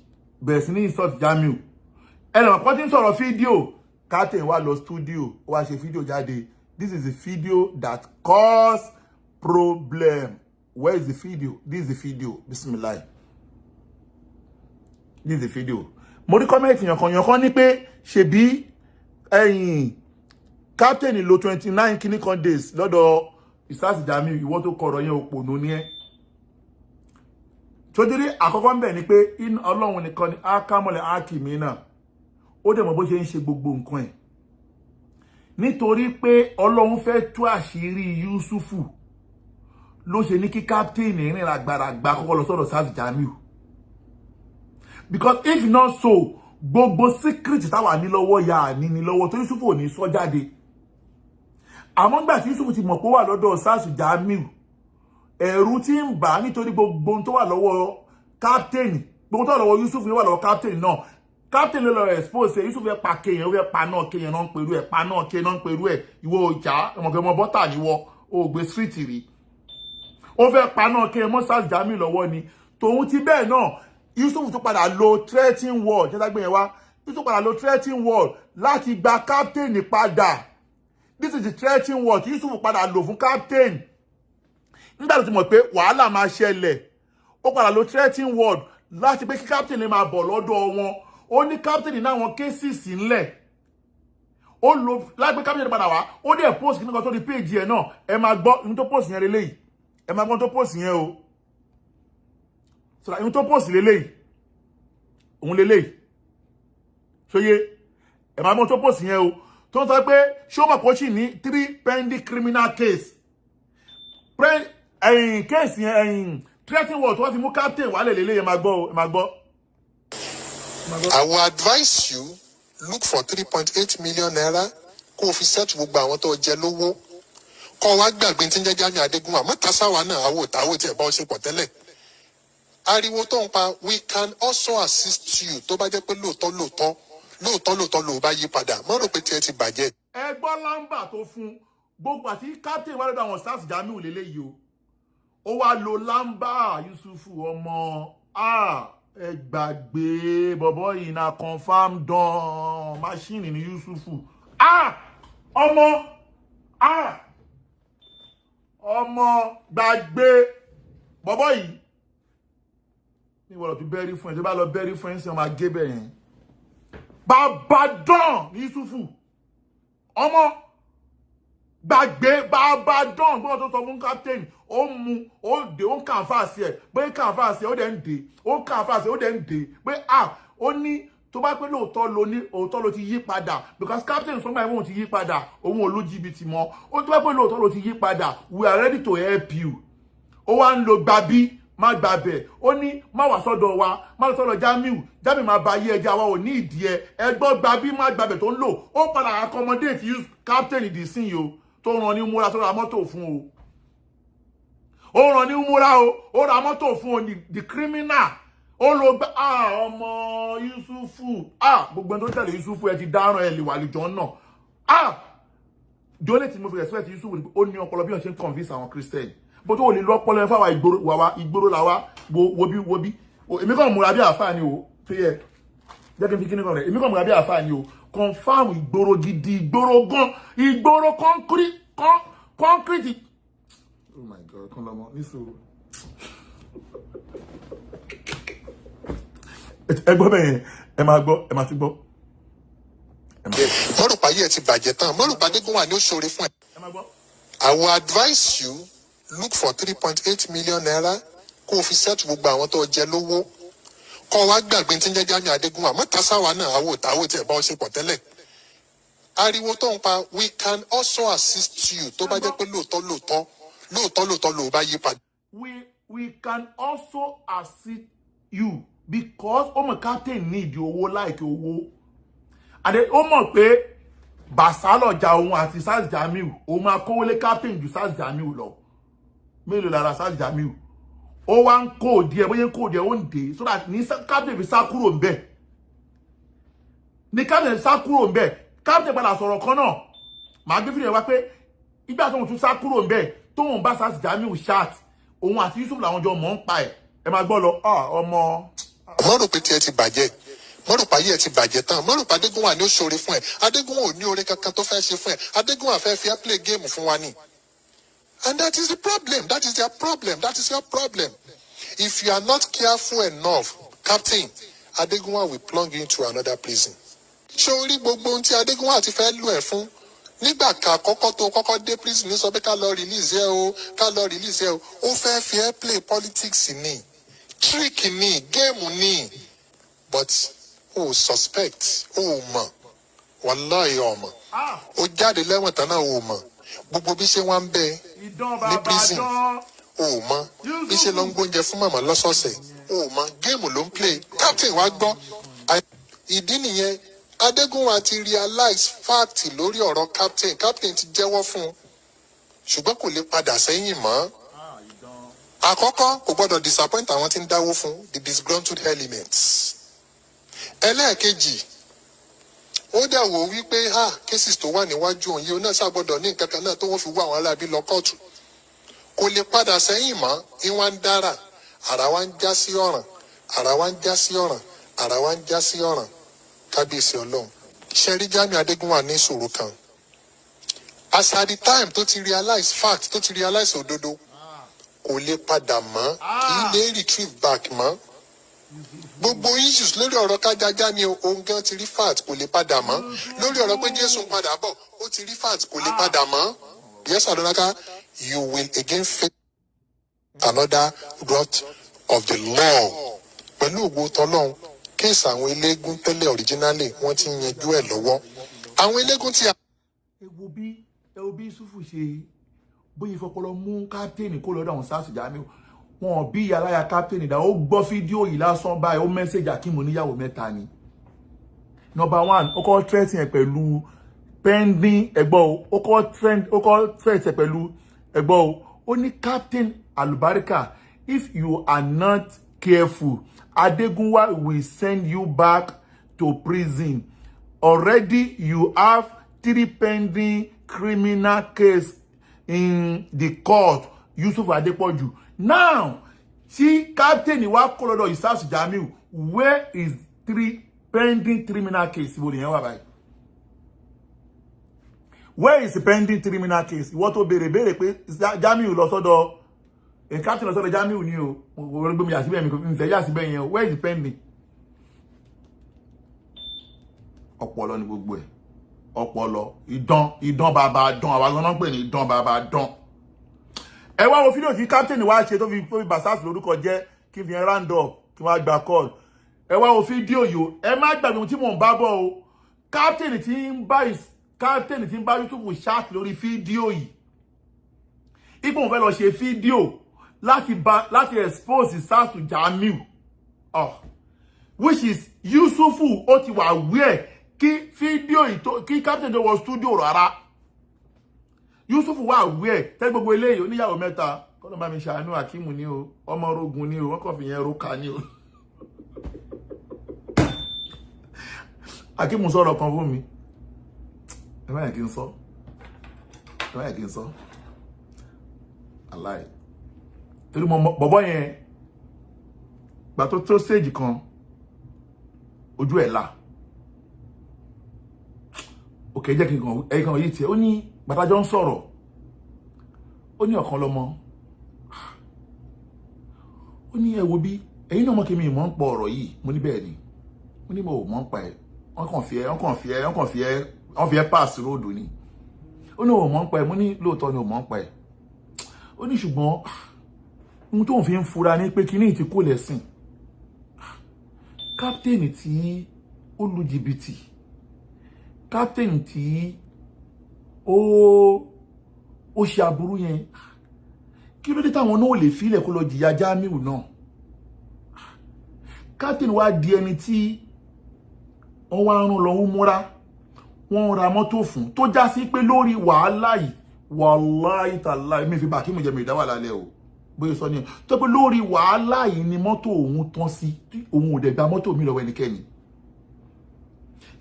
bẹ̀rẹ̀ sí ní Ustaz Jamiu ẹnìwọ̀n kan tí ń sọ̀rọ̀ fídíò captain wá lọ studio ó wá ṣe fídíò jáde. This is the video that caused problem. Where is the video? This is the video. Bismillah. This is the video. Mo rí comment yan kan ní pé ṣebí captain lo 29 kini days lọ́dọ̀ Ustaz Jamiu ìwọ tó kọ̀rọ̀ yẹn òpònú ni ẹ́. Chodiri àkọ́kọ́ ńbẹ̀ ni pé in Ọlọ́run nìkan ni akamole akimina. Ó dẹ̀ mọ̀ bó ṣe ń ṣe gbogbo nǹkan ẹ̀. Nítorí pé Ọlọ́run fẹ́ tú àṣírí Yusufu ló ṣe ní kí captain rìn àgbàràgbà kọ́kọ́ lọ sọ́dọ̀ Ustaz Jamiu. Because if not so, gbogbo secret táwa ní lọ́wọ́ ya ní lọ́wọ́ tó Yusufu ò ní sọ jáde. Àmọ́ nígbà tí Yusufu ti mọ̀ pé wà lọ́dọ̀ Ustaz Jamiu, ẹ̀rù tí ń bà nítorí gbogbo tó wà lọ́wọ́ captain, gbogbo tó wà lọ́wọ́ Yusufu wà lọ́wọ́ captain náà. Captain ló lọ expose Yusuf fẹ́ pa kéèyàn ó fẹ́ pa náà kéèyàn náà ń perú ẹ̀ pa náà kéèyàn náà ń perú ẹ̀ ìwọ ọjà ọmọ bọ́tà níwọ ó gbé street rí ó fẹ́ pa náà kéèyàn mọ́ Ustaz Jamiu lọ́wọ́ ni tòun ti bẹ́ẹ̀ náà Yusuf tó padà lo threatening word jẹ́sàgbé yẹn wá Yusuf padà lo threatening word láti gba captain padà. This is the threatening word tí Yusuf padà lò fún captain nígbà tó ti mọ̀ pé wàhálà máa ṣẹlẹ̀ ó padà lo threatening word láti pé kí captain lè máa bọ̀ lọ́dọ̀ wọn. Ó ní captain ní àwọn cases ńlẹ̀ ó lo lágbé captain padà wá ó dẹ̀ post nígbà tó di page yẹn náà ẹ máa gbọ́ ní tó post yẹn lélẹ́yìí ẹ máa gbọ́ tó post yẹn o so ní tó post lélẹ́yìí òun lélẹ́yìí ṣóyé ẹ máa gbọ́ tó post yẹn o tó ń sọ pé ṣé ó mọ̀ kó sì ní 3 pending criminal case case yẹn threatening word tó wá fi mú captain wálé lélẹ́yìí ẹ máa gbọ́.
I will advise you look for 3.8 million naira kó o fi set gbogbo àwọn tó jẹ lówó kó wá gbàgbé tí ń jẹ́ Jamiu Adegunwa mọ́ta sáwa náà àwò tí ẹ̀ bá ọ ṣe pọ̀ tẹ́lẹ̀. Ariwo tó ń pa we can also assist you tó bá jẹ́ pé lóòótọ́ ló bá yí padà mọ́ rò pé tiẹ̀ ti bàjẹ́.
Ẹ gbọ́ lámbà tó fún gbogbo àti captain wà lọ́dọ̀ àwọn Ustaz Jamiu lélẹ́yìí o ó wá lo lámbà Yusufu ọmọ ẹ gbàgbé bọ̀bọ̀ yìí na confirm don machine ní Yusufu ọmọ gbàgbé bọ̀bọ̀ yìí ní ìwọ̀lọ̀ tó bẹ́rí fún ẹ̀ tó bá lọ bẹ́rí fún ẹ̀ sí ọmọ agébẹ̀ yẹn bàbá don ní Yusufu ọmọ gbàgbé bàbá don gbọ́dọ̀ tó sọ fún captain ó mú ó dé ó ń kàǹfàṣì ẹ̀ pé kàǹfàṣì ẹ̀ ó dẹ̀ ń dé ó ń kàǹfàṣì ó dẹ̀ ń dé pé ó ní tó bá pé lóòótọ́ ló ti yí padà because captain sọ́gbà ẹ̀wọ̀n ti yí padà òun ò ló jìbìtì mọ́ ó tó bá pé lóòótọ́ ló ti yí padà we are ready to help you ó wá ń lo gbàbí má gbàbẹ̀ ó ní má wà sọ́dọ̀ wa má lọ sọ́dọ̀ Jamiu máa ba ayé ẹja wa ò ní ìdí ẹgbọ́ gbàbí má gbàbẹ̀ tó ń lò ó padà accommodate use captain ìdìsín yìí o tó ràn ní múra tó ra mọ́tò fún o ó ràn ní múra o ó ra mọ́tò fún o the criminal ó lọ gbá ọmọ Yusufu gbogbo ẹni tó tẹ̀lé Yusufu ẹ ti dáràn ẹ lè wà lìjọ náà jọ́lẹ̀ tí mo fi respect Yusufu ó ní ọpọlọ bí wọ́n ṣe ń convince àwọn Christian bó tó lè lọ́pọlọ ẹ fáwa ìgboro làwa wo bí èmi kàn múra bí àfáà ni o tó yẹ jẹ́ kí n fi kíní kan rẹ̀ èmi kàn múra bí àfáà ni o confam ìgboro gidi ìgboro gan ìgboro concrete oh my God kan lọmọ nísòro ẹ gbọ́ bẹ́ẹ̀ ẹ máa gbọ́ ẹ máa ti gbọ́.
mọ́rùpá yìí ẹ ti bàjẹ́ tán mọ́rùpá Adegunwa ni ó ṣoore fún ẹ. I will advise you look for 3.8 million naira kó o fi set gbogbo àwọn tó jẹ lówó kó wá gbàgbé tí ń jẹ́ Jamiu Adegunwa mọ́ta sáwa náà àwò tí ẹ̀ bá ọ ṣe pọ̀ tẹ́lẹ̀. Ariwo tó ń pa we can also assist you tó bá jẹ́ pé lóòótọ́ ló bá yí padà.
We can also assist you because ó mọ̀ captain need owó like owó and ó mọ̀ pé Basalo ja òun àti Ustaz Jamiu ó máa kówó lé captain ju Ustaz Jamiu lọ mélòó lára Ustaz Jamiu ó wá ń kó díẹ̀ bóyá ń kó díẹ̀ ó ń dé so that ní captain fi sá kúrò ńbẹ̀ ní captain sá kúrò ńbẹ̀ captain padà sọ̀rọ̀ kan náà màá gbé fídíò wá pé ìgbà tó ń tún sá kúrò ńbẹ̀ tóun bá Ustaz Jamiu chat òun àti Yusuf làwọn jọ mọ̀ ń pa ẹ̀ ẹ máa gbọ́ lọ ọmọ.
mo rò pé tí ẹ ti bàjẹ́ mo rò pé ayé ẹ ti bàjẹ́ tán mo rò pé Adegunwa ni ó ṣoore fún ẹ Adegunwa ò ní oore kankan tó fẹ́ ṣe fún ẹ Adegunwa fẹ́ fi ẹ́ play game fún wa ni. And that is the problem. That is their problem. That is your problem. If you are not careful enough, Captain, Adegunwa will plunge you into another prison. Ṣorí gbogbo ohun tí Adegunwa ti fẹ́ lù ẹ́ fún nígbà àkọ́kọ́ tó kọ́kọ́ dé prison ní sọ pé ká lọ release ẹ o ká lọ release ẹ o ó fẹ́ fi ẹ́ play politics ni trick ni game ni but o suspect o mọ̀ wàláhì o mọ̀ ó jáde lẹ́wọ̀n tán náà o mọ̀ gbogbo bí ṣe wá ń bẹ ní prison o mọ̀ bí ṣe lọ ń gbóúnjẹ fún màmá lọ́sọ̀ọ̀sẹ̀ o mọ̀ géèmù ló ń play Captain wá gbọ́ ìdí nìyẹn Adegunwa ti realize fact lórí ọ̀rọ̀ Captain ti jẹ́wọ́ fún un ṣùgbọ́n kò lè padà sẹ́yìn mọ́ àkọ́kọ́ kò gbọ́dọ̀ disappoint àwọn tí ń dáwó fún the disgruntled elements ẹlẹ́ẹ̀kejì ó dẹ̀ wò wípé cases tó wà níwájú òun yìí ó náà ṣàgbọ́dọ̀ ní nǹkan kan náà tó wọ́n fi wá àwọn aláàbí lọ kóòtù kò lè padà sẹ́yìn mọ́ ìwọ̀n ń dára ara wa ń já sí ọ̀ràn ara wa ń já sí ọ̀ràn ara wa ń já sí ọ̀ràn kábíyèsí ọlọ́run ṣẹ́rí Jamiu Adegunwa ní ìṣòro kan as at the time tó ti realize fact tó ti realize òdodo kò lè padà mọ́ kì í lè retrieve back mọ́ gbogbo issues lórí ọ̀rọ̀ kájájá ni òun gan ti rí fact kò lè padà mọ́ lórí ọ̀rọ̀ pé Jésù ń padà bọ̀ ó ti rí fact kò lè padà mọ́ yes Adonaka you will again face another wrath of the law pẹ̀lú ògo tọ́lọ́run kéèsì àwọn eléégún tẹ́lẹ̀ originally wọ́n ti yanjú ẹ̀ lọ́wọ́ àwọn eléégún tí a.
ẹ wo bí Yusufu ṣe bóyá ìfọpọlọ mú captain kó lọ́dọ̀ àwọn Ustaz Jamiu wọn bí aláya captain dá ó gbọ́ fídíò yìí lásán báyìí ó mẹ́sẹ̀jì Akeem oníyàwó mẹ́ta ni number one ó kọ́ threatening ẹ̀ pẹ̀lú pending ẹ̀gbọ́ ó kọ́ threat ẹ̀ pẹ̀lú ẹ̀gbọ́ ó ní Captain Alubarika if you are not careful Adegunwa will send you back to prison already you have 3 pending criminal case in the court Yusuf Adepoju now see Captain wa kó lọ́dọ̀ Ustaz Jamiu where is 3 pending criminal case ibo le yan wà báyìí where is the pending criminal case ìwọ tó béèrè pé Jamiu lọ sọ́dọ̀ Captain lọ sọ́dọ̀ Jamiu ni o mo gbé mi yà síbẹ̀ mi kò fẹ́ yà síbẹ̀ yẹn where is the pending ọpọlọ ni gbogbo ẹ̀ ọpọlọ idán bàbá dán àwa gan náà pè ní idán bàbá dán ẹ wá wo fídíò tí Captain wá ṣe tó fi Basas lórúkọ jẹ́ kí fi round up kí wọ́n gba call ẹ wá wo fídíò yìí ẹ má gbàgbé ohun tí mò ń bá bọ̀ o Captain tí ń bá Yusuf chat lórí fídíò yìí ipò òun fẹ́ lọ ṣe fídíò láti expose Ustaz Jamiu which is Yusufu ó ti wà where kí fídíò yìí kí Captain tó wọ studio rárá Yusufu wà where tẹ́ gbogbo eléyìí oníyàwó mẹ́ta kọ́nà bá mi ṣàánú Akeem ni o ọmọ orogun ni o wọ́n kàn fi yẹn roka ni o Akeem sọ̀rọ̀ kan fún mi ẹ má yẹ kí n sọ aláì torí bọ̀bọ̀ yẹn gbà tó stage kan ojú ẹ̀ là òkè jẹ́ kí ẹ̀kan yìí tiẹ̀ ó ní gbàtàjọ́ ń sọ̀rọ̀ ó ní ọ̀kan lọ́mọ ó ní ẹ wo bí ẹ̀yin náà mọ̀ kí mi mọ̀ ń pọ̀ ọ̀rọ̀ yìí mo ní bẹ́ẹ̀ ni mo ní mo mọ̀ ń pa ẹ̀ wọ́n fi ẹ́ pass road ni ó ní o mọ̀ ń pa ẹ̀ mo ní lóòótọ́ ni o mọ̀ ń pa ẹ̀ ó ní ṣùgbọ́n ohun tó ń fi ń fura ní pé kíní ti kó lẹ́sìn Captain tí ó lu jìbìtì Captain tí ó ṣe aburú yẹn kí ló dé táwọn náà lè filẹ̀ kó lọ jìyà Jamiu náà Captain wá di ẹni tí wọ́n wá rún lọ múra wọ́n ra mọ́tò fún tó já sí pé lórí wàhálà yìí wallahi taala mi fi Akeem jẹ mi dá wà lálẹ́ o bóyá sọ ni tó pé lórí wàhálà yìí ni mọ́tò òun tán sí òun ò dẹ̀ gba mọ́tò mi lọ́wọ́ ẹnikẹ́ni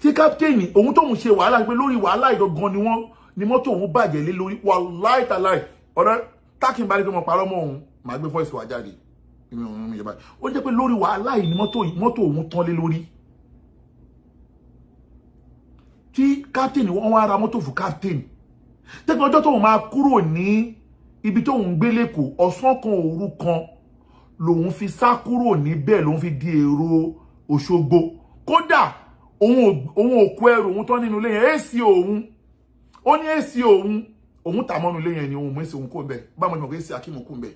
tí captain òun tóun ṣe wàhálà pé lórí wàhálà yìí gangan ni mọ́tò òun bàjẹ́ lé lórí wallahi taala ọ̀rọ̀ tákìn bá rí pé mo parọ́ mọ́ òun màá gbé voice wá jáde ó jẹ́ pé lórí wàhálà yìí ni mọ́tò òun tán lé lórí tí captain wọ́n wá ra mọ́tò fún captain tẹ́gbọ́n ọjọ́ tóun máa kúrò ní ibi tóun gbé lẹ́kọ̀ọ́ ọ̀sán kan òru kan lòun fi sá kúrò níbẹ̀ lòun fi di èrò Òṣogbo kódà òun ò kó ẹrù òun tán nínú ilé yẹn èsì òun ó ní èsì òun tà mọ́nu ilé yẹn ni òun mú èsì òun kó ń bẹ̀ báwo mo mọ̀ pé èsì Akeem kú ń bẹ̀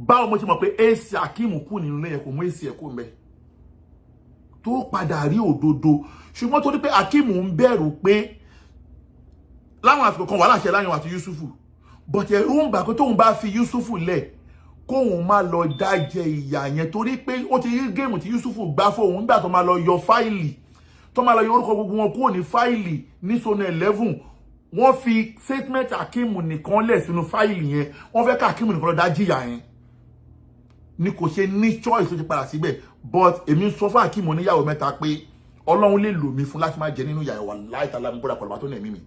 báwo mo ṣe mọ̀ pé èsì Akeem kú nínú ilé yẹn kò mú èsì ẹ̀ kó ń bẹ̀ tó padà rí òdodo ṣùgbọ́n tó ní pé Akeem ń bẹ̀rù pé láwọn àsìkò kan wàhálà ṣe láyàn àti Yusufu but ẹ̀rù ń bà pé tóun bá fi Yusufu lẹ̀ kóun má lọ dájẹ ìyà yẹn torí pé ó ti rí géèmù tí Yusufu gbá fóun nígbà tó máa lọ yọ fáìlì tó máa lọ yọ orúkọ gbogbo wọn kúrò ní fáìlì ní Zone 11 wọ́n fi statement Akeem nìkan lẹ̀ sínú fáìlì yẹn wọ́n fẹ́ ká Akeem nìkan lọ dá jìyà yẹn ni kò ṣe ní choice tó ti padà síbẹ̀ but èmi sọ fún Akeem oníyàwó mẹ́ta pé Ọlọ́run lè lò mí fún láti má jẹ nínú ìyà wà láìtàlá mi búra pẹ̀lú tó nà mí mi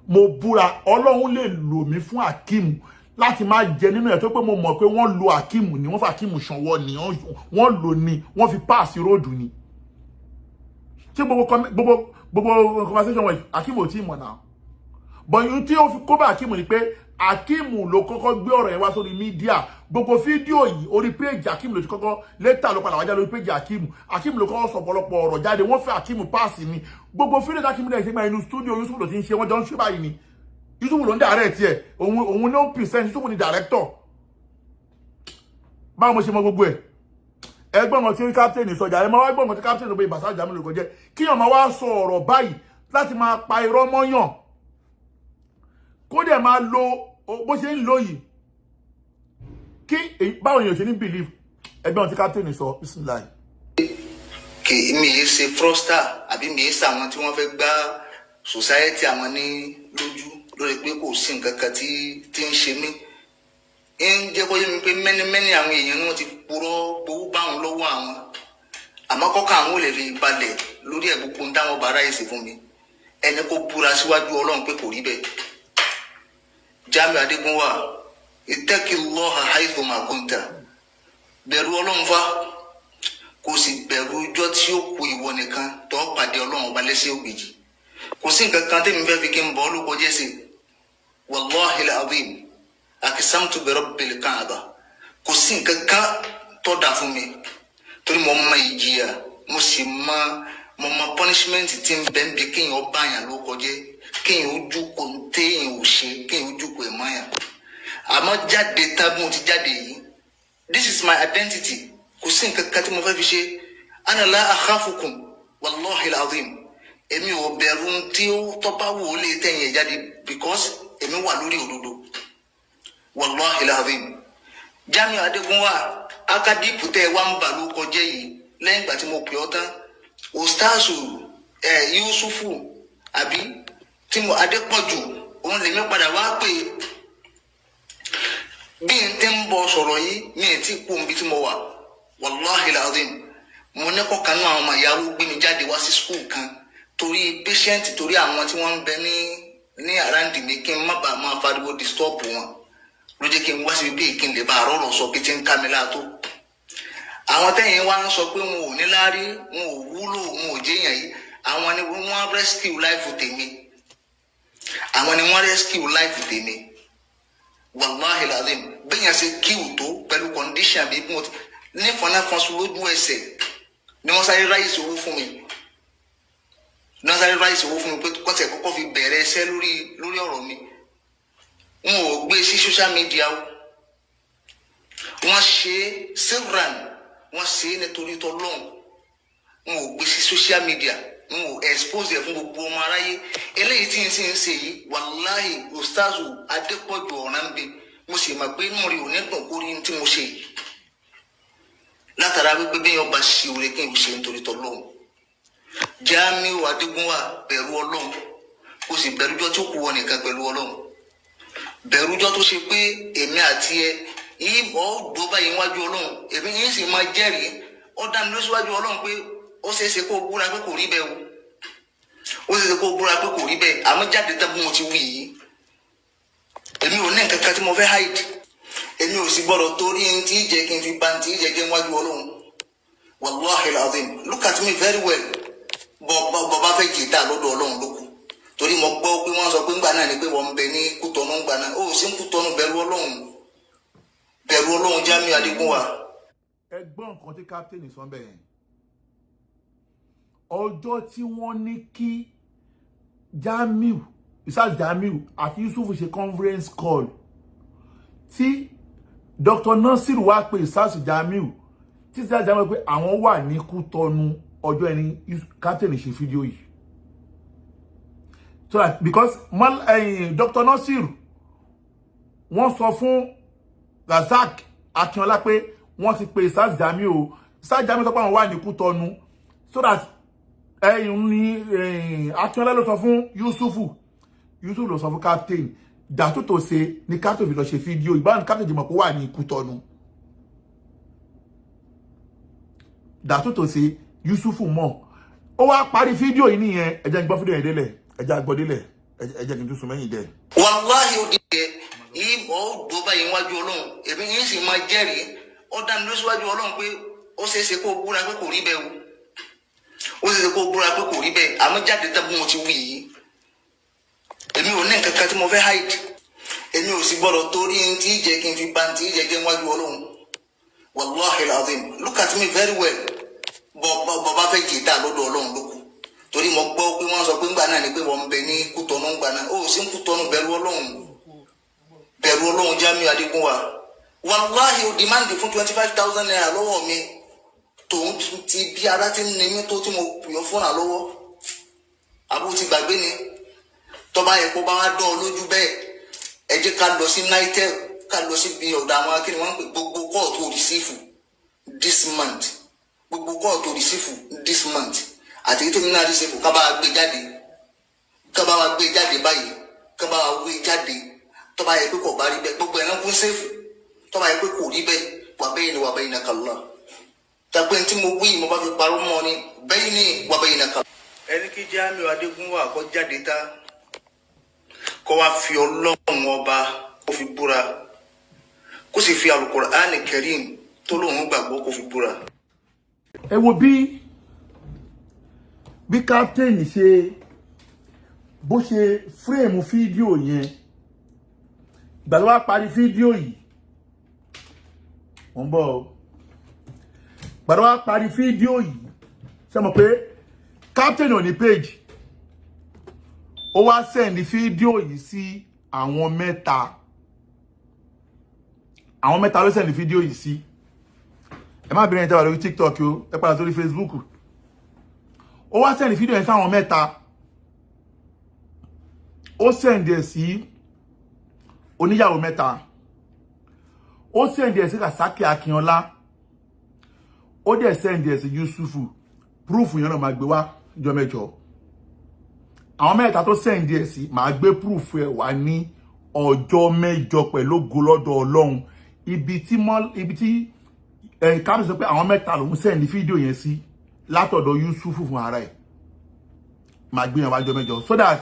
mo búra Ọlọ́run lè lò mí fún Akeem láti má jẹ nínú ẹ̀ tó pé mo mọ̀ pé wọ́n lo Akeem ni wọ́n fa Akeem ṣanwọ́ ni wọ́n lò ní wọ́n fi pass road ni ṣé gbogbo conversation wọn Akeem ò tí mọ̀ náà but yìí tí ó fi kó bá Akeem ni pé Akeem ló kọ́kọ́ gbé ọ̀rọ̀ yẹn wá sórí mídíà gbogbo fídíò yìí orí péjì Akeem ló ti kọ́kọ́ létà ló padà wájá lórí péjì Akeem ló kọ́kọ́ sọ ọ̀pọ̀lọpọ̀ ọ̀rọ̀ jáde wọ́n fẹ́ Akeem pass ni gbogbo fídíò tí Akeem náà ṣe máa inú studio Yusuf ló ti ń ṣe wọ́n jọ ń ṣe báyìí ni Yusuf ló ń direct ẹ̀ òun ló ń present Yusuf ni director báwo mo ṣe mọ gbogbo ẹ̀ ẹgbọ́n wọn tí captain sọjà ẹ máa wá gbọ́n wọn tí captain ló bẹ ìbàṣà Jamiu Loruko jẹ́ kíyàn máa wá sọ ọ̀rọ̀ báyìí láti máa pa irọ́ mọ́yàn kó dẹ̀ máa lo bó ṣe ń lò yìí kí báwo èèyàn ṣe ní believe ẹgbẹ́ wọn tí captain sọ bismillah.
kì í mi yìí ṣe froster àbí mi yìí ṣe àwọn tí wọ́n fẹ́ gbá society àwọn ní lójú lórí pé kò sí nǹkan kan tí ń ṣe mí ń jẹ́ kó yé mi pé mẹ́ni àwọn èèyàn náà ti purọ́ gbowó báwọn lọ́wọ́ àwọn àmọ́ kọ́kọ́ àwọn ò lè fi balẹ̀ lórí ẹ̀ gbogbo ń dáwọn bàárà yìí sí fún mi ẹni kó búra síwájú Ọlọ́run pé kò rí bẹ́ẹ̀. Jamiu Adegunwa ittaqillaha haythu ma kunta bẹ̀rù Ọlọ́run fa kò sì bẹ̀rù ọjọ́ tí ó kù ìwọ nìkan tó pàdé Ọlọ́run ọba lẹ́sẹ̀ ògbèjì kò sí nǹkan kan tẹ́mi fẹ́ fi kí n bọ́ lóko jẹ́ sí wallahi al-azim akisamtu bi rabbil Kaaba kò sí nǹkan kan tó dà fún mi torí mo mọ ìjìyà mo sì mọ punishment tí ń bẹ ń bi kéèyàn bá yàn lóko jẹ́ kéèyàn ojú kò ń téèyàn ò ṣe kéèyàn ojú kò ẹ̀ mọ́ yàn àmọ́ jáde tábí mo ti jáde yìí this is my identity kò sí nǹkan kan tí mo fẹ́ fi ṣe ana la akhafukum wallahi al-azim èmi ò bẹ̀rù tí ó tọ́pá wò ó lè tẹ̀yìn ẹ̀ jáde because èmi wà lórí òdodo wallahi al-azim. Jamiu Adegunwa akadipu tẹ́ wá ń bà ló kọjẹ́ yìí lẹ́yìn ìgbà tí mo pè ọ́ tán Ustaz Yusufu àbí tí mo Adepoju òun lèmi padà wá pé bí n tí ń bọ̀ sọ̀rọ̀ yìí mi ì tí kú omi tí mo wà wallahi al-azim mo ní kọ́ kanú àwọn ọmọ ìyàwó gbé mi jáde wá sí skul kan torí patient torí àwọn tí wọ́n ń bẹ ní àràǹdì mi kí n má bàa máa fariwo disturb wọn ló jẹ́ kí n wá sí bí kí n lè bá àrọ́rọ̀ sọ pé tí ń ká mi láàtó àwọn tẹ́yìn wá ń sọ pé wọn ò ní láárí wọn ò wúlò wọn ò jẹ́yàn yìí àwọn ni wọ́n rescue life tèmi àwọn ni wọ́n rescue life tèmi wallahi lazim bẹ́yàn ṣe kíw tó pẹ̀lú condition bí mo ní fọnáfọnṣu lójú ẹsẹ̀ ni wọ́n sáré ráìsì owó fún mi pé kọ́tẹ̀ kọ́kọ́ fi bẹ̀rẹ̀ ẹsẹ̀ lórí ọ̀rọ̀ mi wọn ò gbé sí social media wọ́n ṣe several wọ́n ṣe nítorí tọ́lọ́hún wọn ò gbé sí social media wọn ò expose ẹ̀ fún gbogbo ọmọ aráyé eléyìí tí n sì ń ṣe yìí wàláhì Ustaz Adepoju ọ̀ràn ń bẹ mo sì mọ̀ pé inú rí òní dùn kórí tí mo ṣe yìí látara wípé bí yọba ṣe òre kí n ṣe nítorí tọ́lọ́hún Jamiu Adegunwa bẹ̀rù Ọlọ́run ó sì bẹ̀rùjọ́ tó kù wọn nìkan pẹ̀lú Ọlọ́run bẹ̀rùjọ́ tó ṣe pé èmi àti ẹ ìbọ̀ dó báyìí wájú Ọlọ́run èmi yìí sì máa jẹ́rìí ó dá mi lóṣùwájú Ọlọ́run pé ó ṣeéṣe kó búra pé kò rí bẹ́ẹ̀ o ó ṣeéṣe kó búra pé kò rí bẹ́ẹ̀ àmọ́ jáde tán bí mo ti wí yìí èmi ò ní nǹkan kan tí mo fẹ́ hide èmi ò sì gbọ́dọ̀ torí ní tí jẹ́ kí n fi ba tí jẹ́ kí n wájú Ọlọ́run wallahi alazim look at me very well bọ́ba fẹ́ jìtá lọ́dọ̀ Ọlọ́run lókun torí mo gbọ́ pé wọ́n sọ pé ńgbà náà ni pé wọ́n ń bẹ ní Kútọ́nù ńgbà náà ó sì ń Kútọ́nù bẹ̀rù Ọlọ́run Jamiu Adegunwa.
ẹ gbọ́ nǹkan tí captain sọ bẹ́ẹ̀ ọjọ́ tí wọ́n ní kí Jamiu Ustaz Jamiu àti Yusuf ṣe conference call tí Dr. Nasir wá pé Ustaz Jamiu tí Ustaz Jamiu pé àwọn wà ní Kútọ́nù ọjọ́ ẹni captain ṣe fídíò yìí so that because Dr. Nasir wọ́n sọ fún Razak Akínọlá pé wọ́n ti pè Ustaz Jamiu Ustaz Jamiu sọ pé àwọn wà ní Kútọ́nù so that Akínọlá ló sọ fún Yusuf ló sọ fún captain dàtú tó ṣe ní captain fi lọ ṣe fídíò ìbáwọn captain jìmọ̀ pé wà ní Kútọ́nù dàtú tó ṣe Yusuf mọ̀ ó wá parí fídíò yìí nìyẹn ẹ jẹ́ n gbọ́ fídíò yẹn délẹ̀ ẹ jẹ́ gbọ́ délẹ̀ ẹ jẹ́ kí n tún sún mẹ́yìn dẹ̀.
wàláhì ó di ẹ ìbọ̀ dó báyìí wájú Ọlọ́run èmi yìí sì máa jẹ́rìí ó dá mi lóṣùwájú Ọlọ́run pé ó ṣeéṣe kó búra pé kò rí bẹ́ẹ̀ o ó ṣeéṣe kó búra pé kò rí bẹ́ẹ̀ àmọ́ jáde tán bí mo ti wí yìí èmi ò ní nǹkan kan tí mo fẹ́ hide èmi ò sì gbọ́dọ̀ torí ní tí jẹ́ kí n fi ba tí jẹ́ kí n wájú Ọlọ́run wallahi alazim look at me very well bọ́ba fẹ́ jìtá lọ́dọ̀ Ọlọ́run lókun torí mo gbọ́ pé wọ́n sọ pé ńgbà náà ni pé wọ́n ń bẹ ní Kútọ́nù ńgbà náà ó sì ń Kútọ́nù bẹ̀rù Ọlọ́run Jamiu Adegunwa wallahi ó dìmáàndì fún 25,000 naira lọ́wọ́ mi tòun ti bí ara ti ń ní mí tó tí mo yọ fúnra lọ́wọ́ àbó ti gbàgbé ni tọ́ba yẹ kó bá wá dán ọ lójú bẹ́ẹ̀ ẹ jẹ́ ká lọ sí nitel ká lọ sí bí ọ̀dọ̀ àwọn akíni wọn pè gbogbo kóòtù rìsífù this month gbogbo kóòtù rìsífù this month àti èyí tó ní náà rìsífù ká bá wa gbé jáde báyìí ká bá wa gbé jáde tọ́ba yẹ pé kò bá rí bẹ́ẹ̀ gbogbo ẹ̀rọ kún sẹ́fù tọ́ba yẹ pé kò rí bẹ́ẹ̀ wà bẹ́ẹ̀ ni wà bẹ́ẹ̀ ní kàlá tàpé tí mo wí mo bá fi parọ́ mọ́ ni bẹ́ẹ̀ ni wà bẹ́ẹ̀ ní kàlá. ẹni kí Jamiu Adegunwa kó jáde tá kó wá fi Ọlọ́run ọba kó fi búra kó sì fi Al-Qur'an Karim tó lóun gbàgbọ́ kó fi búra.
ẹ wo bí captain ṣe bó ṣe frame fídíò yẹn ìgbà tó wá parí fídíò yìí wọ́n bọ̀ ìgbà tó wá parí fídíò yìí ṣe mọ̀ pé captain ò ní page ó wá send fídíò yìí sí àwọn mẹ́ta ló send fídíò yìí sí ẹ má bẹ̀rẹ̀ ìtẹ́wà lórí TikTok o ẹ padà sórí Facebook ó wá send fídíò yẹn sí àwọn mẹ́ta ó send ẹ̀ sí oníyàwó mẹ́ta ó send ẹ̀ sí Rasaki Akínọlá ó dẹ̀ send ẹ̀ sí Yusuf proof yẹn náà máa gbé wá ìjọ mẹ́jọ àwọn mẹ́ta tó send ẹ̀ sí máa gbé proof ẹ̀ wá ní ọjọ́ mẹ́jọ pẹ̀lú ògo lọ́dọ̀ Ọlọ́run ibi tí káàmì sọ pé àwọn mẹ́ta lòún send fídíò yẹn sí látọ̀dọ̀ Yusuf fún ara ẹ̀ máa gbé yẹn wájọ́ mẹ́jọ so that